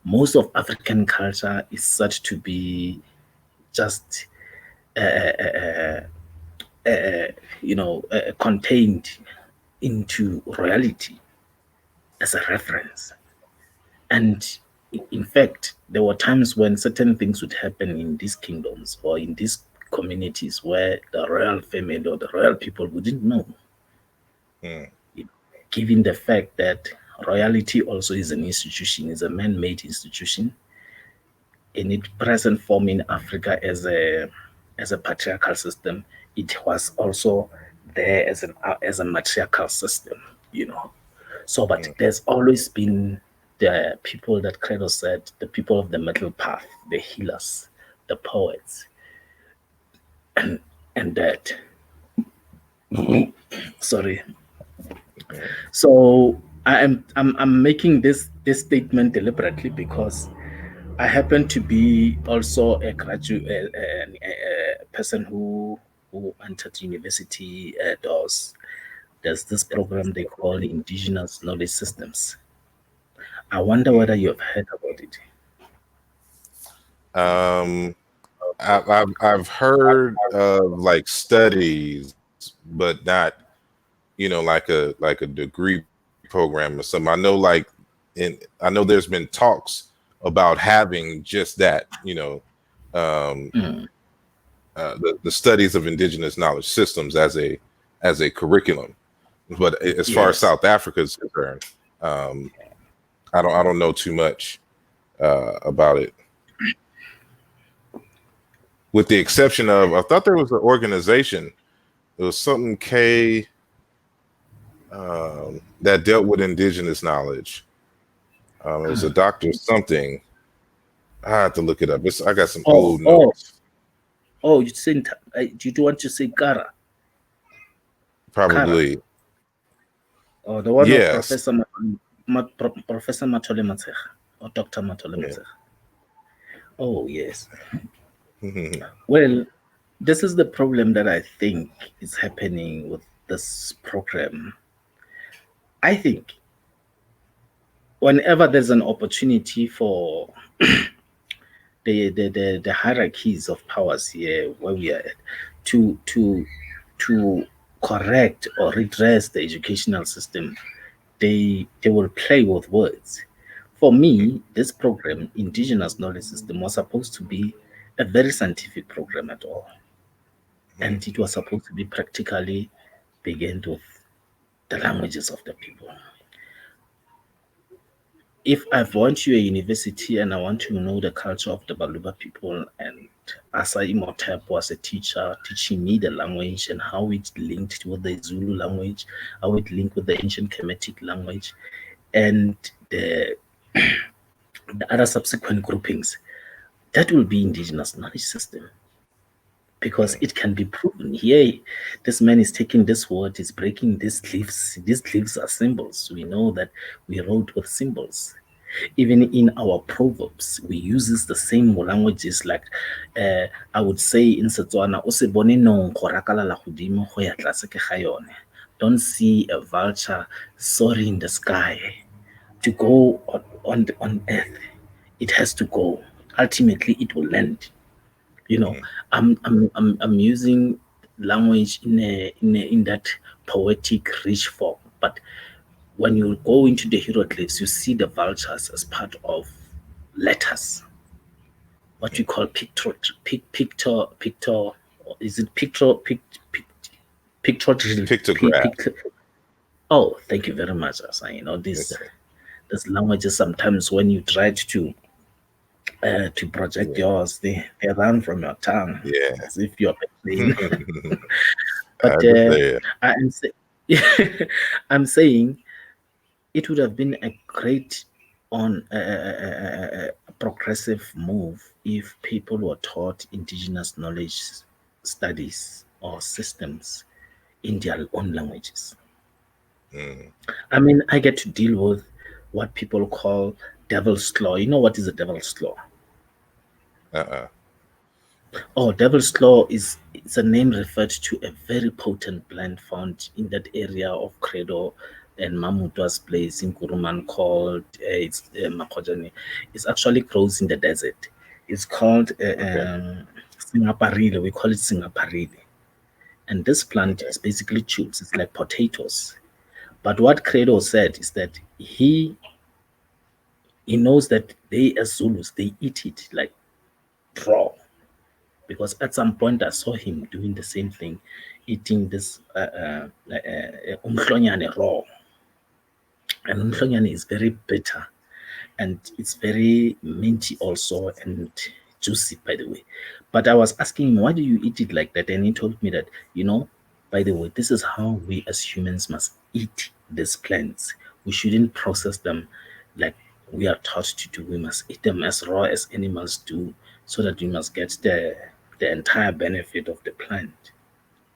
Speaker 2: most of African culture is said to be just contained into royalty as a reference. And in fact, there were times when certain things would happen in these kingdoms or in these communities where the royal family or the royal people wouldn't know. Given the fact that royalty also is an institution, is a man-made institution, in its present form in Africa as a patriarchal system, it was also there as a matriarchal system, So, but there's always been the people that Credo said, the people of the middle path, the healers, the poets, and that. Sorry. So I'm making this statement deliberately because I happen to be also a graduate, a person who entered university. There's this program they call Indigenous Knowledge Systems. I wonder whether you've heard about it.
Speaker 1: I've heard of like studies, but not like a degree program or something. I know I know there's been talks about having just that, the studies of indigenous knowledge systems as a as a curriculum. But as far as
Speaker 2: Yes.
Speaker 1: South Africa is concerned, I don't know too much about it. With the exception of, I thought there was an organization. It was something that dealt with indigenous knowledge. It was a doctor something. I have to look it up. I got some
Speaker 2: Oh,
Speaker 1: old
Speaker 2: oh,
Speaker 1: notes.
Speaker 2: oh! You said you do want to say Kara? Kara.
Speaker 1: Probably.
Speaker 2: Oh, the one of
Speaker 1: Yes.
Speaker 2: Professor Professor Matole Matshega or Dr. Matole
Speaker 1: Yeah.
Speaker 2: Matshega. Oh, yes.
Speaker 1: Mhm.
Speaker 2: Well, this is the problem that I think is happening with this program. I think whenever there's an opportunity for the hierarchies of powers here where we are at to correct or redress the educational system, they will play with words. For me, this program, Indigenous Knowledge System, was supposed to be a very scientific program at all. And it was supposed to be practically begin with the languages of the people. If I went to a university and I want to know the culture of the Baluba people, and asarimhotep was a teacher teaching me the language and how it linked with the Zulu language, how it linked with the ancient Kemetic language, and the other subsequent groupings, that will be indigenous knowledge system because it can be proven. Here, this man is taking this word, is breaking these leaves. These leaves are symbols. We know that we wrote with symbols. Even in our proverbs, we use the same languages. Like I would say in Setswana, "O se bone nong go rakalala godimo go ya tlase ke ga yone." Don't see a vulture soaring in the sky. To go on earth, it has to go. Ultimately, it will land. You know, I'm using language in that poetic, rich form, but when you go into the hieroglyphs, you see the vultures as part of letters, what we call pictor, is it pictorial,
Speaker 1: Pictograph.
Speaker 2: oh, thank you very much, Asa. You know,
Speaker 1: Okay.
Speaker 2: these languages, sometimes when you try to project
Speaker 1: Yeah.
Speaker 2: yours, they run from your tongue
Speaker 1: Yeah.
Speaker 2: as if you're playing.
Speaker 1: I
Speaker 2: But
Speaker 1: understand.
Speaker 2: I'm saying it would have been a great on progressive move if people were taught indigenous knowledge studies or systems in their own languages.
Speaker 1: Mm.
Speaker 2: I mean, I get to deal with what people call devil's claw. You know what is a devil's claw?
Speaker 1: Uh-uh.
Speaker 2: Oh, devil's claw is it's a name referred to a very potent plant found in that area of Credo and Mamutwa's place in Kuruman called it's Makojane. It's actually grows in the desert. It's called
Speaker 1: Okay.
Speaker 2: Singaparile. We call it Singaparile. And this plant
Speaker 1: Okay.
Speaker 2: is basically tubes. It's like potatoes. But what Credo said is that he knows that they as Zulus they eat it like raw, because at some point I saw him doing the same thing, eating this umhlonyane raw, and
Speaker 1: Okay.
Speaker 2: umhlonyane is very bitter and it's very minty also and juicy, by the way. But I was asking him, why do you eat it like that? And he told me that, by the way, this is how we as humans must eat these plants. We shouldn't process them like we are taught to do. We must eat them as raw as animals do, so that we must get the entire benefit of the plant.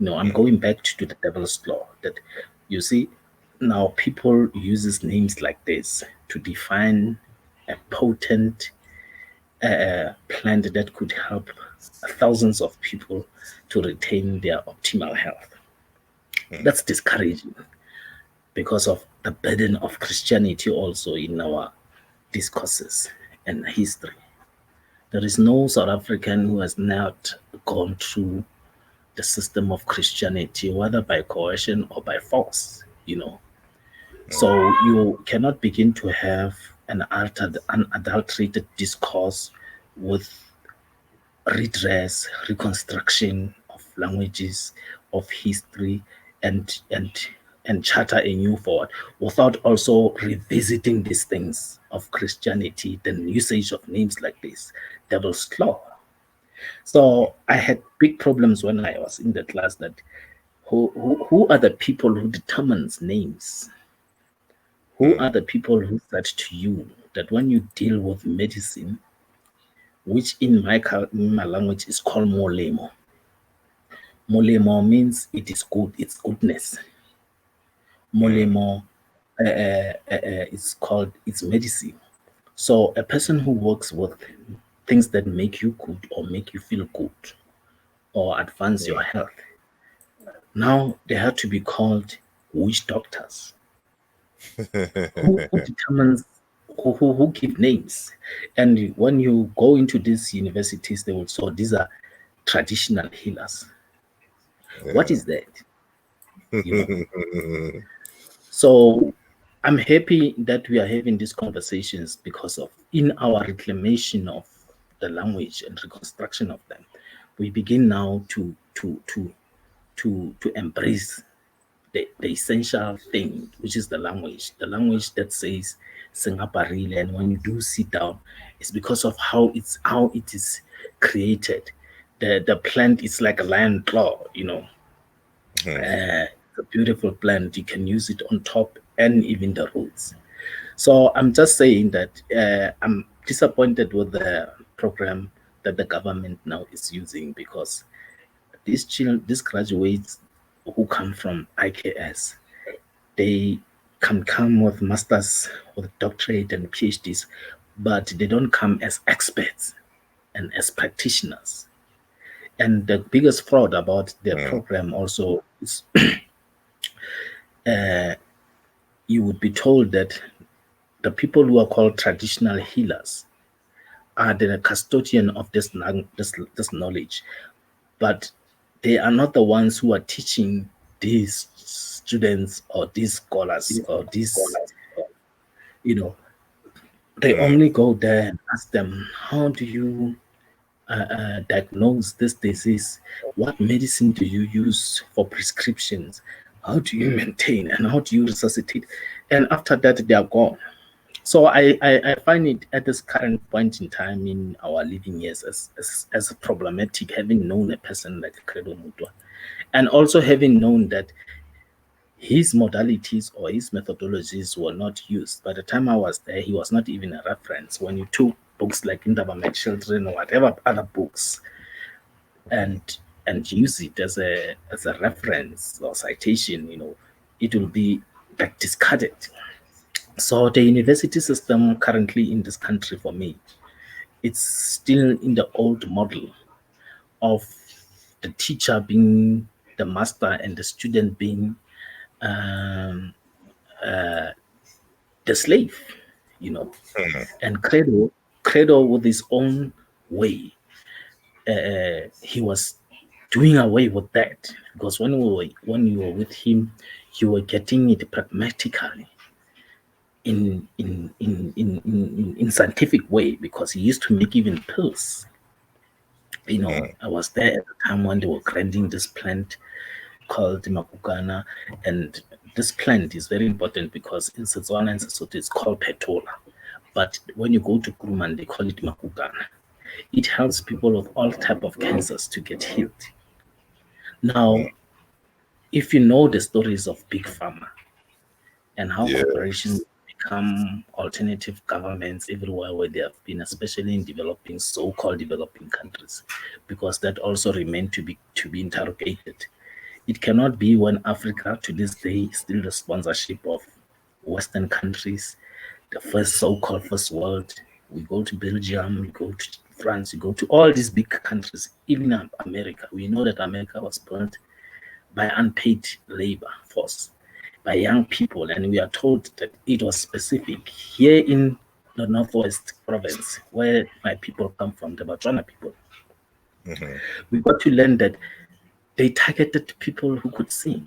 Speaker 2: I'm
Speaker 1: Mm.
Speaker 2: going back to the devil's law that you see now people uses names like this to define a potent plant that could help thousands of people to retain their optimal health.
Speaker 1: Mm.
Speaker 2: That's discouraging because of the burden of Christianity also in our discourses and history. There is no South African who has not gone through the system of Christianity, whether by coercion or by force, So you cannot begin to have an unadulterated discourse with redress, reconstruction of languages, of history, and charter a new forward without also revisiting these things of Christianity, the usage of names like this, devil's claw. So I had big problems when I was in the class that who are the people who determines names? Who are the people who said to you that when you deal with medicine, which in my language is called molemo. Molemo means it is good, it's goodness. Molemo is called it's medicine. So a person who works with things that make you good or make you feel good or advance your health, now they have to be called witch doctors. Who determines who give names? And when you go into these universities, they will say these are traditional healers. What is that? You know. So I'm happy that we are having these conversations because of in our reclamation of the language and reconstruction of them, we begin now to embrace the essential thing, which is the language that says Singaparile. And when you do sit down, it's because of how it is created. The plant is like a lion claw, you know. It's a beautiful plant. You can use it on top and even the roots. So I'm just saying that I'm disappointed with the program that the government now is using because these graduates who come from IKS, they can come with masters, with doctorate and PhDs, but they don't come as experts and as practitioners. And the biggest fraud about the program also is you would be told that the people who are called traditional healers are the custodian of this knowledge, but they are not the ones who are teaching these students or these scholars or these, you know, they only go there and ask them, how do you diagnose this disease? What medicine do you use for prescriptions? How do you maintain and how do you resuscitate? And after that, they are gone. So I find it at this current point in time in our living years as problematic, having known a person like Credo Mutwa, and also having known that his modalities or his methodologies were not used. By the time I was there, he was not even a reference. When you took books like Indaba Children or whatever other books and use it as a reference or citation, you know, it will be like discarded. So the university system currently in this country for me, it's still in the old model of the teacher being the master and the student being um, the slave, you know. And Credo with his own way, he was doing away with that because when you were with him, you were getting it pragmatically in scientific way because he used to make even pills. You know, I was there at the time when they were grinding this plant called Makukana, and this plant is very important because in Setswana and Sesotho it's called petola, but when you go to Kuruman they call it Makukana. It helps people with all type of cancers to get healed. Now, if you know the stories of big pharma and how corporations become alternative governments everywhere where they have been, especially in developing so-called developing countries, because that also remain to be interrogated. It cannot be when Africa to this day is still the sponsorship of Western countries, the first so-called first world. We go to Belgium, we go to France, we go to all these big countries, even America. We know that America was built by unpaid labor force, by young people, and we are told that it was specific. Here in the Northwest province, where my people come from, the Botswana people, we got to learn that they targeted people who could sing.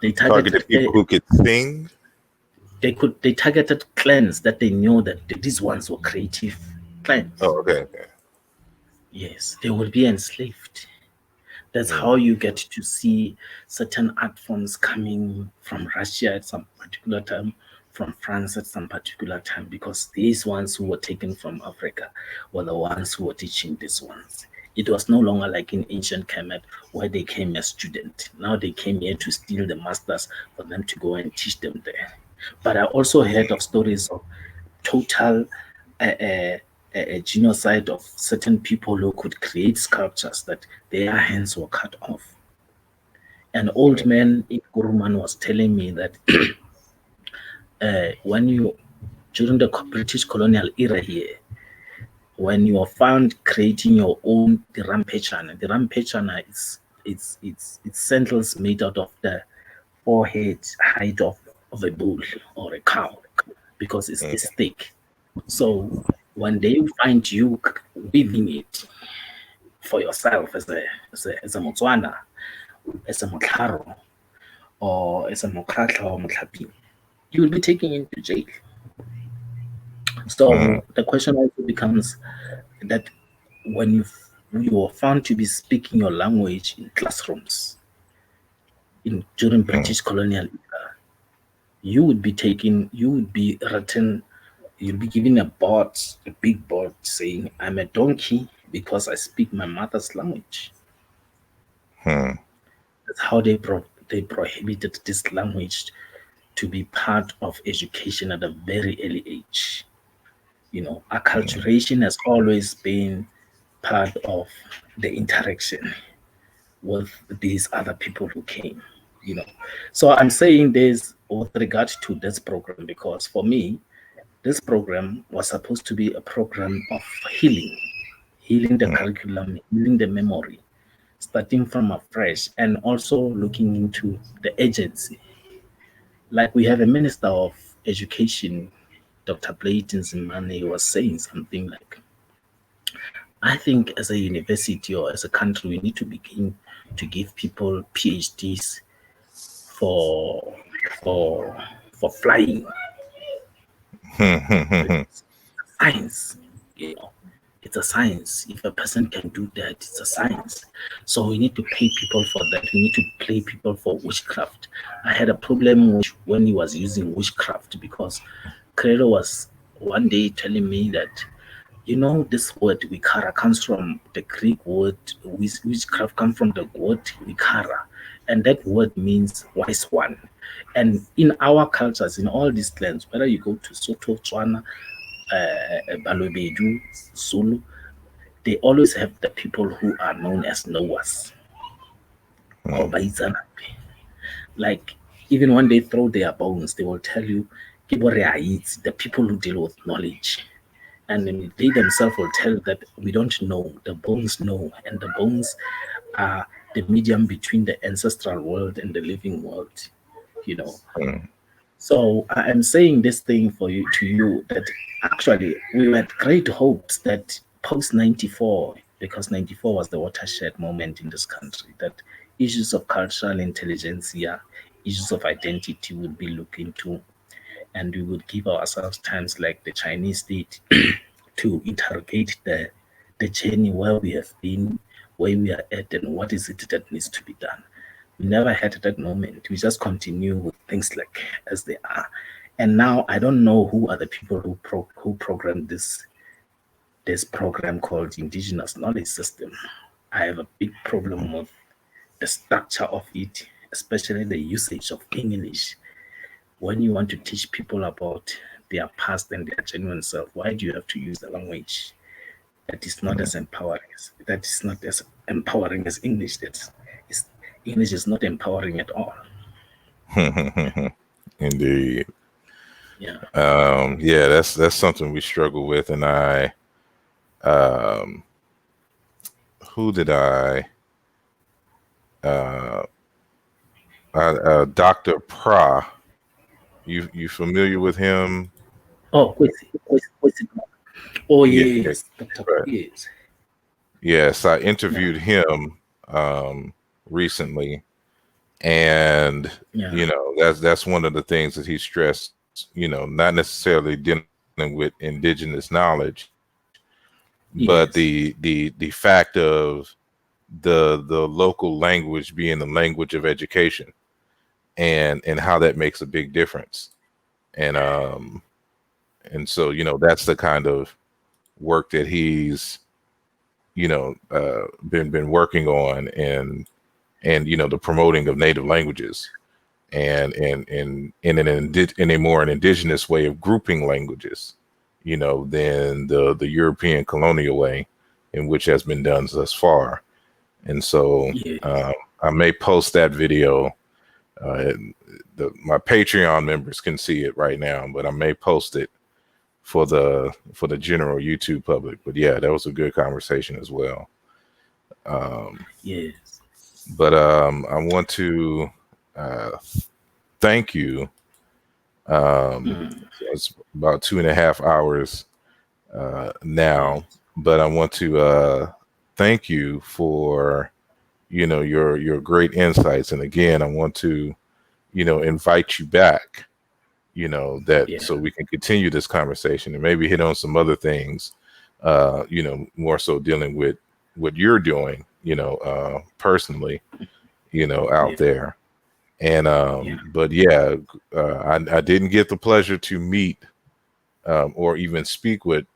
Speaker 2: They
Speaker 1: Targeted people who could sing.
Speaker 2: They targeted clans that they knew that these ones were creative clans.
Speaker 1: Oh, okay.
Speaker 2: Yes, they will be enslaved. That's how you get to see certain art forms coming from Russia at some particular time, from France at some particular time, because these ones who were taken from Africa were the ones who were teaching these ones. It was no longer like in ancient Kemet where they came as students. Now they came here to steal the masters for them to go and teach them there. But I also heard of stories of total a genocide of certain people who could create sculptures that their hands were cut off. An old man in Guruman was telling me that when you, during the British colonial era here, when you are found creating your own the rampechana is it's sandals made out of the forehead height of a bull or a cow because it's this thick. So when they find you weaving it for yourself as a Motswana, as a Motlharo, or as a Mokhatla or Motlapi, you will be taken into jail. So the question also becomes that when you are found to be speaking your language in classrooms during British colonial era, you would be taken, you would be written, you'll be given a big board saying, "I'm a donkey because I speak my mother's language." That's how they prohibited this language to be part of education at a very early age. You know, acculturation has always been part of the interaction with these other people who came, you know. So I'm saying this with regard to this program because for me, this program was supposed to be a program of healing the curriculum, healing the memory, starting from afresh, and also looking into the agency. Like we have a minister of education, Dr. Blayton Zimane, was saying something like, I think as a university or as a country, we need to begin to give people PhDs for for for flying because science, you know, it's a science. If a person can do that, it's a science. So we need to pay people for that. We need to pay people for witchcraft. I had a problem when he was using witchcraft because Credo was one day telling me that, you know, this word wikara comes from the Greek word witchcraft comes from the word wikara, and that word means wise one. And in our cultures, in all these lands, whether you go to Soto, Tswana, Balobedu, Zulu, they always have the people who are known as knowers or Baizanape. Like even when they throw their bones, they will tell you, the people who deal with knowledge. And then they themselves will tell that we don't know, the bones know, and the bones are the medium between the ancestral world and the living world, you know. So I am saying this thing for you to you that actually we had great hopes that post 94, because 94 was the watershed moment in this country, that issues of cultural intelligentsia, issues of identity would be looked into, and we would give ourselves times like the Chinese did to interrogate the journey where we have been, where we are at, and what is it that needs to be done. We never had that moment. We just continue with things like as they are. And now I don't know who are the people who programmed this program called Indigenous Knowledge System. I have a big problem with the structure of it, especially the usage of English. When you want to teach people about their past and their genuine self, why do you have to use the language that is not as empowering as English? English is not empowering at all.
Speaker 1: Indeed.
Speaker 2: Yeah.
Speaker 1: Yeah, that's something we struggle with. And who did Dr. Pra, you familiar with him?
Speaker 2: Oh, Kwesi. Oh
Speaker 1: Yeah,
Speaker 2: yes, Dr.
Speaker 1: right.
Speaker 2: Yes.
Speaker 1: Yes, I
Speaker 2: Yeah.
Speaker 1: interviewed him recently, and
Speaker 2: Yeah.
Speaker 1: that's one of the things that he stressed. Not necessarily dealing with indigenous knowledge, but
Speaker 2: Yes.
Speaker 1: the fact of the local language being the language of education, and how that makes a big difference. And so, that's the kind of work that he's, been working on, and the promoting of native languages, and in a more an indigenous way of grouping languages, than the European colonial way in which has been done thus far. And so
Speaker 2: Yes.
Speaker 1: I may post that video. My Patreon members can see it right now, but I may post it for the general YouTube public. But yeah, that was a good conversation as well.
Speaker 2: Yes.
Speaker 1: But I want to uh, thank you.
Speaker 2: Mm.
Speaker 1: So it's about 2.5 hours now,
Speaker 2: Yes.
Speaker 1: but I want to thank you for your great insights. And again, I want to invite you back. That
Speaker 2: Yeah.
Speaker 1: so we can continue this conversation and maybe hit on some other things. More so dealing with what you're doing. Personally. Out
Speaker 2: Yeah.
Speaker 1: there. And
Speaker 2: Yeah.
Speaker 1: but yeah, I didn't get the pleasure to meet or even speak with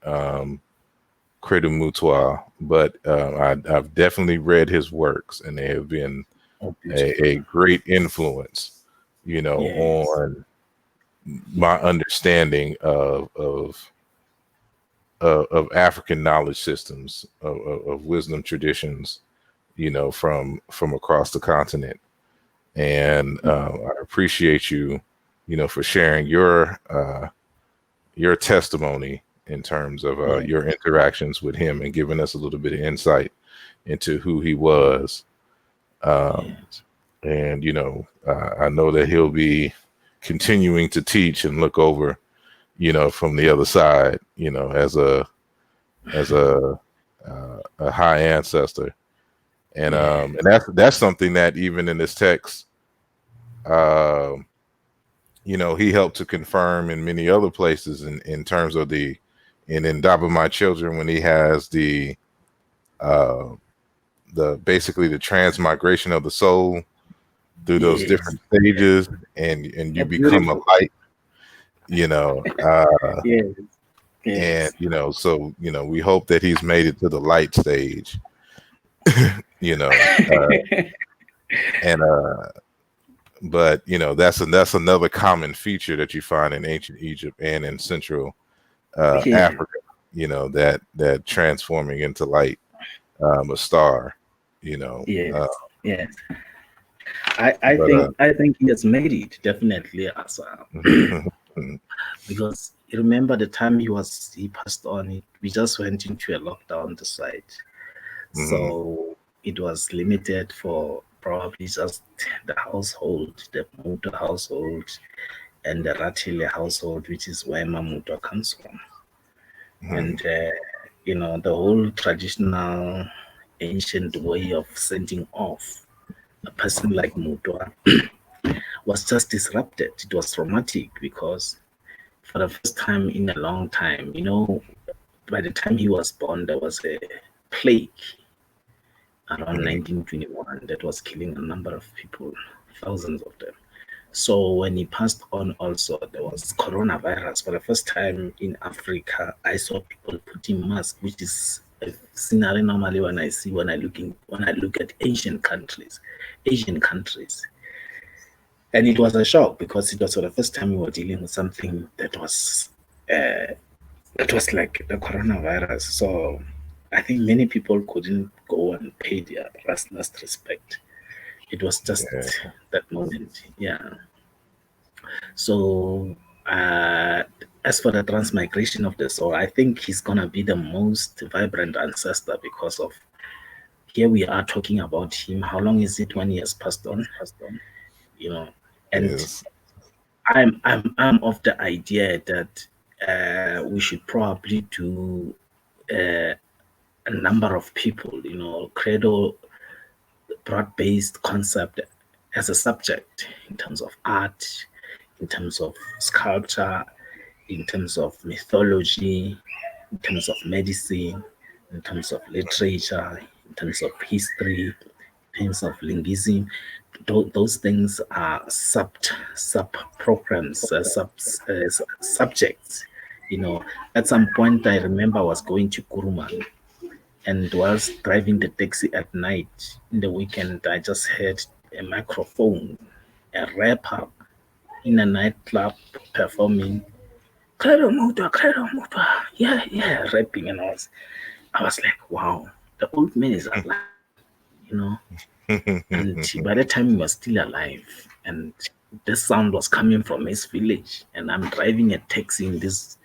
Speaker 1: Credo Mutwa, but I've definitely read his works, and they have been
Speaker 2: Oh,
Speaker 1: a
Speaker 2: beautiful.
Speaker 1: great influence,
Speaker 2: Yes.
Speaker 1: on my understanding of African knowledge systems, of wisdom traditions, from across the continent. And I appreciate you, for sharing your testimony in terms of
Speaker 2: Yeah.
Speaker 1: your interactions with him and giving us a little bit of insight into who he was. Um,
Speaker 2: Yes.
Speaker 1: and I know that he'll be continuing to teach and look over, from the other side, as a high ancestor. And
Speaker 2: Yes.
Speaker 1: that's something that even in this text, um, he helped to confirm in many other places in terms of and in Daba My Children, when he has uh, the basically the transmigration of the soul through those
Speaker 2: Yes.
Speaker 1: different stages, and
Speaker 2: Oh,
Speaker 1: you become a
Speaker 2: beautiful.
Speaker 1: light, you know,
Speaker 2: Yes.
Speaker 1: and
Speaker 2: Yes.
Speaker 1: so we hope that he's made it to the light stage, you know, uh, and but that's another common feature that you find in ancient Egypt and in Central
Speaker 2: Yes.
Speaker 1: Africa, that transforming into light, a star, you know.
Speaker 2: Yes. Yes.
Speaker 1: But
Speaker 2: I think he has made it definitely as because you remember the time he passed on, we just went into a lockdown the site,
Speaker 1: mhm,
Speaker 2: so it was limited for probably just the household, the Mutwa household, and the Ratile household, which is where Mutwa comes from.
Speaker 1: mhm,
Speaker 2: And the whole traditional ancient way of sending off a person like Mutwa was just disrupted. It was traumatic because for the first time in a long time, by the time he was born, there was a plague around
Speaker 1: mhm,
Speaker 2: 1921 that was killing a number of people, thousands of them. So when he passed on, also there was coronavirus. For the first time in Africa, I saw people putting masks, which is a scenario normally when I look at Asian countries. And it was a shock because it was for the first time we were dealing with something that was like the coronavirus. So I think many people couldn't go and pay their last respect. It was just
Speaker 1: yeah,
Speaker 2: that moment. Yeah. So as for the transmigration of the soul, I think he's gonna be the most vibrant ancestor because of here we are talking about him. How long is it when he has passed on? You know, and
Speaker 1: yes,
Speaker 2: I'm of the idea that we should probably do uh, a number of people, credo broad-based concept as a subject in terms of art, in terms of sculpture, in terms of mythology, in terms of medicine, in terms of literature, in terms of history, in terms of linguism. Those things are sub programs, subjects. At some point, I remember I was going to Kuruman, and whilst driving the taxi at night in the weekend, I just heard a microphone, a rapper in a nightclub performing Credo Mutwa, Credo Mutwa, yeah, rapping, and I was like, wow, the old man is alive, you know. And by the time he was still alive, and this sound was coming from his village, and I'm driving a taxi in this,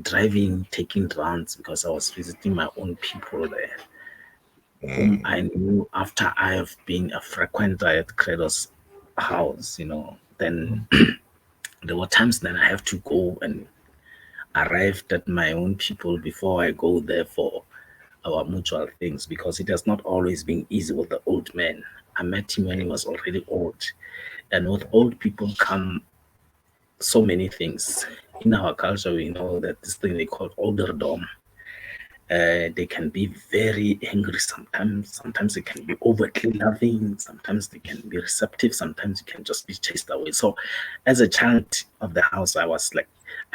Speaker 2: driving, taking rounds because I was visiting my own people there, whom I knew after I have been a frequenter at Credo's house, Then there were times that I have to go and arrive at my own people before I go there for our mutual things, because it has not always been easy with the old man. I met him when he was already old. And with old people come so many things. In our culture, we know that this thing they call olderdom. They can be very angry sometimes. Sometimes they can be overtly loving. Sometimes they can be receptive. Sometimes you can just be chased away. So, as a child of the house, I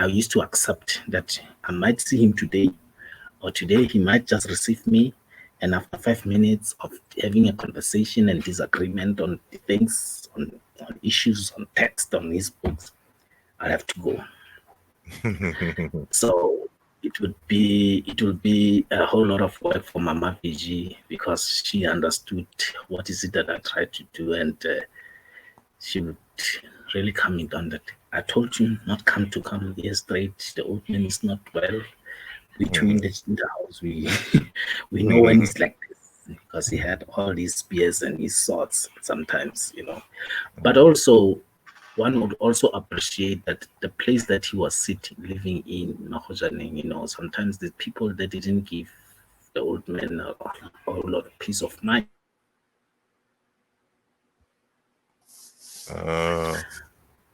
Speaker 2: used to accept that I might see him today, or today he might just receive me. And after 5 minutes of having a conversation and disagreement on things, on issues, on text, on his books, I'll have to go. So it will be a whole lot of work for Mama VG, because she understood what is it that I tried to do, and she would really calm me down that I told you not come here straight. The old man is not well. Between the house, we we know when it's like this, because he had all these spears and his swords sometimes, But also, one would also appreciate that the place that he was living in Mahojaning, sometimes the people that didn't give the old man a whole lot of peace of mind.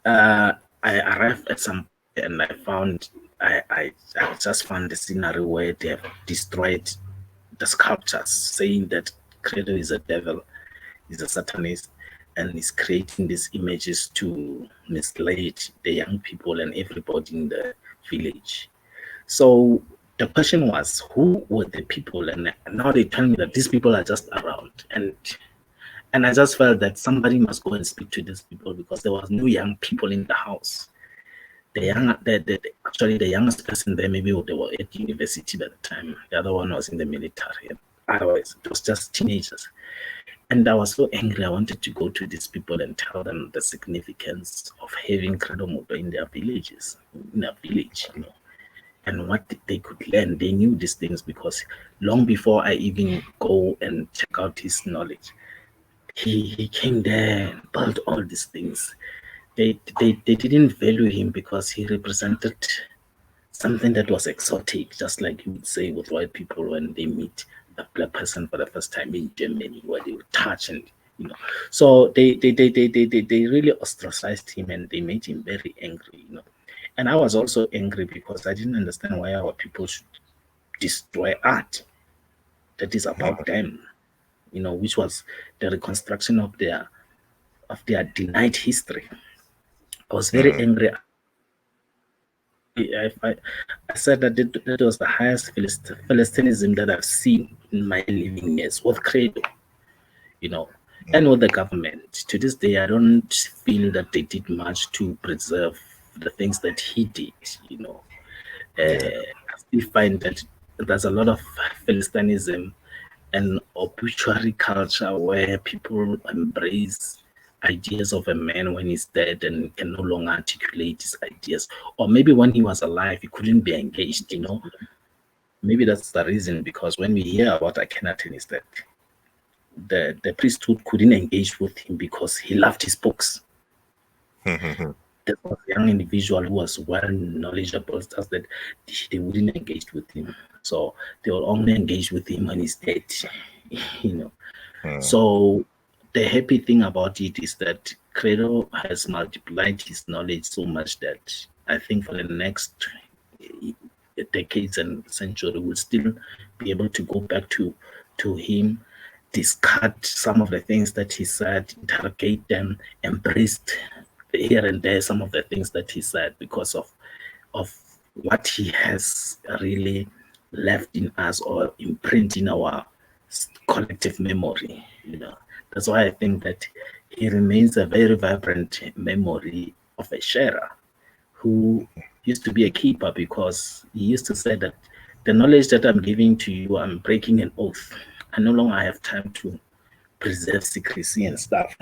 Speaker 2: I arrived at some point and I just found the scenery where they have destroyed the sculptures, saying that Credo is a devil, is a satanist, and is creating these images to mislead the young people and everybody in the village. So the question was, who were the people? And now they tell me that these people are just around. And I just felt that somebody must go and speak to these people, because there was no young people in the house. Actually, the youngest person there, maybe they were at university by the time. The other one was in the military. Otherwise, it was just teenagers. And I was so angry. I wanted to go to these people and tell them the significance of having Credo Mutwa in their villages, in their village, and what they could learn. They knew these things, because long before I even go and check out his knowledge, he came there and built all these things. They didn't value him because he represented something that was exotic, just like you would say with white people when they meet a black person for the first time in Germany, where they would touch and So they really ostracized him, and they made him very angry, And I was also angry because I didn't understand why our people should destroy art that is about them, which was the reconstruction of their denied history. I was very angry. I said that that was the highest Philistinism that I've seen in my living years with Credo, and with the government. To this day, I don't feel that they did much to preserve the things that he did, I still find that there's a lot of Philistinism and obituary culture where people embrace ideas of a man when he's dead and can no longer articulate his ideas, or maybe when he was alive he couldn't be engaged. Maybe that's the reason, because when we hear about Akhenaten is that the priesthood couldn't engage with him because he loved his books. There was a young individual who was well knowledgeable, just that they wouldn't engage with him, so they will only engage with him when he's dead. So the happy thing about it is that Credo has multiplied his knowledge so much that I think for the next decades and century we'll still be able to go back to him discard some of the things that he said, interrogate them, embraced here and there some of the things that he said because of what he has really left in us or imprint in our collective memory. That's why I think that he remains a very vibrant memory of a sharer who used to be a keeper, because he used to say that the knowledge that I'm giving to you, I'm breaking an oath. I no longer have time to preserve secrecy and stuff.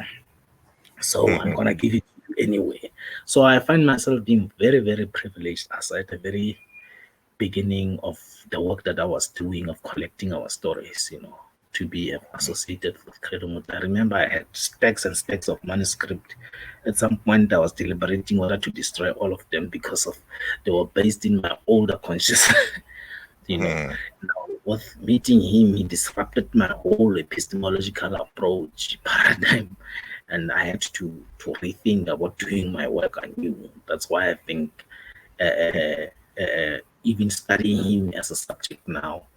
Speaker 2: So I'm going to give it to you anyway. So I find myself being very, very privileged as at the very beginning of the work that I was doing of collecting our stories, to be associated with Credo Mutwa. I remember I had stacks and stacks of manuscript. At some point, I was deliberating whether to destroy all of them because of they were based in my older consciousness. Now with meeting him, he disrupted my whole epistemological approach paradigm, and I had to rethink about doing my work anew. That's why I think even studying him as a subject now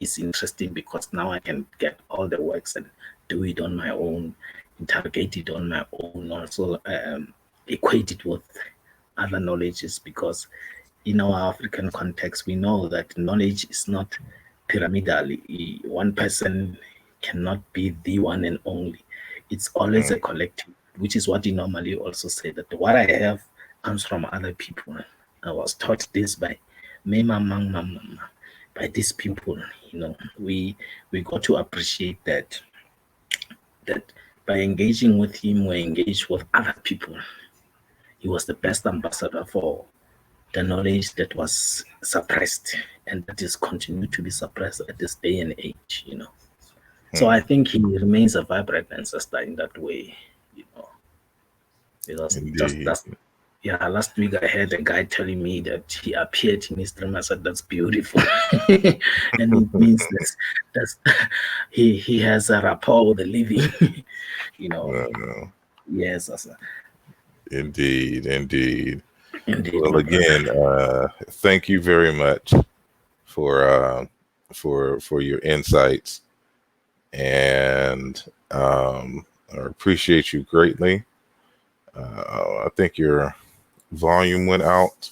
Speaker 2: is interesting, because now I can get all the works and do it on my own, interrogate it on my own, also equate it with other knowledges, because in our African context, we know that knowledge is not pyramidal. One person cannot be the one and only. It's always a collective, which is what you normally also say, that what I have comes from other people. I was taught this by by these people. We got to appreciate that by engaging with him, we engage with other people. He was the best ambassador for the knowledge that was suppressed and that is continued to be suppressed at this day and age. So I think he remains a vibrant ancestor in that way. Because last week I had a guy telling me that he appeared in his dream. I said, that's beautiful. And it means that's he has a rapport with the living. Yes,
Speaker 1: Indeed.
Speaker 2: Indeed,
Speaker 1: Well, again, thank you very much for your insights, and I appreciate you greatly. I think your volume went out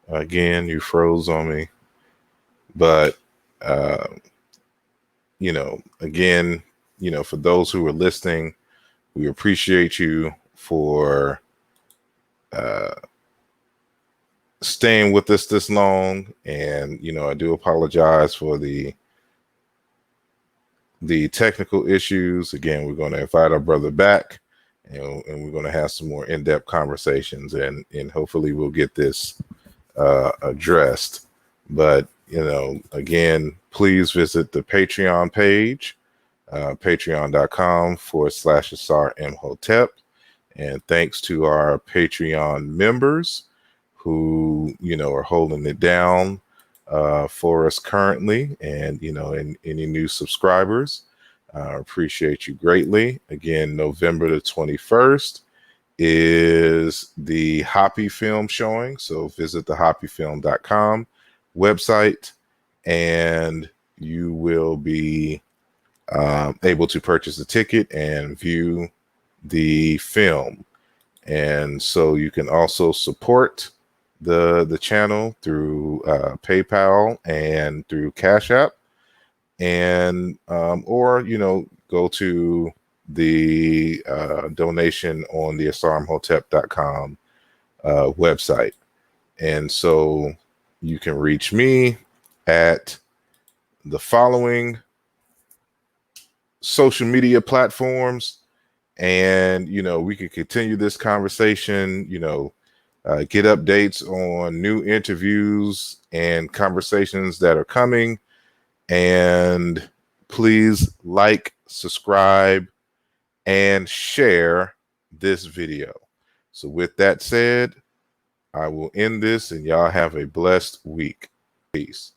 Speaker 1: again. You froze on me, but again, for those who are listening, we appreciate you for staying with us this long. And I do apologize for the technical issues. Again, we're going to invite our brother back, and we're going to have some more in-depth conversations, and hopefully we'll get this addressed. But again, please visit the Patreon page, patreon.com/asarimhotep. And thanks to our Patreon members who, are holding it down for us currently, and, and any new subscribers. Appreciate you greatly. Again, November the 21st is the Hoppy Film showing. So visit the hoppyfilm.com website, and you will be able to purchase a ticket and view the film. And so you can also support the channel through PayPal and through CashApp, and or go to the donation on the asarimhotep.com website. And so you can reach me at the following social media platforms, and we can continue this conversation, get updates on new interviews and conversations that are coming. And please like, subscribe, and share this video. So with that said, I will end this, and y'all have a blessed week. Peace.